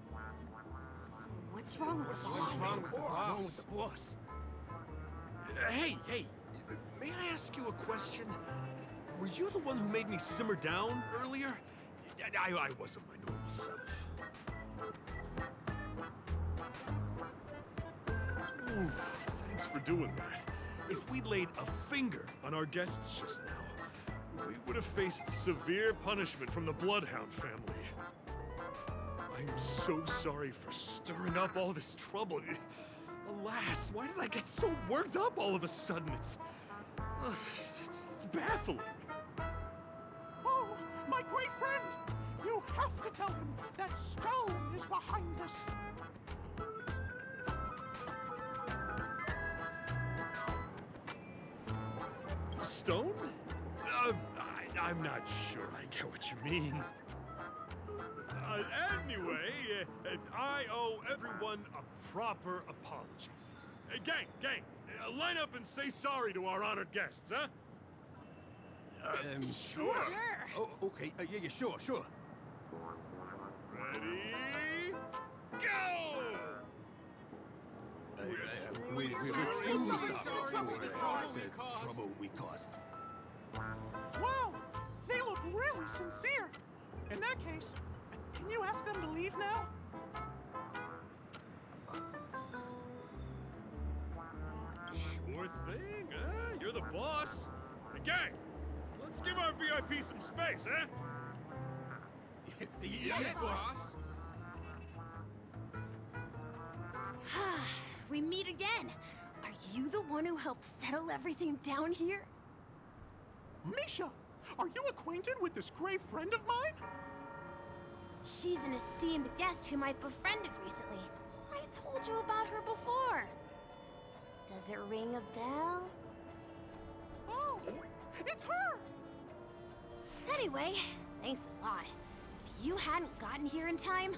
What's wrong with the boss? What's wrong with the boss? Hey, may I ask you a question? Were you the one who made me simmer down earlier? I wasn't my normal self. Ooh, thanks for doing that. If we'd laid a finger on our guests just now, we would have faced severe punishment from the Bloodhound family. I'm so sorry for stirring up all this trouble. Alas, why did I get so worked up all of a sudden? It's baffling. Oh, my great friend! You have to tell him that Stone is behind this. Stone? I'm not sure I get what you mean. Anyway, I owe everyone a proper apology. Gang, line up and say sorry to our honored guests, huh? Sure. Oh, okay. Yeah, sure. Ready? Go! We're truly sorry for the trouble we caused. Wow, they look really sincere. In that case, can you ask them to leave now? Sure thing, huh? You're the boss. Hey, gang, let's give our VIP some space, huh? Yes, boss. We meet again. Are you the one who helped settle everything down here? Misha, are you acquainted with this great friend of mine? She's an esteemed guest whom I've befriended recently. I told you about her before. Does it ring a bell? Oh, it's her! Anyway, thanks a lot. If you hadn't gotten here in time,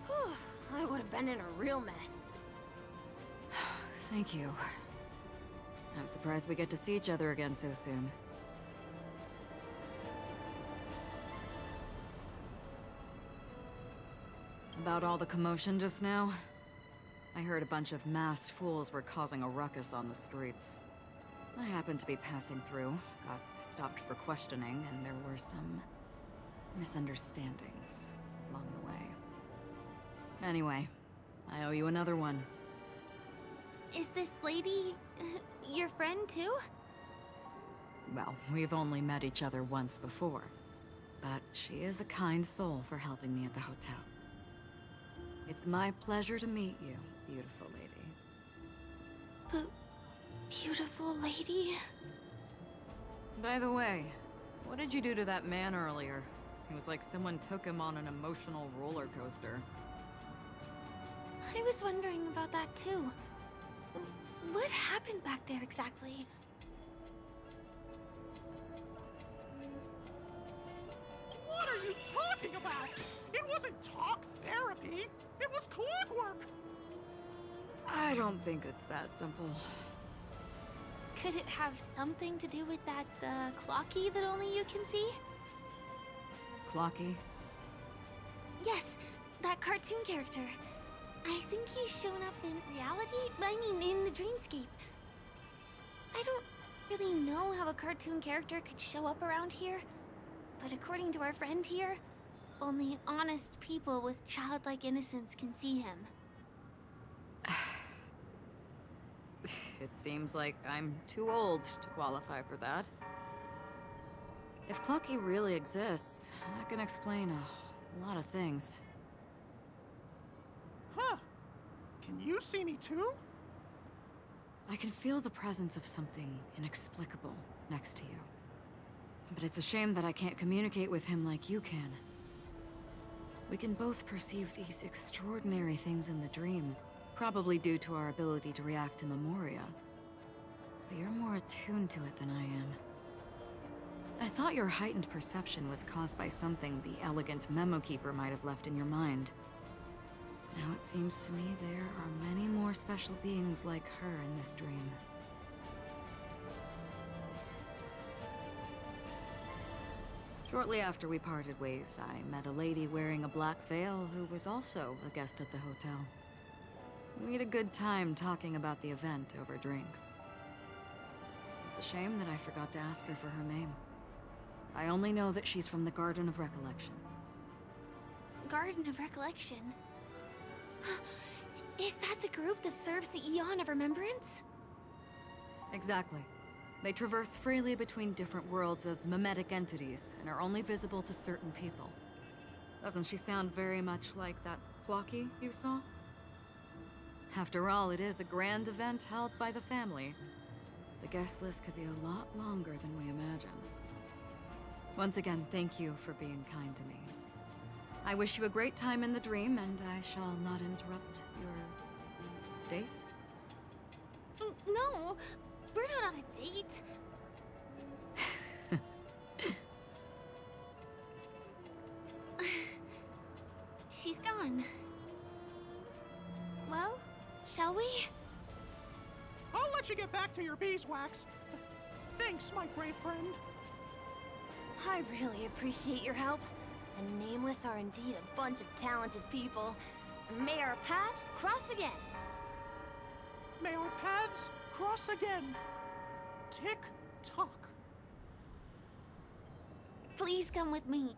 whew, I would have been in a real mess. Thank you. I'm surprised we get to see each other again so soon. About all the commotion just now? I heard a bunch of masked fools were causing a ruckus on the streets. I happened to be passing through, got stopped for questioning, and there were some misunderstandings along the way. Anyway, I owe you another one. Is this lady your friend too? Well, we've only met each other once before, but she is a kind soul for helping me at the hotel. It's my pleasure to meet you, beautiful lady. Beautiful lady? By the way, what did you do to that man earlier? It was like someone took him on an emotional roller coaster. I was wondering about that too. What happened back there exactly? What are you talking about? It wasn't talk therapy. It was clockwork. I don't think it's that simple. Could it have something to do with that, clocky that only you can see? Clocky? Yes, that cartoon character. I think he's shown up in reality? I mean, in the dreamscape. I don't really know how a cartoon character could show up around here, but according to our friend here, only honest people with childlike innocence can see him. It seems like I'm too old to qualify for that. If Clocky really exists, that can explain a lot of things. Huh. Can you see me too? I can feel the presence of something inexplicable next to you. But it's a shame that I can't communicate with him like you can. We can both perceive these extraordinary things in the dream, probably due to our ability to react to Memoria. But you're more attuned to it than I am. I thought your heightened perception was caused by something the elegant memo keeper might have left in your mind. Now it seems to me there are many more special beings like her in this dream. Shortly after we parted ways, I met a lady wearing a black veil who was also a guest at the hotel. We had a good time talking about the event over drinks. It's a shame that I forgot to ask her for her name. I only know that she's from the Garden of Recollection. Garden of Recollection. Is that the group that serves the Eon of Remembrance? Exactly. They traverse freely between different worlds as mimetic entities, and are only visible to certain people. Doesn't she sound very much like that Clocky you saw? After all, it is a grand event held by the family. The guest list could be a lot longer than we imagine. Once again, thank you for being kind to me. I wish you a great time in the dream, and I shall not interrupt your date. No, we're not on a date. She's gone. Well, shall we? I'll let you get back to your beeswax. Thanks, my brave friend. I really appreciate your help. The Nameless are indeed a bunch of talented people. May our paths cross again. May our paths cross again. Tick-tock. Please come with me.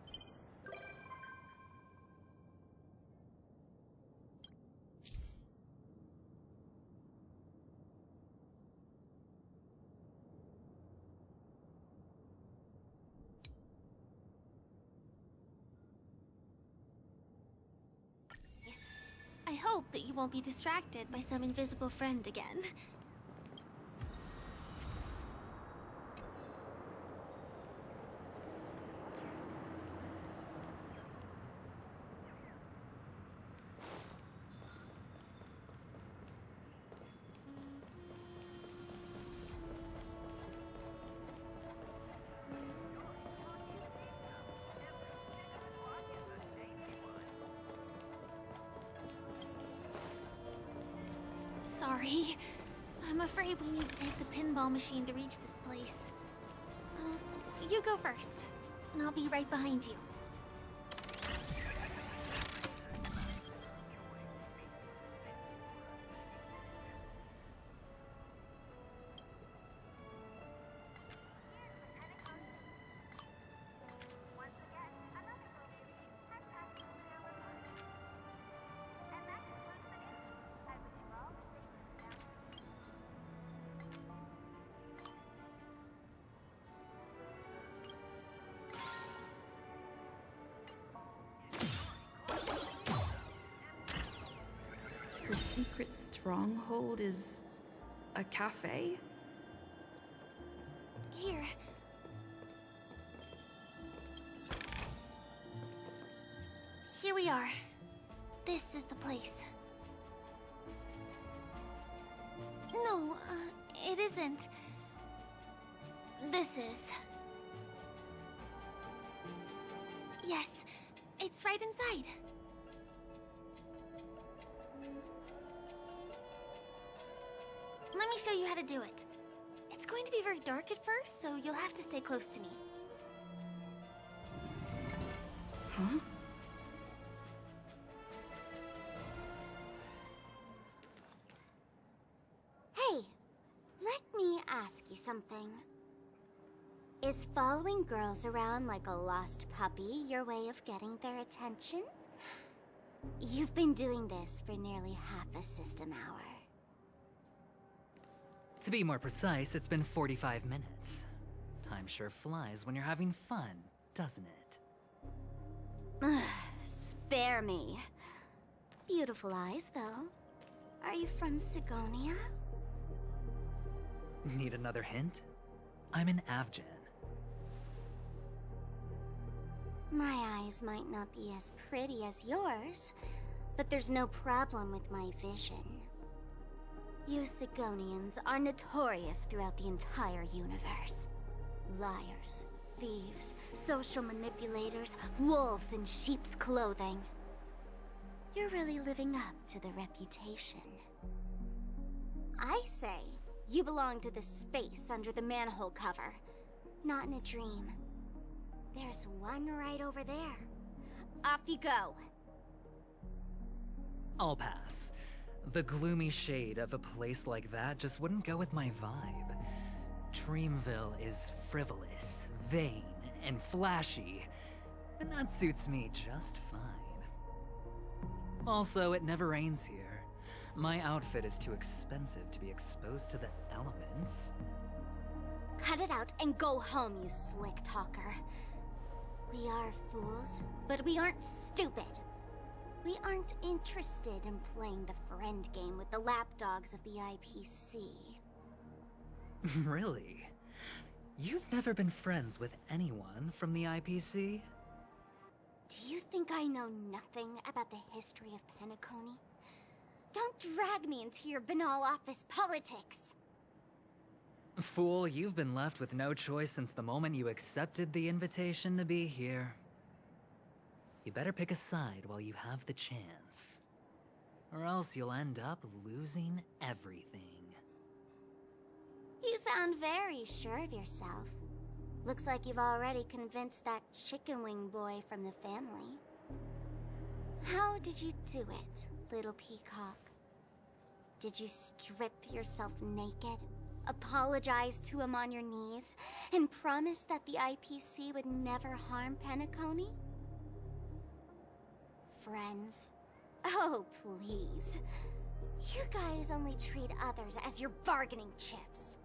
I hope that you won't be distracted by some invisible friend again. Sorry. I'm afraid we need to take the pinball machine to reach this place. You go first, and I'll be right behind you. Her secret stronghold is a cafe? Here. Here we are. This is the place. No, it isn't. This is. Yes, it's right inside. Let me show you how to do it. It's going to be very dark at first, so you'll have to stay close to me. Huh? Hey, let me ask you something. Is following girls around like a lost puppy your way of getting their attention? You've been doing this for nearly half a system hour. To be more precise, it's been 45 minutes. Time sure flies when you're having fun, doesn't it? Spare me. Beautiful eyes, though. Are you from Sigonia? Need another hint? I'm an Avgen. My eyes might not be as pretty as yours, but there's no problem with my vision. You Sigonians are notorious throughout the entire universe. Liars, thieves, social manipulators, wolves in sheep's clothing. You're really living up to the reputation. I say, you belong to the space under the manhole cover, not in a dream. There's one right over there. Off you go. I'll pass. The gloomy shade of a place like that just wouldn't go with my vibe. Dreamville is frivolous, vain, and flashy, and that suits me just fine. Also, it never rains here. My outfit is too expensive to be exposed to the elements. Cut it out and go home, you slick talker. We are fools, but we aren't stupid. We aren't interested in playing the friend game with the lapdogs of the IPC. Really? You've never been friends with anyone from the IPC? Do you think I know nothing about the history of Peniconii? Don't drag me into your banal office politics! Fool, you've been left with no choice since the moment you accepted the invitation to be here. You better pick a side while you have the chance. Or else you'll end up losing everything. You sound very sure of yourself. Looks like you've already convinced that chicken wing boy from the family. How did you do it, little peacock? Did you strip yourself naked, apologize to him on your knees, and promise that the IPC would never harm Peniconii? Friends? Oh, please. You guys only treat others as your bargaining chips.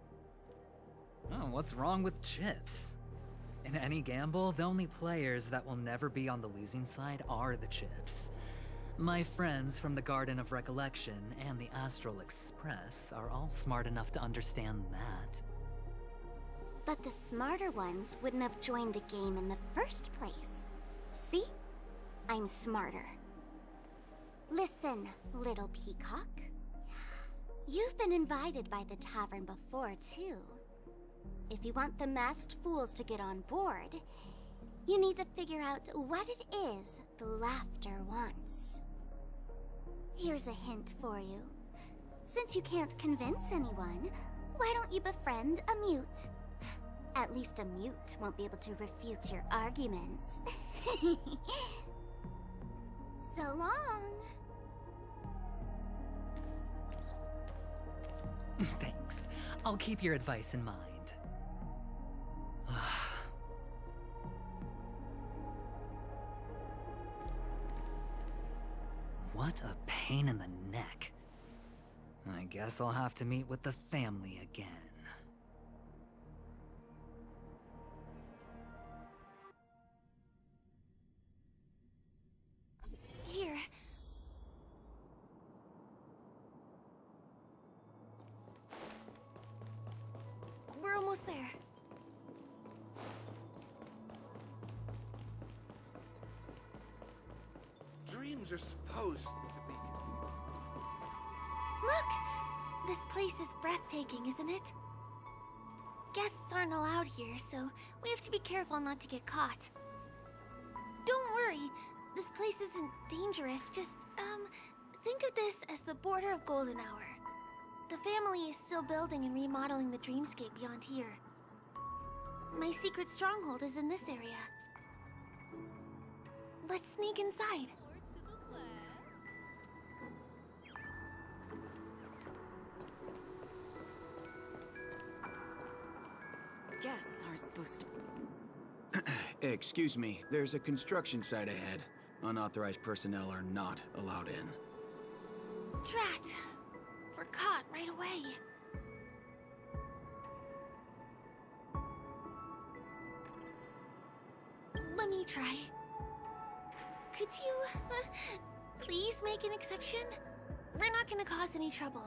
Oh, what's wrong with chips? In any gamble, the only players that will never be on the losing side are the chips. My friends from the Garden of Recollection and the Astral Express are all smart enough to understand that. But the smarter ones wouldn't have joined the game in the first place. See? I'm smarter. Listen, little peacock. You've been invited by the tavern before, too. If you want the masked fools to get on board, you need to figure out what it is the laughter wants. Here's a hint for you. Since you can't convince anyone, why don't you befriend a mute? At least a mute won't be able to refute your arguments. So long. Thanks. I'll keep your advice in mind. What a pain in the neck. I guess I'll have to meet with the family again. Here. We're almost there. Dreams are supposed to be. Look! This place is breathtaking, isn't it? Guests aren't allowed here, so we have to be careful not to get caught. Don't worry, this place isn't dangerous, just, think of this as the border of Golden Hour. The family is still building and remodeling the dreamscape beyond here. My secret stronghold is in this area. Let's sneak inside. Guests aren't supposed to... Excuse me, there's a construction site ahead. Unauthorized personnel are not allowed in. Drat! We're caught right away. Let me try. Could you, please make an exception? We're not gonna cause any trouble.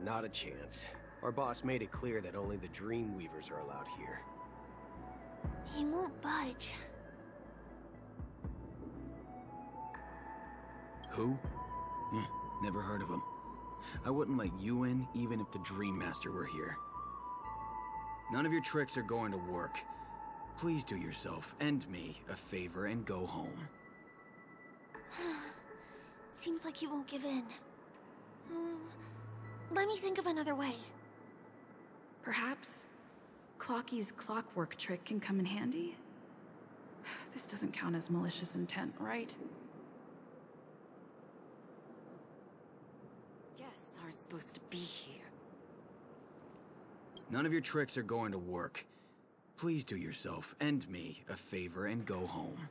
Not a chance. Our boss made it clear that only the Dreamweavers are allowed here. He won't budge. Who? Never heard of him. I wouldn't let you in, even if the Dream Master were here. None of your tricks are going to work. Please do yourself and me a favor and go home. Seems like you won't give in. Let me think of another way. Perhaps Clocky's clockwork trick can come in handy? This doesn't count as malicious intent, right? Guests aren't supposed to be here. None of your tricks are going to work. Please do yourself and me a favor and go home.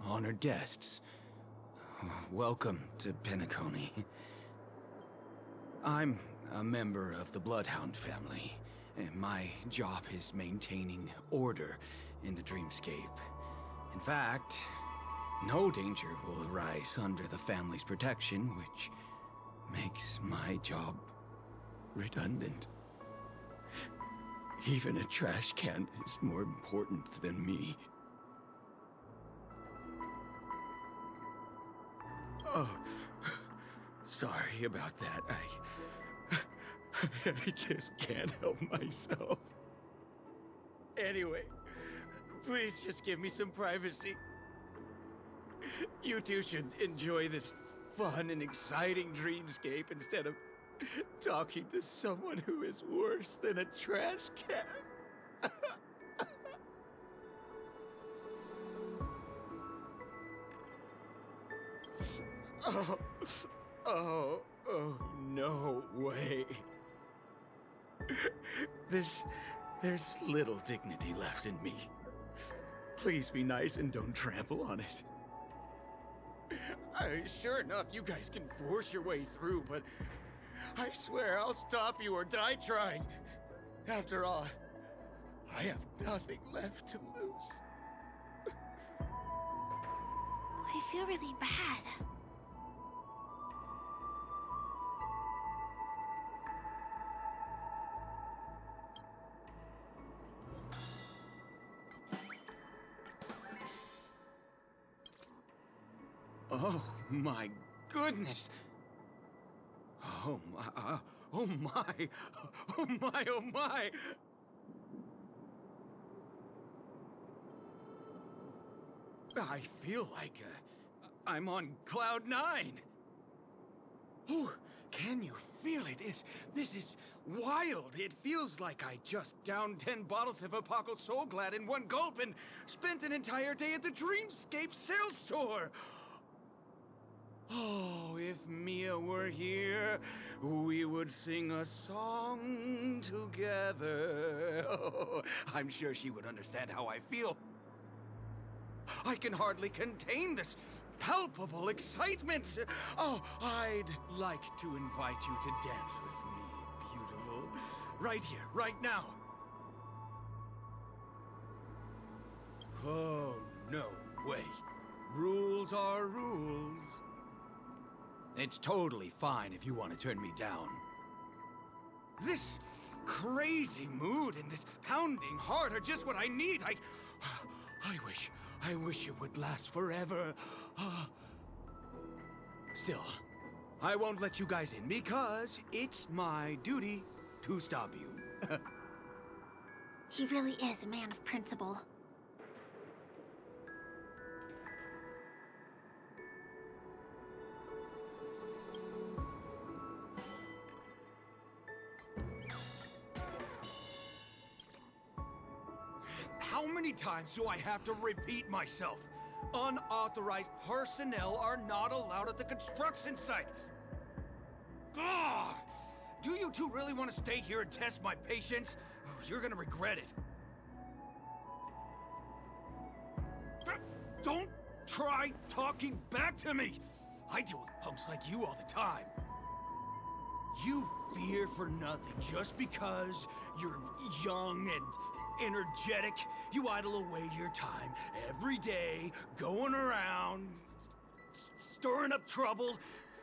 Honored guests. Welcome to Peniconia. I'm a member of the Bloodhound family, and my job is maintaining order in the dreamscape. In fact, no danger will arise under the family's protection, which makes my job redundant. Even a trash can is more important than me. Oh, sorry about that. I just can't help myself. Anyway, please just give me some privacy. You two should enjoy this fun and exciting dreamscape instead of talking to someone who is worse than a trash can. Oh, no way. There's little dignity left in me. Please be nice and don't trample on it. Sure enough, you guys can force your way through, but I swear I'll stop you or die trying. After all, I have nothing left to lose. I feel really bad. Oh my goodness! Oh my, oh my, oh my, oh my! I feel like I'm on cloud 9. Oh, can you feel it? This is wild. It feels like I just downed 10 bottles of Apocal Soul Glad in one gulp and spent an entire day at the Dreamscape sales store. Oh, if Mia were here, we would sing a song together. Oh, I'm sure she would understand how I feel. I can hardly contain this palpable excitement. Oh, I'd like to invite you to dance with me, beautiful. Right here, right now. Oh, no way. Rules are rules. It's totally fine if you want to turn me down. This crazy mood and this pounding heart are just what I need. I wish it would last forever. Still, I won't let you guys in because it's my duty to stop you. He really is a man of principle. How many times do I have to repeat myself? Unauthorized personnel are not allowed at the construction site. Ugh! Do you two really want to stay here and test my patience? You're gonna regret it. Don't try talking back to me! I deal with punks like you all the time. You fear for nothing just because you're young and energetic. You idle away your time every day, going around, stirring up trouble.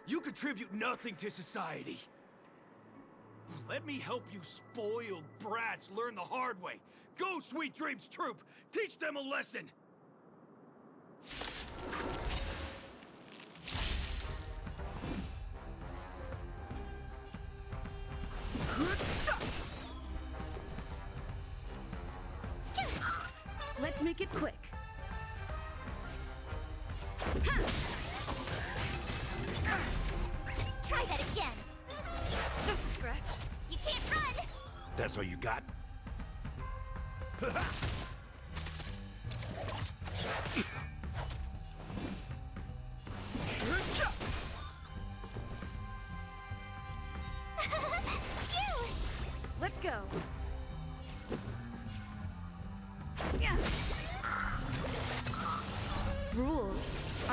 You contribute nothing to society. Let me help you spoiled brats learn the hard way. Go, Sweet Dreams Troop! Teach them a lesson! Let's make it quick. Try that again. Just a scratch. You can't run. That's all you got? Phew! Let's go. Yeah.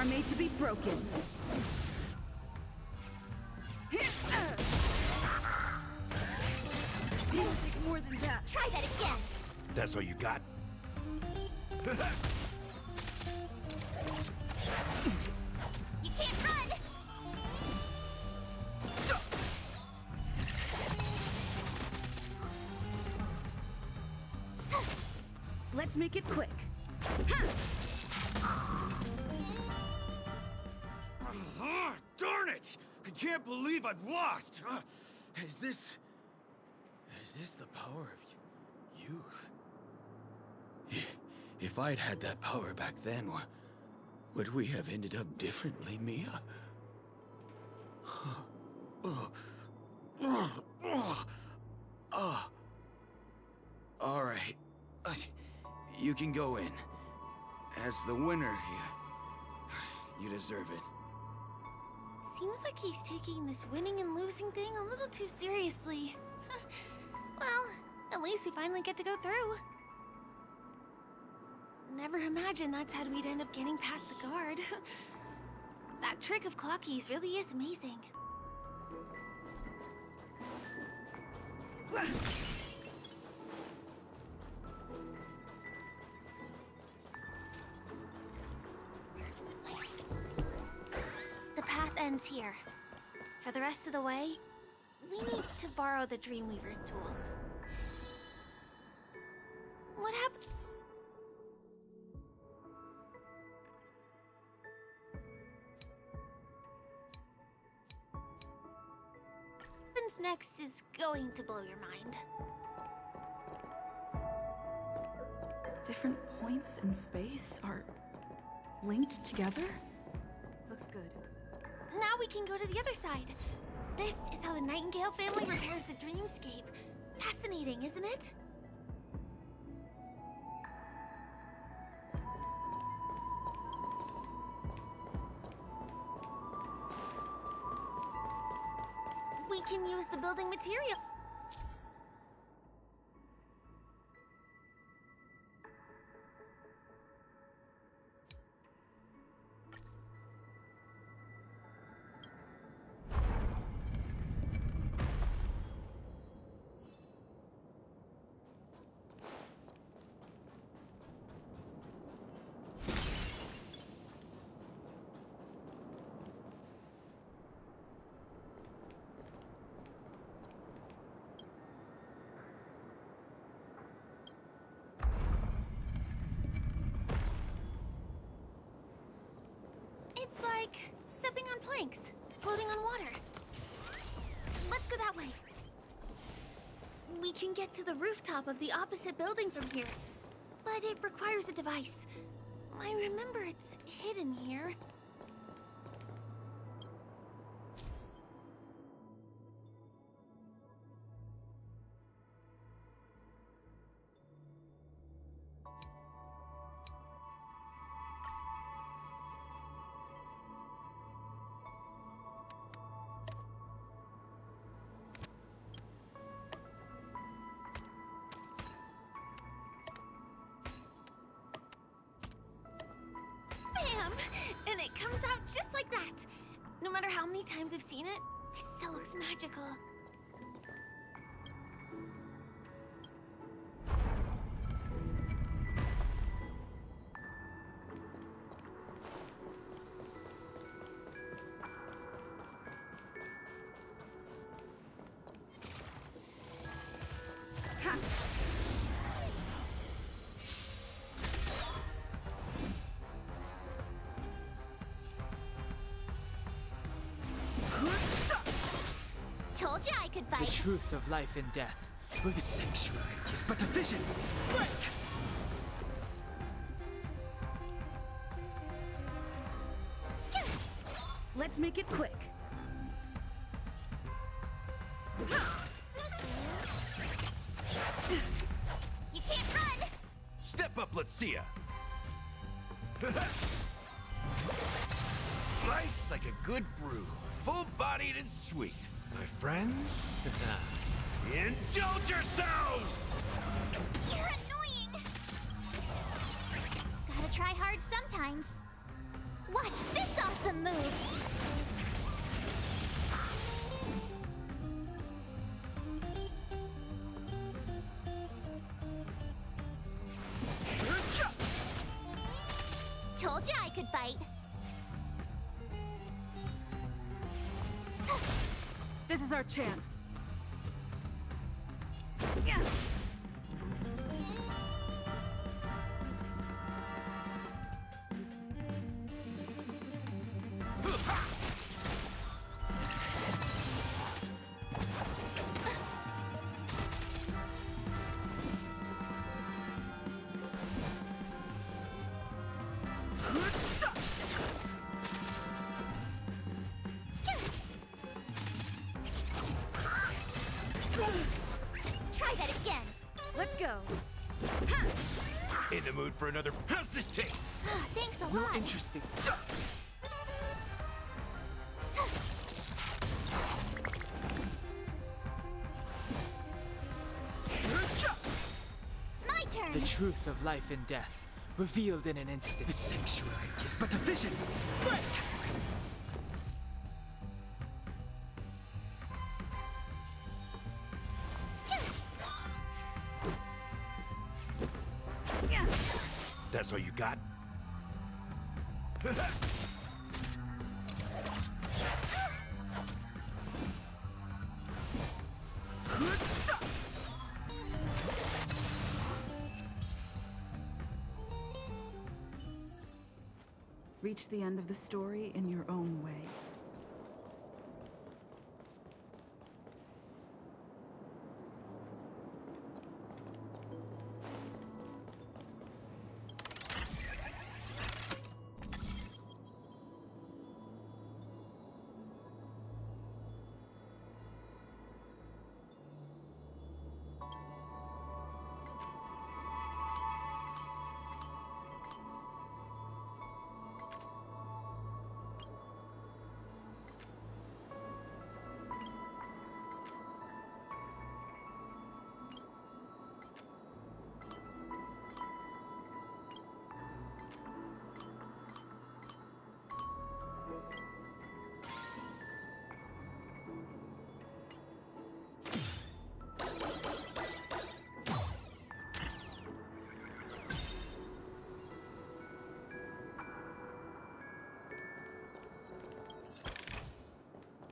are made to be broken. It'll take more than that. Try that again. That's all you got? You can't run. Let's make it quick. Darn it! I can't believe I've lost! Is this the power of youth? If I'd had that power back then, would we have ended up differently, Mia? All right. You can go in. As the winner here, you deserve it. Seems like he's taking this winning and losing thing a little too seriously. Well, at least we finally get to go through. Never imagined that's how we'd end up getting past the guard. That trick of Clocky's really is amazing. The path ends here. For the rest of the way, we need to borrow the Dreamweaver's tools. What happened? Next is going to blow your mind. Different points in space are linked together? Looks good. Now we can go to the other side. This is how the Nightingale family repairs the dreamscape. Fascinating, isn't it? We can use the building material. It's like stepping on planks, floating on water. Let's go that way. We can get to the rooftop of the opposite building from here, but it requires a device. I remember it's hidden here. Bam! And it comes out just like that. No matter how many times I've seen it, it still looks magical. Told you I could The fight. truth of life and death. But the sanctuary is but a vision. Break! Let's make it quick. You can't run! Step up, let's see ya. Nice like a good brew. Full-bodied and sweet. My friends? Indulge yourselves! You're annoying! Gotta try hard sometimes. Watch this awesome move! Told you I could fight. This is our chance. Try that again. Let's go. In the mood for another. How's this taste? Thanks a Real lot. interesting. My turn. The truth of life and death, revealed in an instant. The sanctuary is but a vision. Break! That's all you got? Reach the end of the story in your own way.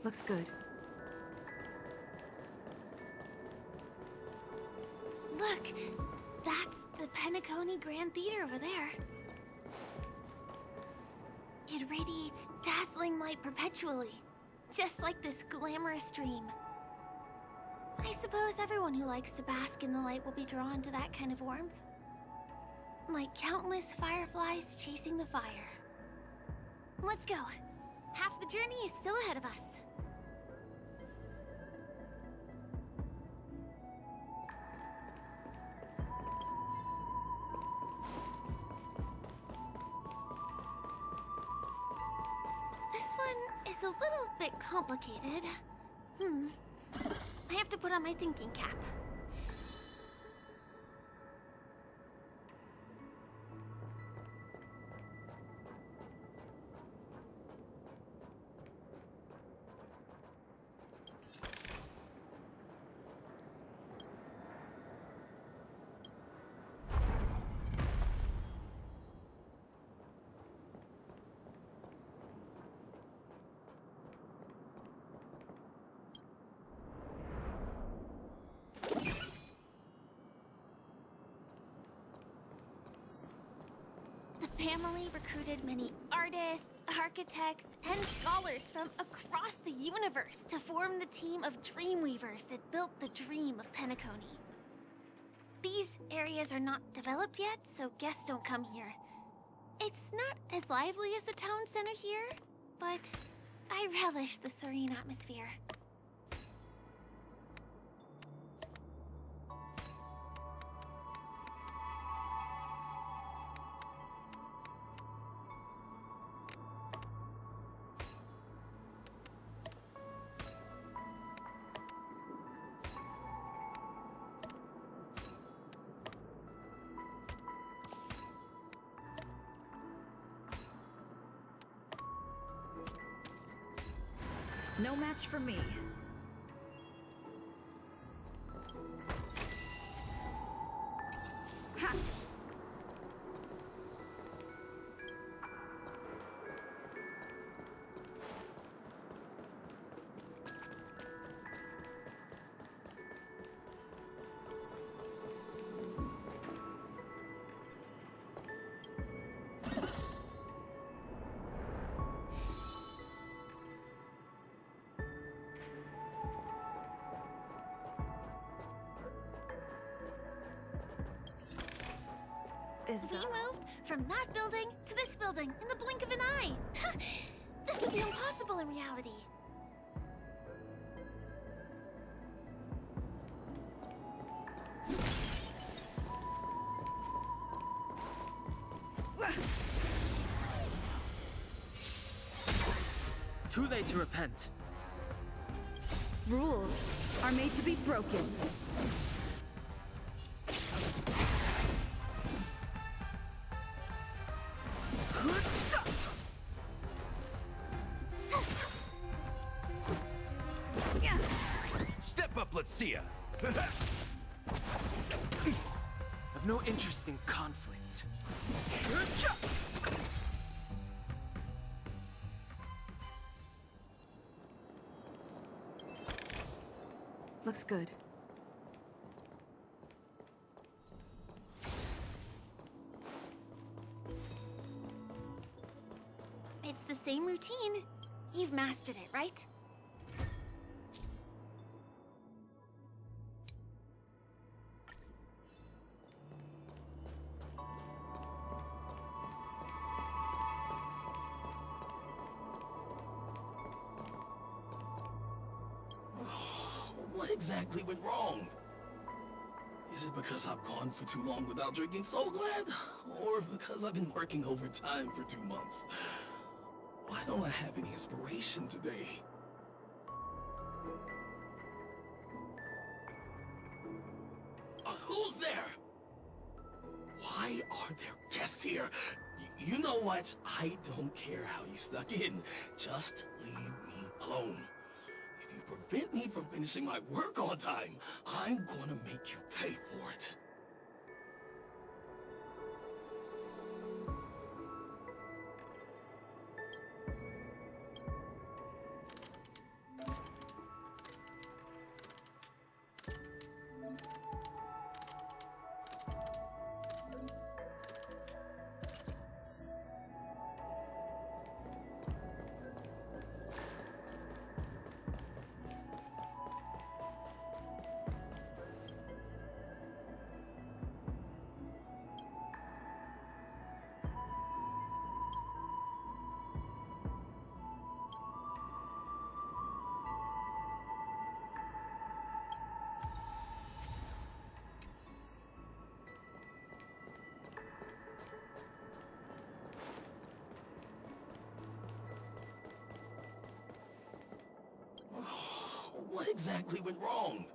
Looks good. Look, that's the Peniconia Grand Theater over there. It radiates dazzling light perpetually, just like this glamorous dream. I suppose everyone who likes to bask in the light will be drawn to that kind of warmth. Like countless fireflies chasing the fire. Let's go. Half the journey is still ahead of us. This one is a little bit complicated. I have to put on my thinking cap. The family recruited many artists, architects, and scholars from across the universe to form the team of Dreamweavers that built the dream of Peniconia. These areas are not developed yet, so guests don't come here. It's not as lively as the town center here, but I relish the serene atmosphere. No match for me. Ha! We moved from that building to this building in the blink of an eye. This would be impossible in reality. Too late to repent. Rules are made to be broken. Step up, let's see ya. I've no interest in conflict. Looks good. It's the same routine. You've mastered it, right? What exactly went wrong? Is it because I've gone for too long without drinking Soul Glad? Or because I've been working overtime for 2 months? Why don't I have any inspiration today? Who's there? Why are there guests here? You know what? I don't care how you snuck in. Just leave me alone. If you prevent me from finishing my work on time, I'm gonna make you pay for it. What exactly went wrong?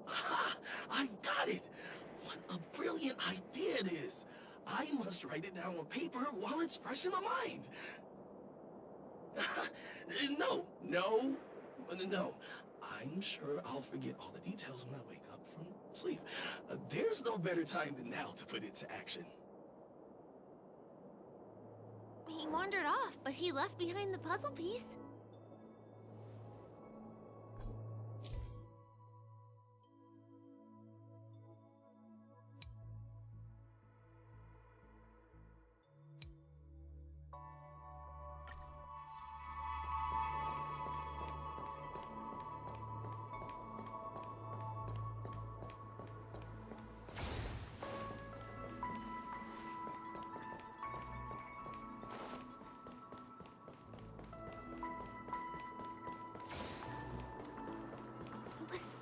Ha! I got it! What a brilliant idea it is! I must write it down on paper while it's fresh in my mind. No. I'm sure I'll forget all the details when I wake up from sleep. There's no better time than now to put it to action. He wandered off, but he left behind the puzzle piece.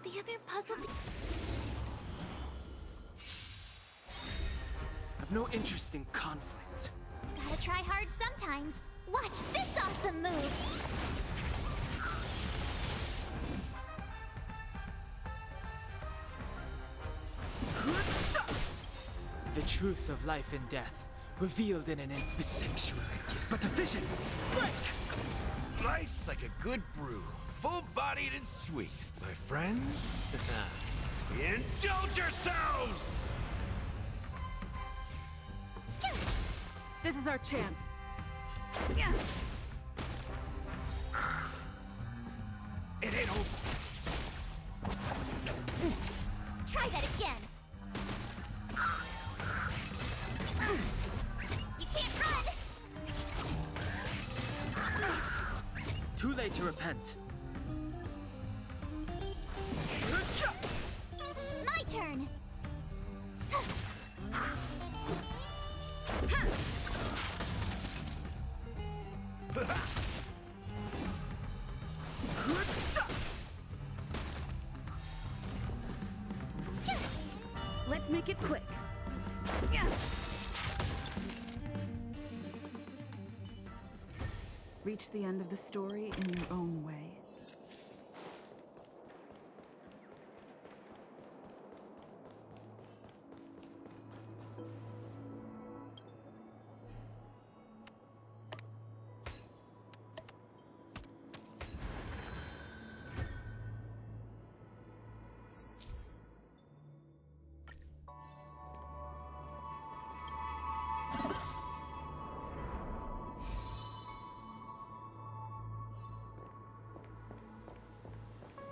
The other puzzle... I've no interest in conflict. Gotta try hard sometimes. Watch this awesome move! truth of life and death, revealed in an instant. The sanctuary is but a vision. Break! Nice like a good brew. Full-bodied and sweet. My friends, indulge yourselves! This is our chance. It ain't over. Try that again. You can't run. Too late to repent. My turn. Let's make it quick. Reach the end of the story in your own way.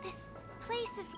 This place is...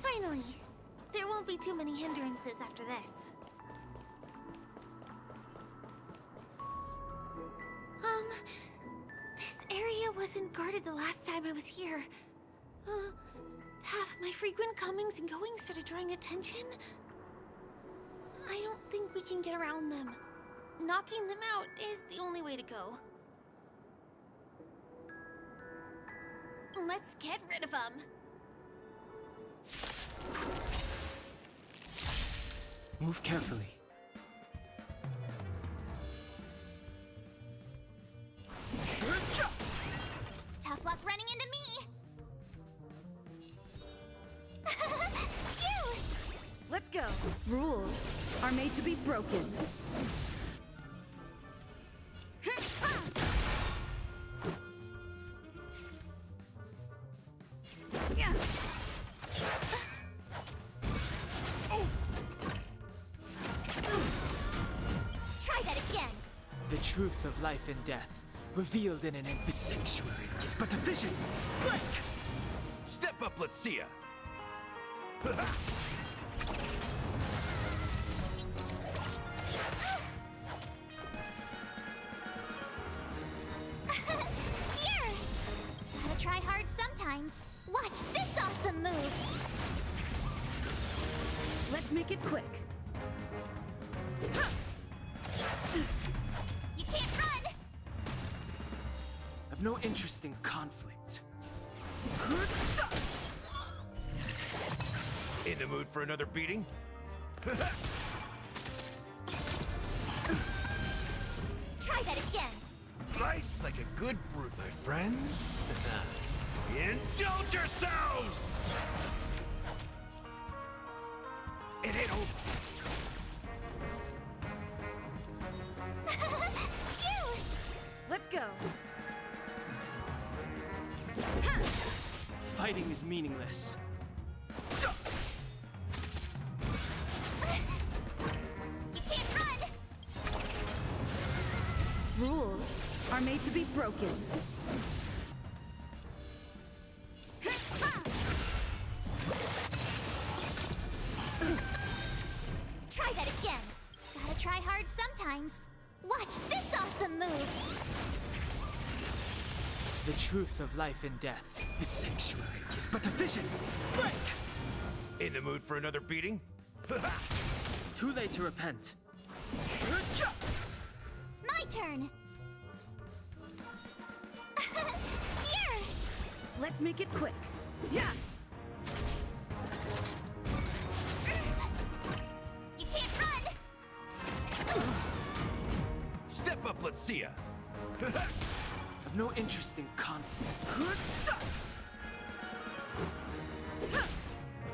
Finally. There won't be too many hindrances after this. This area wasn't guarded the last time I was here. Half my frequent comings and goings started drawing attention. I don't think we can get around them. Knocking them out is the only way to go. Let's get rid of them. Move carefully. Tough luck running into me. Yeah! Rules are made to be broken. Yeah. Try that again. The truth of life and death, revealed in an empty sanctuary, is but a vision. Break! Step up, let's see ya. Here! Gotta try hard sometimes. Watch this awesome move! Let's make it quick. You can't run! I've no interest in conflict. In the mood for another beating? Try that again! Nice like a good brew, my friends. Indulge yourselves! It ain't over. Phew! Let's go. Fighting is meaningless. You can't run! Rules are made to be broken. Try that again. Gotta try hard sometimes. Watch this awesome move! The truth of life and death, the sanctuary, is but a vision. Break! In the mood for another beating? Too late to repent. My turn! Here! Let's make it quick. Yeah. You can't run! Step up, let's see ya. I've no interest in conflict.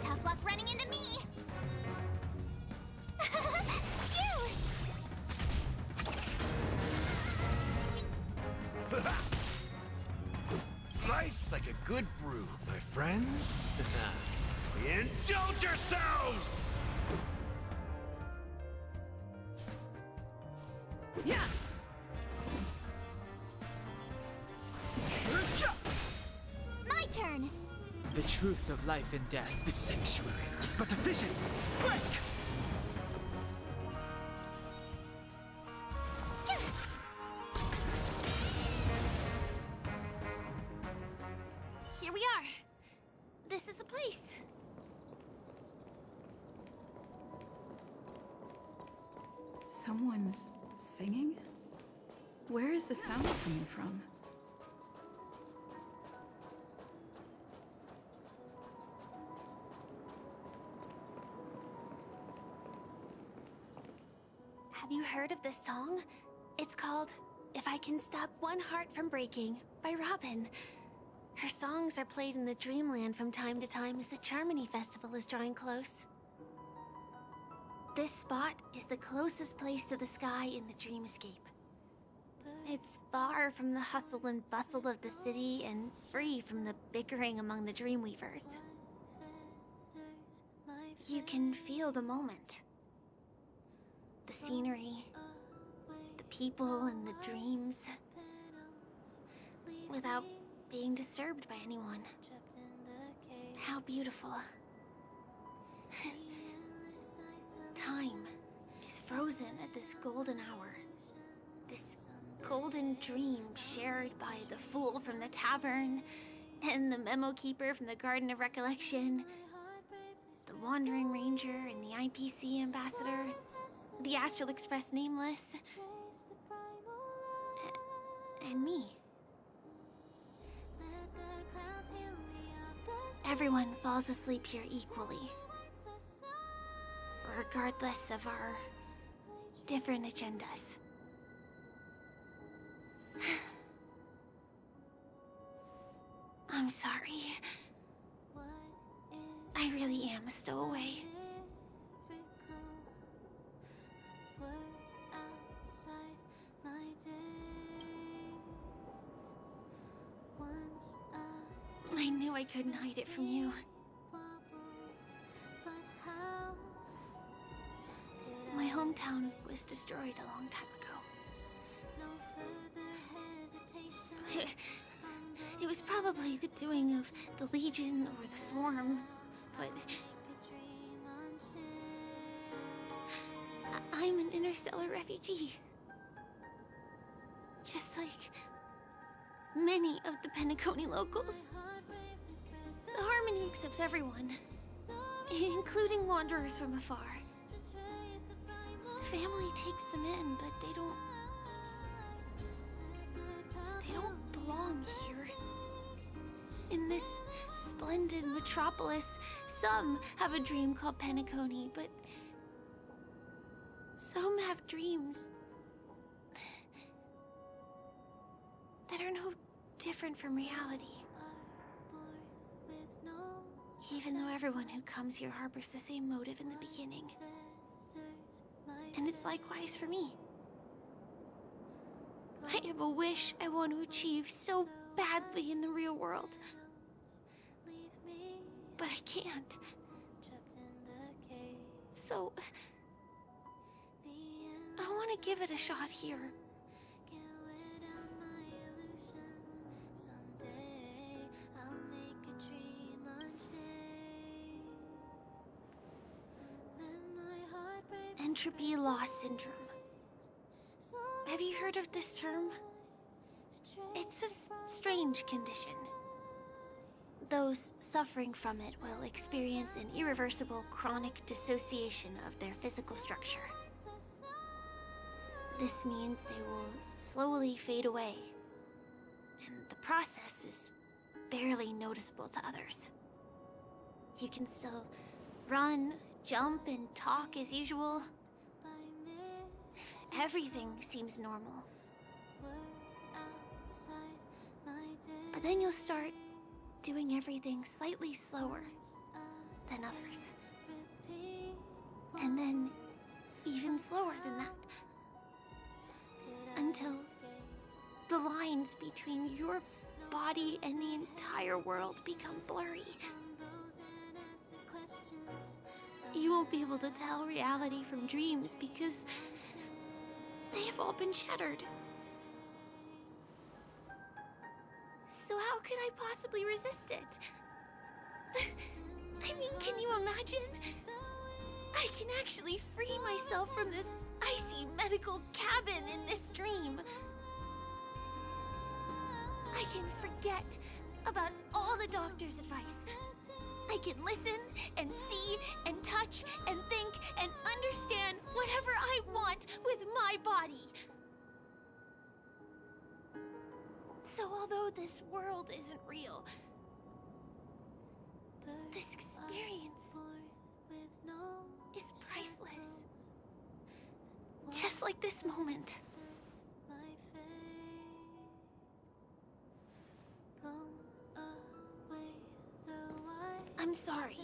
Tough luck running into me! Phew! Nice like a good brew, my friends. Indulge yourselves! Yeah. My turn! The truth of life and death, the sanctuary, is but a vision. Break! Here we are. This is the place. Someone's singing? Where is the sound coming from? Have you heard of this song? It's called If I Can Stop One Heart from Breaking by Robin. Her songs are played in the Dreamland from time to time as the Charmony Festival is drawing close. This spot is the closest place to the sky in the dreamscape. It's far from the hustle and bustle of the city and free from the bickering among the Dreamweavers. You can feel the moment. The scenery, the people and the dreams, without being disturbed by anyone. How beautiful. Time is frozen at this golden hour. This golden dream shared by the fool from the tavern, and the memo keeper from the Garden of Recollection, the Wandering Ranger and the IPC ambassador, the Astral Express Nameless, and me. Everyone falls asleep here equally, regardless of our different agendas. I'm sorry. I really am a stowaway. I knew I couldn't hide it from you. My hometown was destroyed a long time ago. It was probably the doing of the Legion or the Swarm, but I'm an interstellar refugee. Just like many of the Peniconia locals. The Harmony accepts everyone, including wanderers from afar. Family takes them in, but they don't belong here. In this splendid metropolis, some have a dream called Peniconia, but some have dreams that are no different from reality. Even though everyone who comes here harbors the same motive in the beginning. And it's likewise for me. I have a wish I want to achieve so badly in the real world. But I can't. So I want to give it a shot here. Entropy loss syndrome. Have you heard of this term? It's a strange condition. Those suffering from it will experience an irreversible chronic dissociation of their physical structure. This means they will slowly fade away, and the process is barely noticeable to others. You can still run, jump, and talk as usual. Everything seems normal. But then you'll start doing everything slightly slower than others. And then even slower than that. Until the lines between your body and the entire world become blurry. You won't be able to tell reality from dreams because they have all been shattered. So how could I possibly resist it? I mean, can you imagine? I can actually free myself from this icy medical cabin in this dream. I can forget about all the doctor's advice. I can listen and see and touch and think and understand whatever I want with my body. So although this world isn't real, this experience is priceless. Just like this moment. I'm sorry.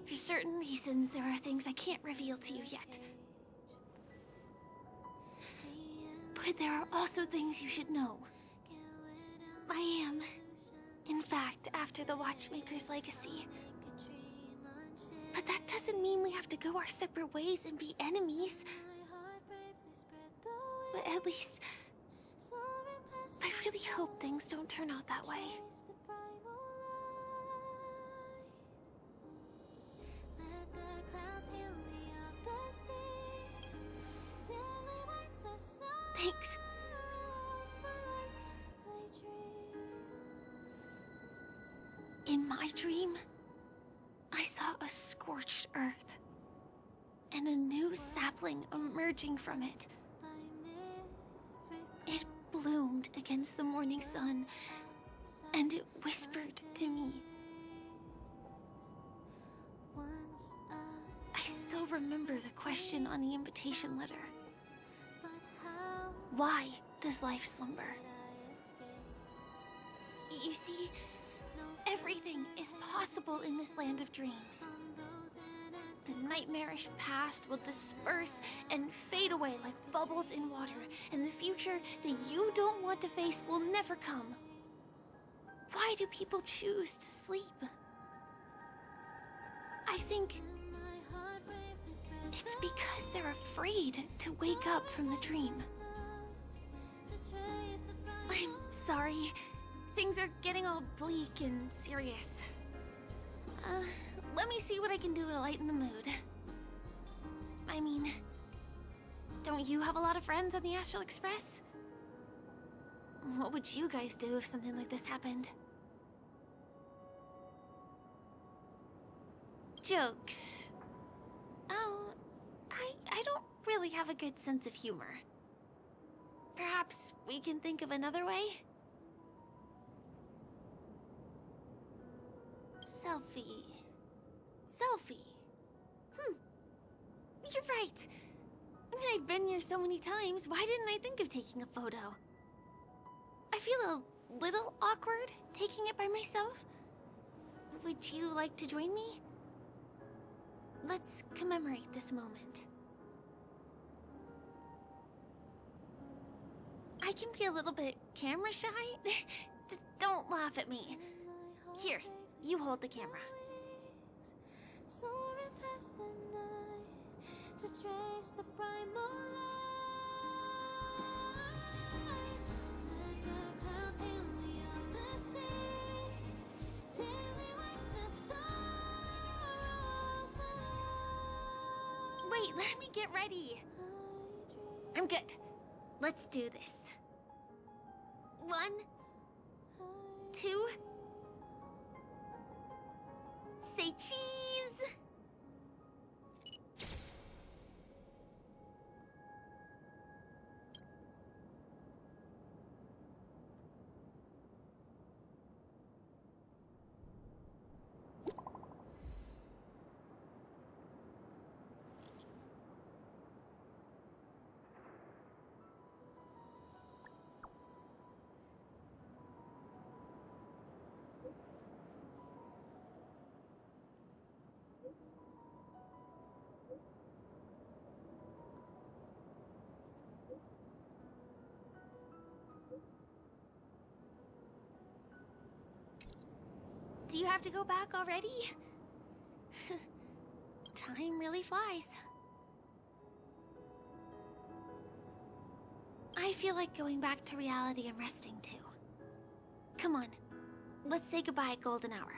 For certain reasons, there are things I can't reveal to you yet. But there are also things you should know. I am, in fact, after the Watchmaker's legacy. But that doesn't mean we have to go our separate ways and be enemies. But at least, I really hope things don't turn out that way. Thanks. In my dream, I saw a scorched earth, and a new sapling emerging from it. It bloomed against the morning sun, and it whispered to me. I still remember the question on the invitation letter. Why does life slumber? You see, everything is possible in this land of dreams. The nightmarish past will disperse and fade away like bubbles in water, and the future that you don't want to face will never come. Why do people choose to sleep? I think it's because they're afraid to wake up from the dream. I'm sorry. Things are getting all bleak and serious. Let me see what I can do to lighten the mood. I mean, don't you have a lot of friends on the Astral Express? What would you guys do if something like this happened? Jokes. Oh, I don't really have a good sense of humor. Perhaps we can think of another way? Selfie. You're right. I mean, I've been here so many times. Why didn't I think of taking a photo? I feel a little awkward taking it by myself. Would you like to join me? Let's commemorate this moment. I can be a little bit camera shy. Just don't laugh at me. Here, you hold the camera. Soaring past the night to trace the primal light. Let the clouds heal me of the stains till they wipe the sorrow of my life. Wait, let me get ready. I'm good. Let's do this. 1, 2. Say cheese! Do you have to go back already? Time really flies. I feel like going back to reality and resting too. Come on, let's say goodbye, Golden Hour.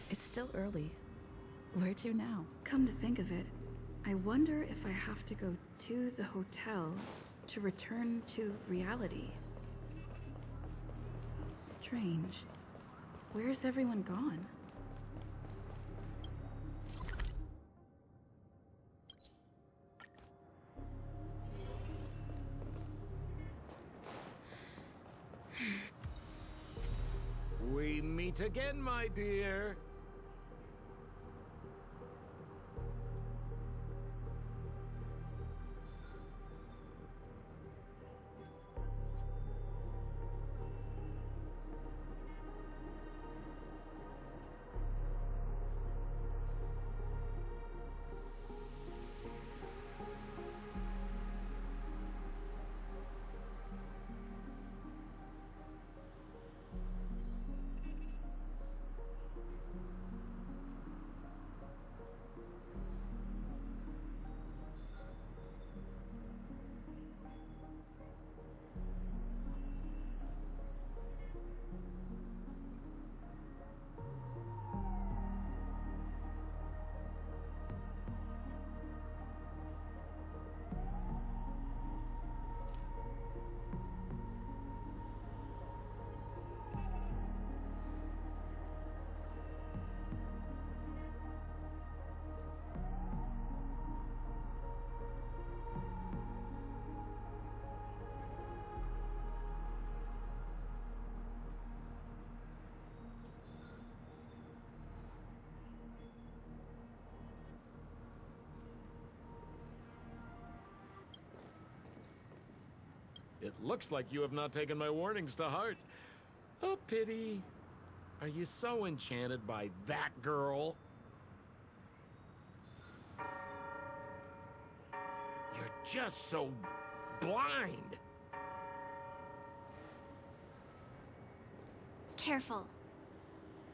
It's still early. Where to now? Come to think of it, I wonder if I have to go to the hotel to return to reality. Strange. Where's everyone gone? We meet again, my dear. It looks like you have not taken my warnings to heart. A pity. Are you so enchanted by that girl? You're just so blind. Careful.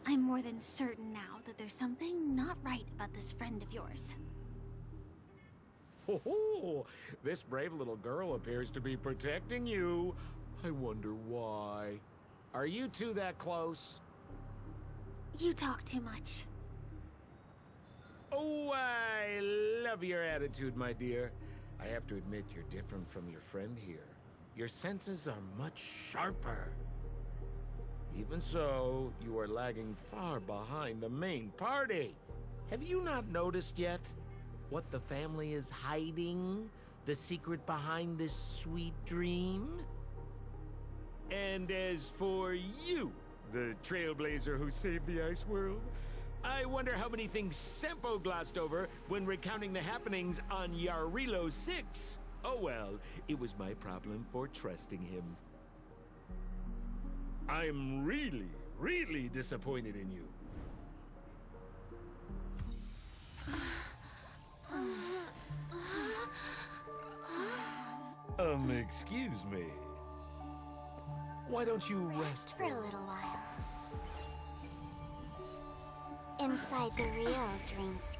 I'm more than certain now that there's something not right about this friend of yours. Oh, this brave little girl appears to be protecting you. I wonder why. Are you two that close? You talk too much. Oh, I love your attitude, my dear. I have to admit you're different from your friend here. Your senses are much sharper. Even so, you are lagging far behind the main party. Have you not noticed yet what the family is hiding? The secret behind this sweet dream? And as for you, the trailblazer who saved the ice world, I wonder how many things Sempo glossed over when recounting the happenings on Yarilo 6. Oh well, it was my problem for trusting him. I'm really, really disappointed in you. Excuse me. Why don't you rest For a little while. Inside the real dreamscape.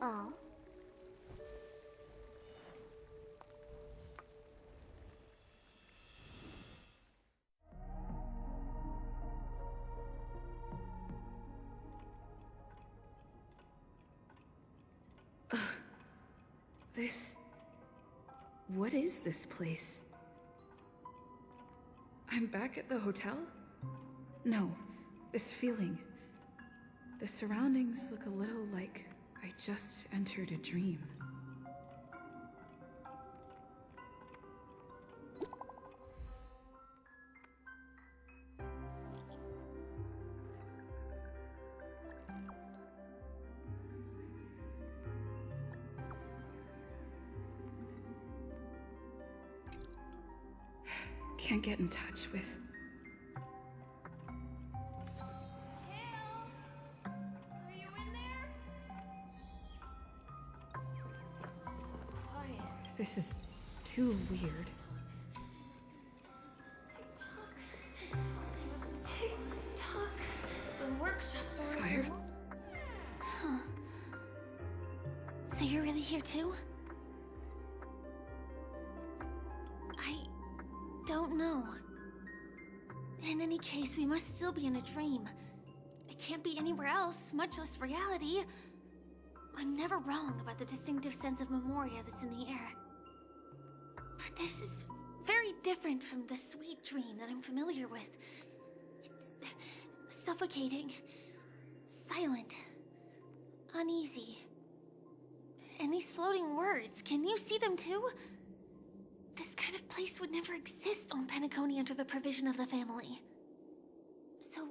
Oh? What is this place? I'm back at the hotel? No, this feeling. The surroundings look a little like I just entered a dream. Can't get in touch with... This is too weird. Tick-tock. The workshop. Fire. Huh. So you're really here too? I don't know. In any case, we must still be in a dream. It can't be anywhere else, much less reality. I'm never wrong about the distinctive sense of memoria that's in the air. But this is very different from the sweet dream that I'm familiar with. It's suffocating, silent, uneasy. And these floating words, can you see them too? This kind of place would never exist on Peniconia under the provision of the family. So,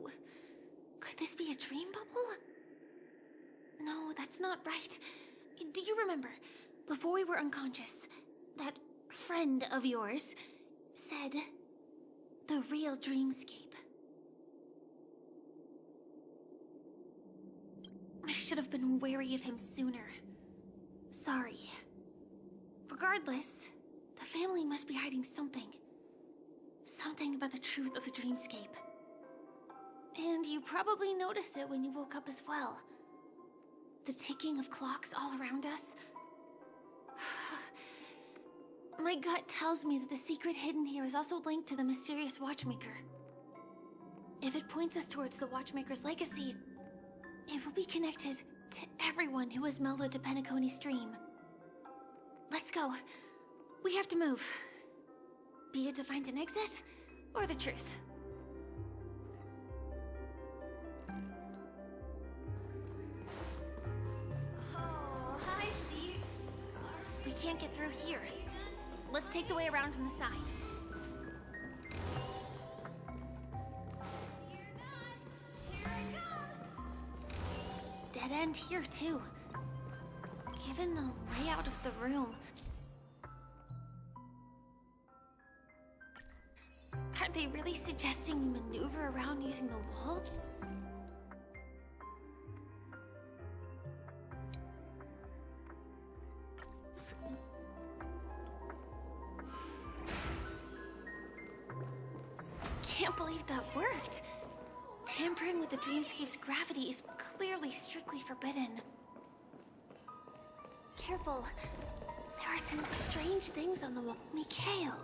could this be a dream bubble? No, that's not right. Do you remember, before we were unconscious, that friend of yours said the real dreamscape? I should have been wary of him sooner. Sorry. Regardless, the family must be hiding something. Something about the truth of the dreamscape. And you probably noticed it when you woke up as well. The ticking of clocks all around us. My gut tells me that the secret hidden here is also linked to the mysterious Watchmaker. If it points us towards the Watchmaker's legacy, it will be connected to everyone who has melded to Penaconi's dream. Let's go. We have to move. Be it to find an exit, or the truth. Oh, hi, Steve. We can't get through here. Let's take the way around from the side. Dead end here, too. Given the layout of the room, are they really suggesting you maneuver around using the wall? Can't believe that worked. Tampering with the dreamscape's gravity is clearly strictly forbidden. Careful. There are some strange things on the wall. Mikhail.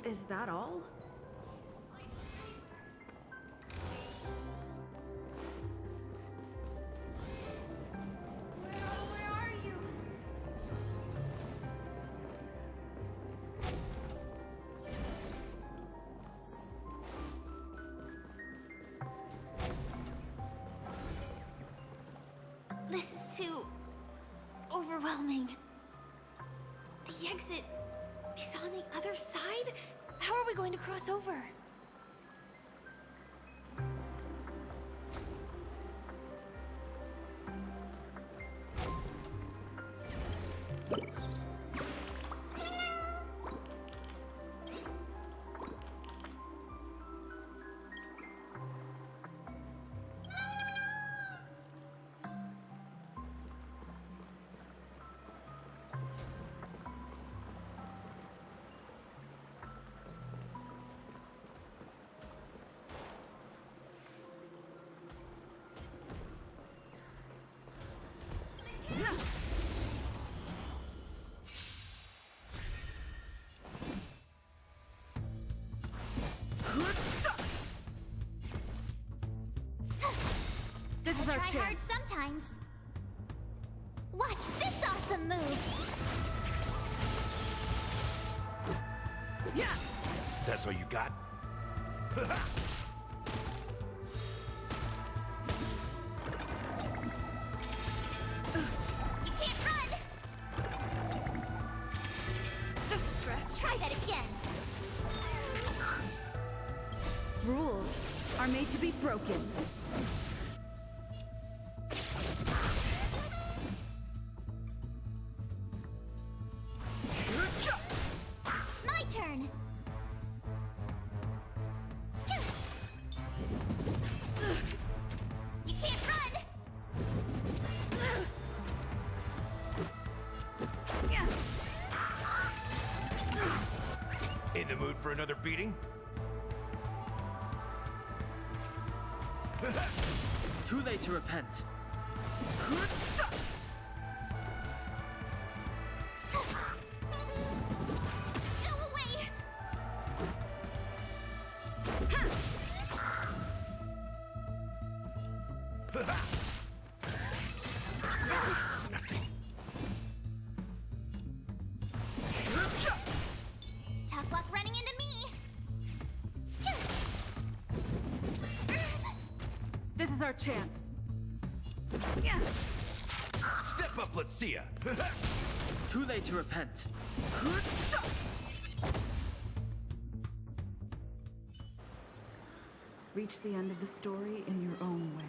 Is that all? Where are you? This is too overwhelming. The exit is on the other side? How are we going to cross over? This is I our try hard chance. sometimes. Watch this awesome move! Yeah! That's all you got? You can't run! Just a scratch. Try that again! Rules are made to be broken. My turn! You can't run! In the mood for another beating? Too late to repent. Go away! Tough luck running into me! This is our chance. Step up, let's see ya! Too late to repent. Reach the end of the story in your own way.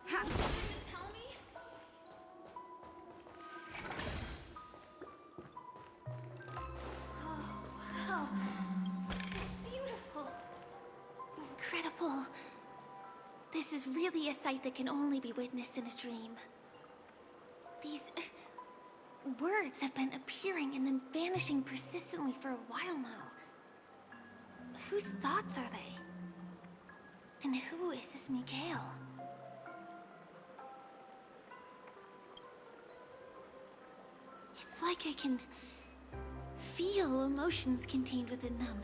Tell me? Oh, wow. It's beautiful. Incredible. This is really a sight that can only be witnessed in a dream. These words have been appearing and then vanishing persistently for a while now. Whose thoughts are they? And who is this Mikhail? It's like I can feel emotions contained within them.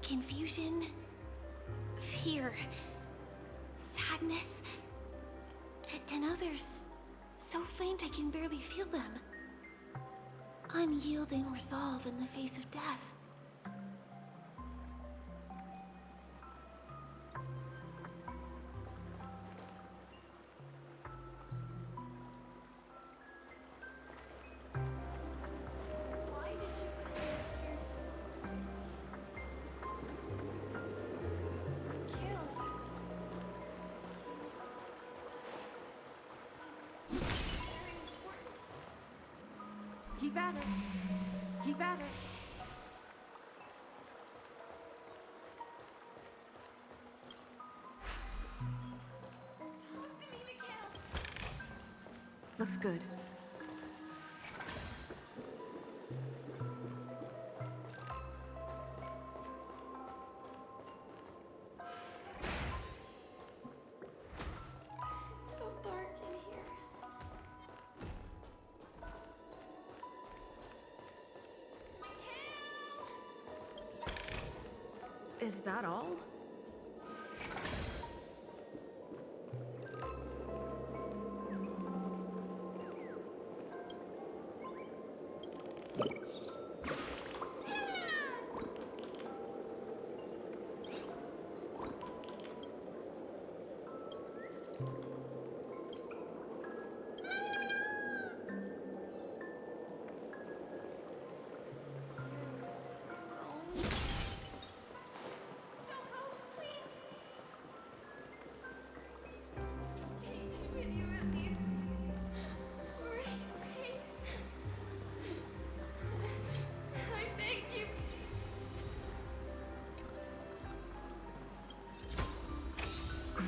Confusion, fear, sadness, and others so faint I can barely feel them. Unyielding resolve in the face of death. Keep at it. Keep at it. Looks good. It's so dark in here. Is that all?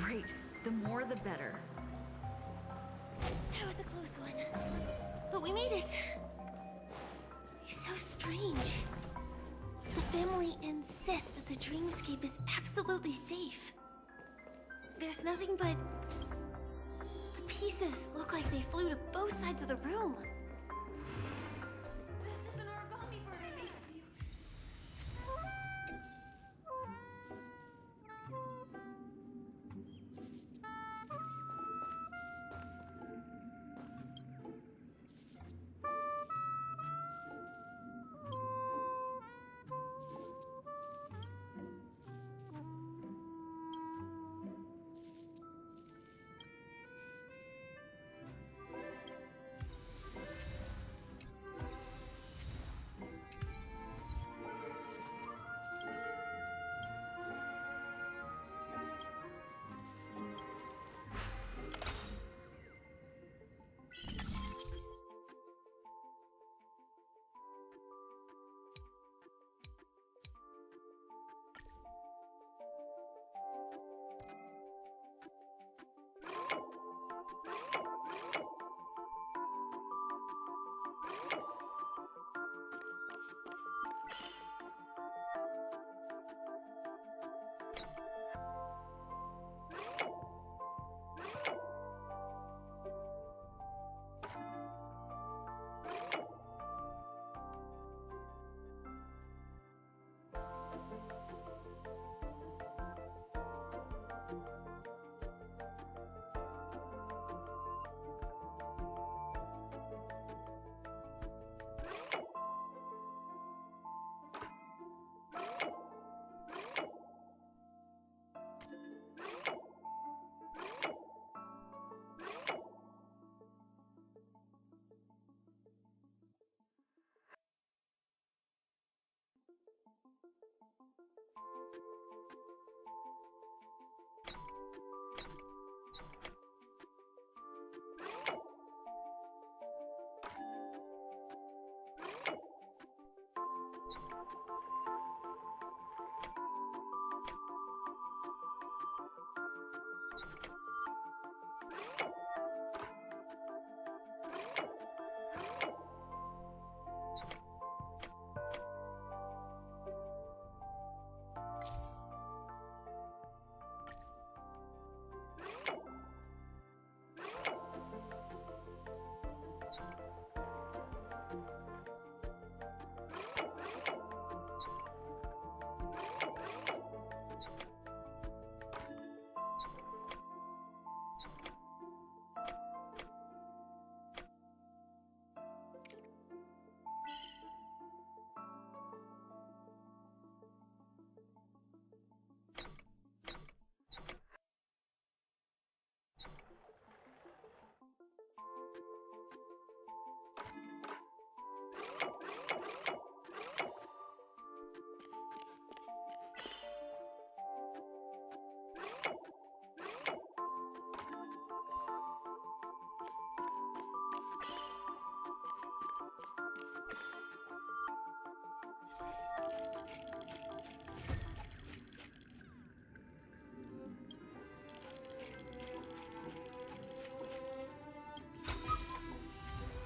Great. The more the better. That was a close one. But we made it. It's so strange. The family insists that the dreamscape is absolutely safe. There's nothing but... The pieces look like they flew to both sides of the room. This is an origami bird I made for you.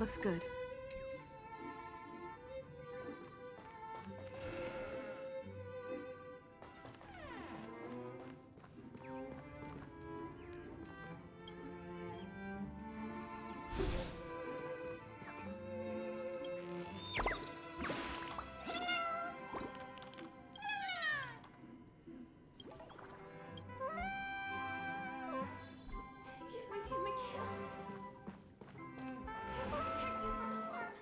Looks good. Take it with you, Mikhail. Protect it from harm.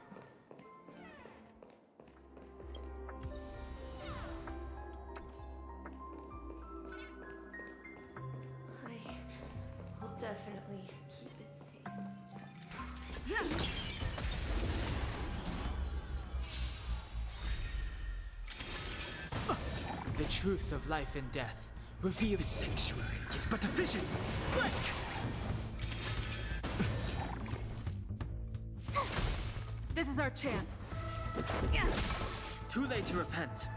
I will definitely keep it safe. The truth of life and death. Reveal the sanctuary is but a vision. Break! This is our chance. Too late to repent.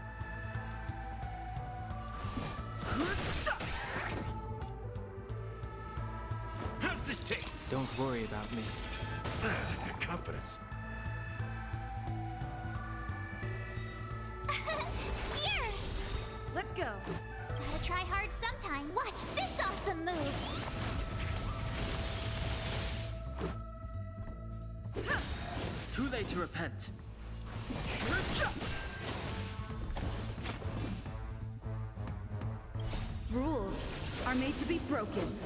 How's this taste? Don't worry about me. Confidence. Here! Let's go. Gotta try hard sometime. Watch this awesome move! Too late to repent. Rules are made to be broken.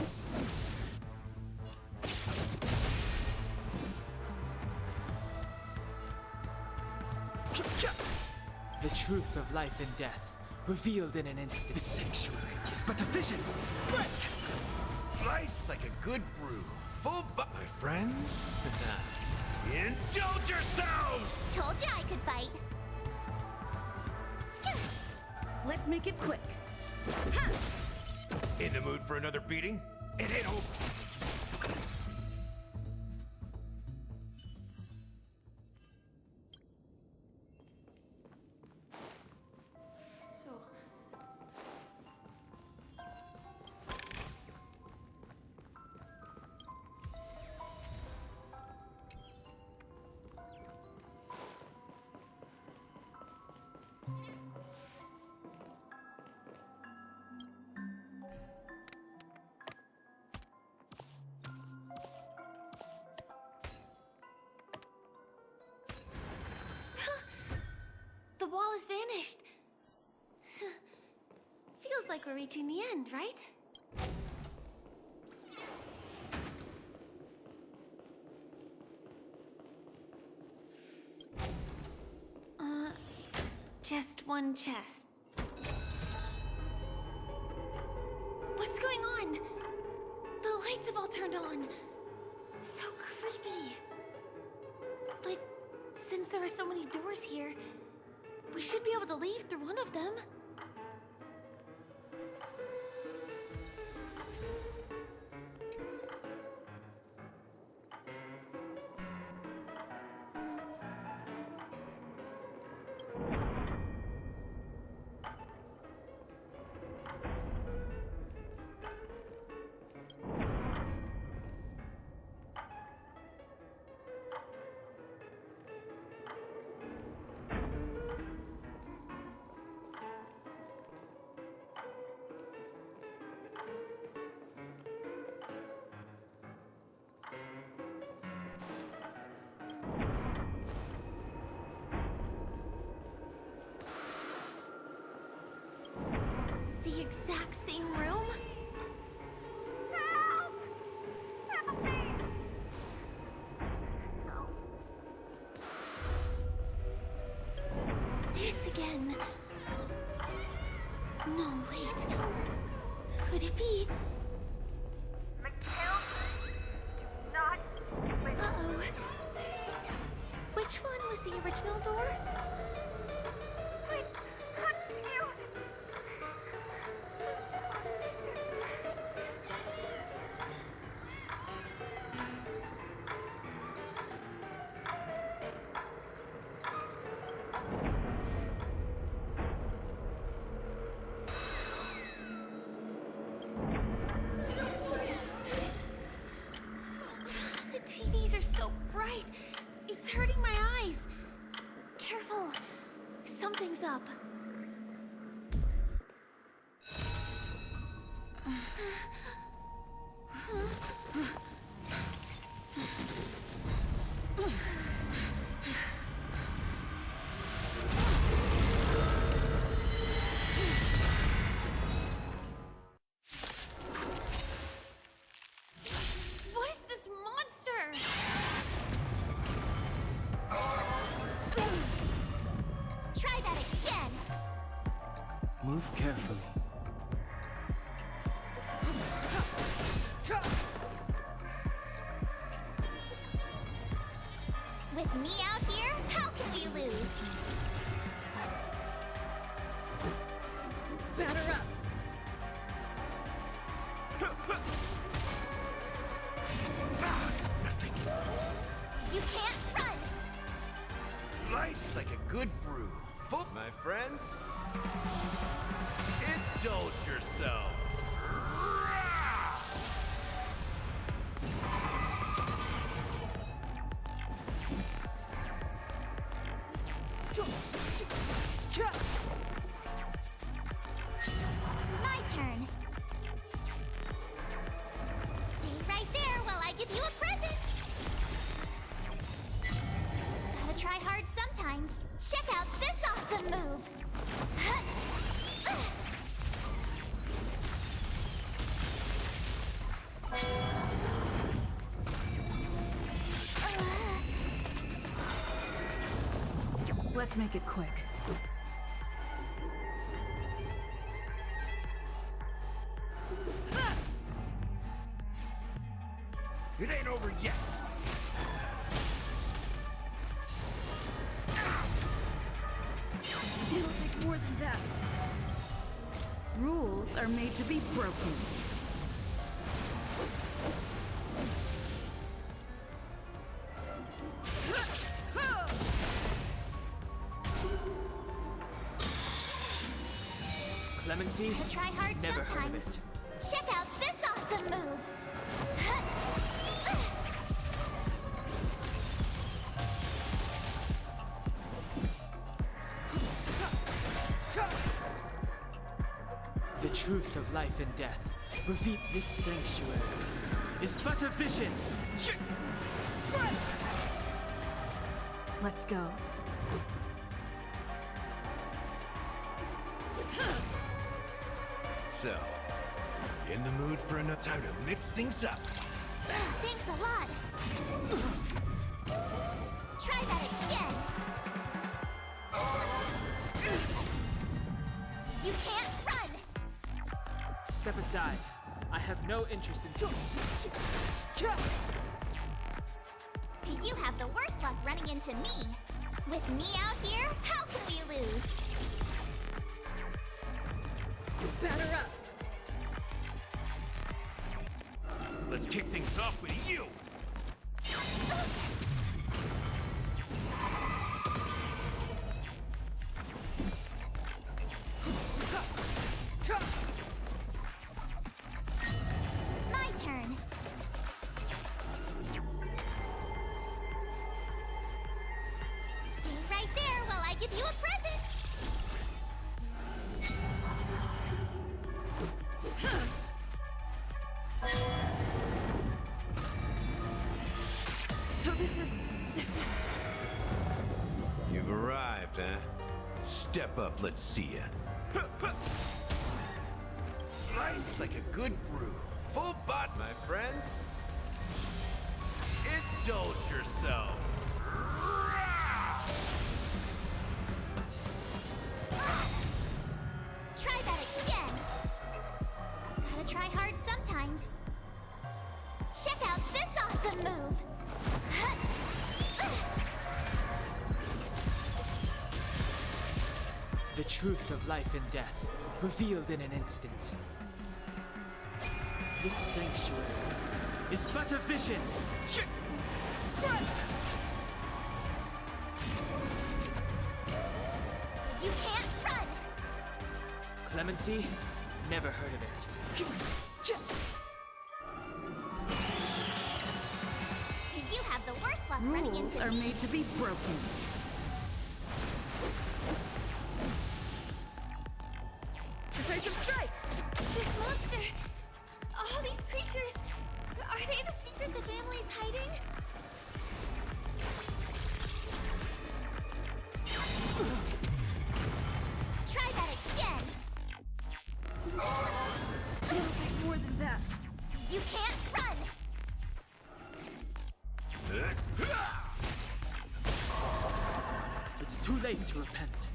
The truth of life and death. Revealed in an instant. The sanctuary is but a vision. Break! Nice like a good brew. Full my friends. Indulge yourselves! Told you I could fight. Let's make it quick. In the mood for another beating? It ain't over. So, The wall has vanished. Feels like we're reaching the end, right? Just one chest. What's going on? The lights have all turned on. So creepy. But since there are so many doors here, we should be able to leave through one of them. The exact same room? Help! Help me! This again. No, wait. Could it be? Mikhail, not. Uh-oh. Which one was the original door? I'm confused. The TVs are so bright. Something's up. What is this monster? Try that again. Move carefully. With me out here, how can we lose? Batter up! You can't run! Life's like a good brew. Full, my friends. Indulge yourself. My turn. Stay right there while I give you a present. Gotta try hard sometimes. Check out this awesome move. Let's make it quick. It ain't over yet. It'll take more than that. Rules are made to be broken. Clemency? Gotta try hard Never heard of sometimes. it. Check out this awesome move. The truth of life and death. Reveal this sanctuary is but a vision. Let's go. So, in the mood for enough time to mix things up. Thanks a lot. Try that again. You can't run. Step aside. I have no interest in. You have the worst luck running into me. With me out here, how can we lose? Batter up! Let's kick things off with you! My turn. Stay right there while I give you a present. So this is different. You've arrived, huh? Step up, let's see ya. Slice like a good brew. Full bot, my friends. Indulge yourself. Try that again. Gotta try hard sometimes. Check out this awesome move. The truth of life and death, revealed in an instant. This sanctuary is but a vision. You can't run. Clemency? Never heard of it. You have the worst luck running Rules into are me. made to be broken. late to repent.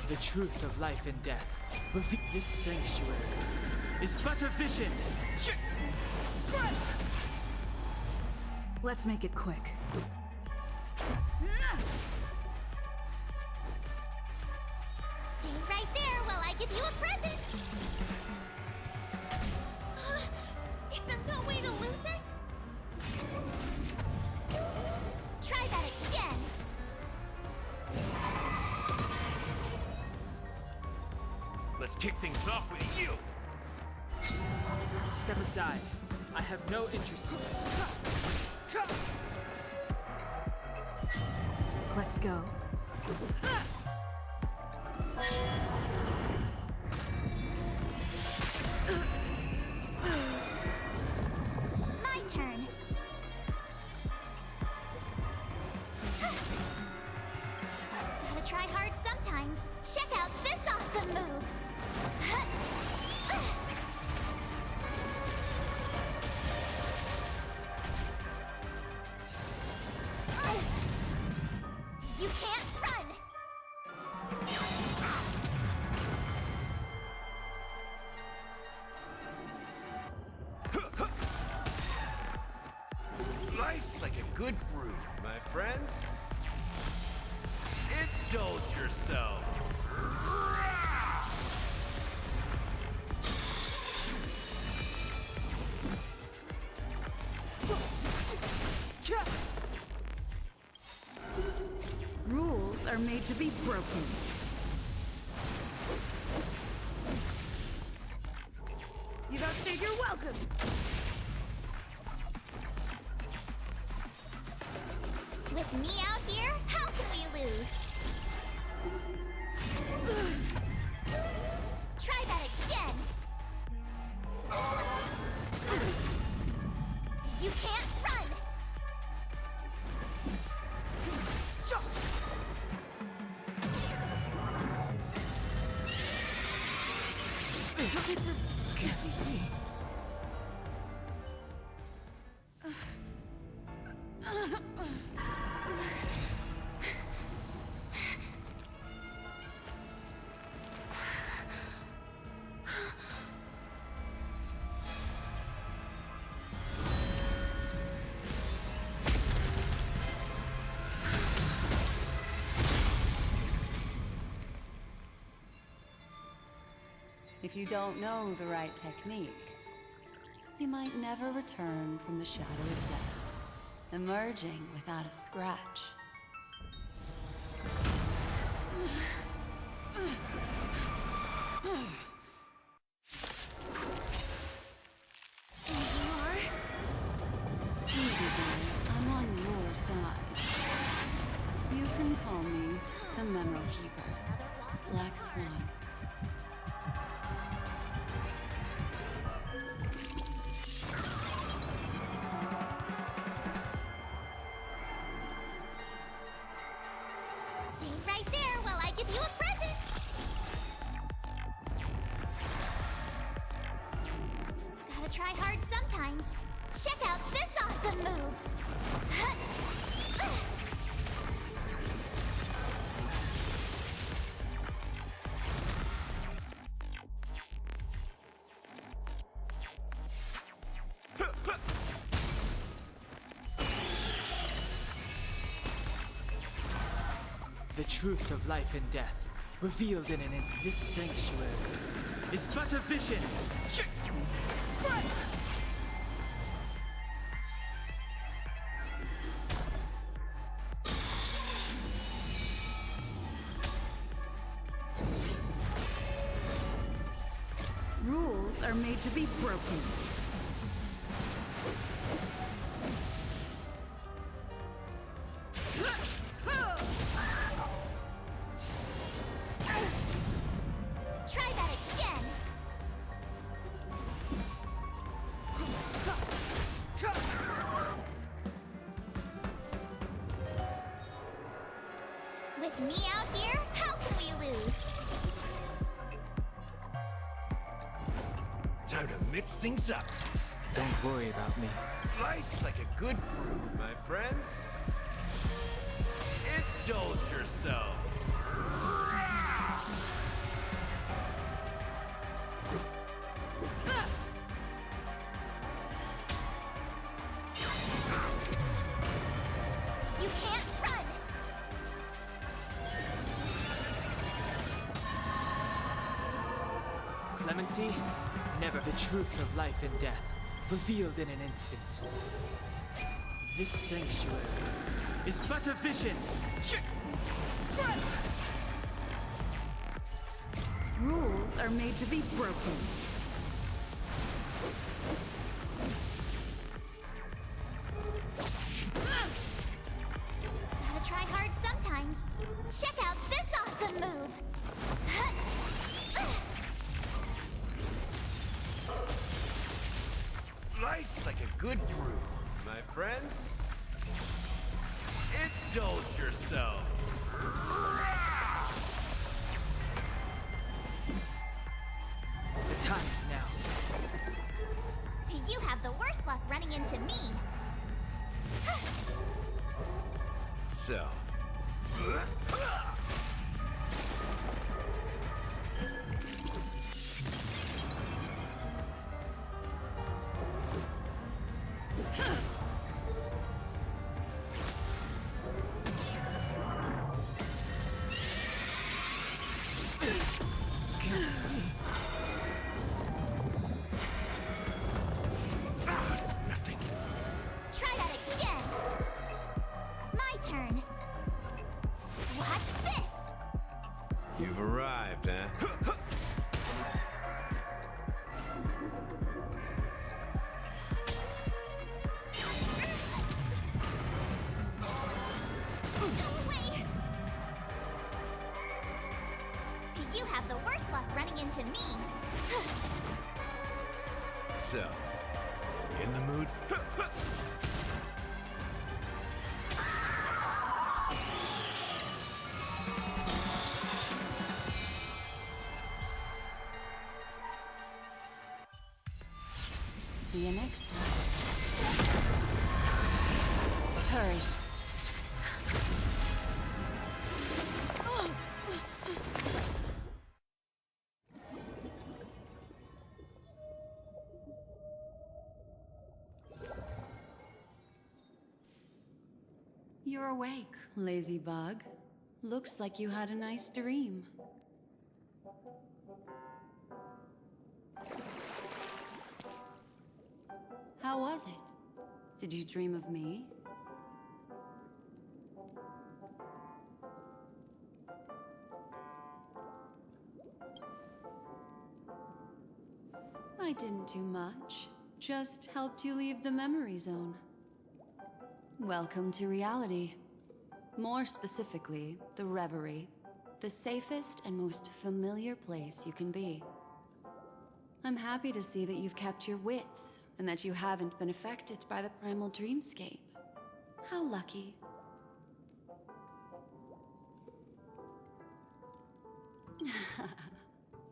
The truth of life and death. This sanctuary is but a vision. Let's make it quick. Stay right there while I give you a present! Is there no way to lose it? Try that again! Let's kick things off with you! Step aside. I have no interest in it. Let's go. My turn. Gotta try hard sometimes. Check out this awesome move! You can't run! Life's like a good brew, my friends. Indulge yourself. Rules are made to be broken. You don't say you're welcome. With me out here, how can we lose? Try that again! You can't run! This is... can't be me. If you don't know the right technique, you might never return from the shadow of death, emerging without a scratch. Easy, boy. I'm on your side. You can call me the Memo Keeper, Black Swan. Stay right there while I give you a present! Gotta try hard sometimes. Check out this awesome move! The truth of life and death, revealed in this sanctuary, is but a vision. Rules are made to be broken. Try that again! With me out here, how can we lose? Time to mix things up. Don't worry about me. Life's like a good brew, my friends. clemency? Never. The truth of life and death, revealed in an instant. This sanctuary is but a vision. Rules are made to be broken. Gotta try hard sometimes. Check out this awesome move! Nice like a good brew, my friends. Indulge yourself. The time is now. You have the worst luck running into me. So. Try that again. My turn. Watch this. You've arrived, huh? Go away. You have the worst luck running into me. So, in the mood? See you next time. Hurry. You're awake, lazy bug. Looks like you had a nice dream. How was it? Did you dream of me? I didn't do much. Just helped you leave the memory zone. Welcome to reality. More specifically, the Reverie. The safest and most familiar place you can be. I'm happy to see that you've kept your wits, and that you haven't been affected by the primal dreamscape. How lucky.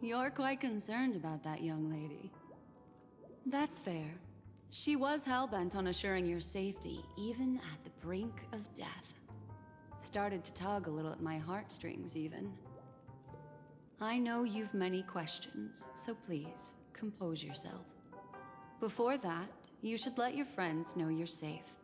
You're quite concerned about that young lady. That's fair. She was hell-bent on assuring your safety, even at the brink of death. Started to tug a little at my heartstrings, even. I know you've many questions, so please, compose yourself. Before that, you should let your friends know you're safe.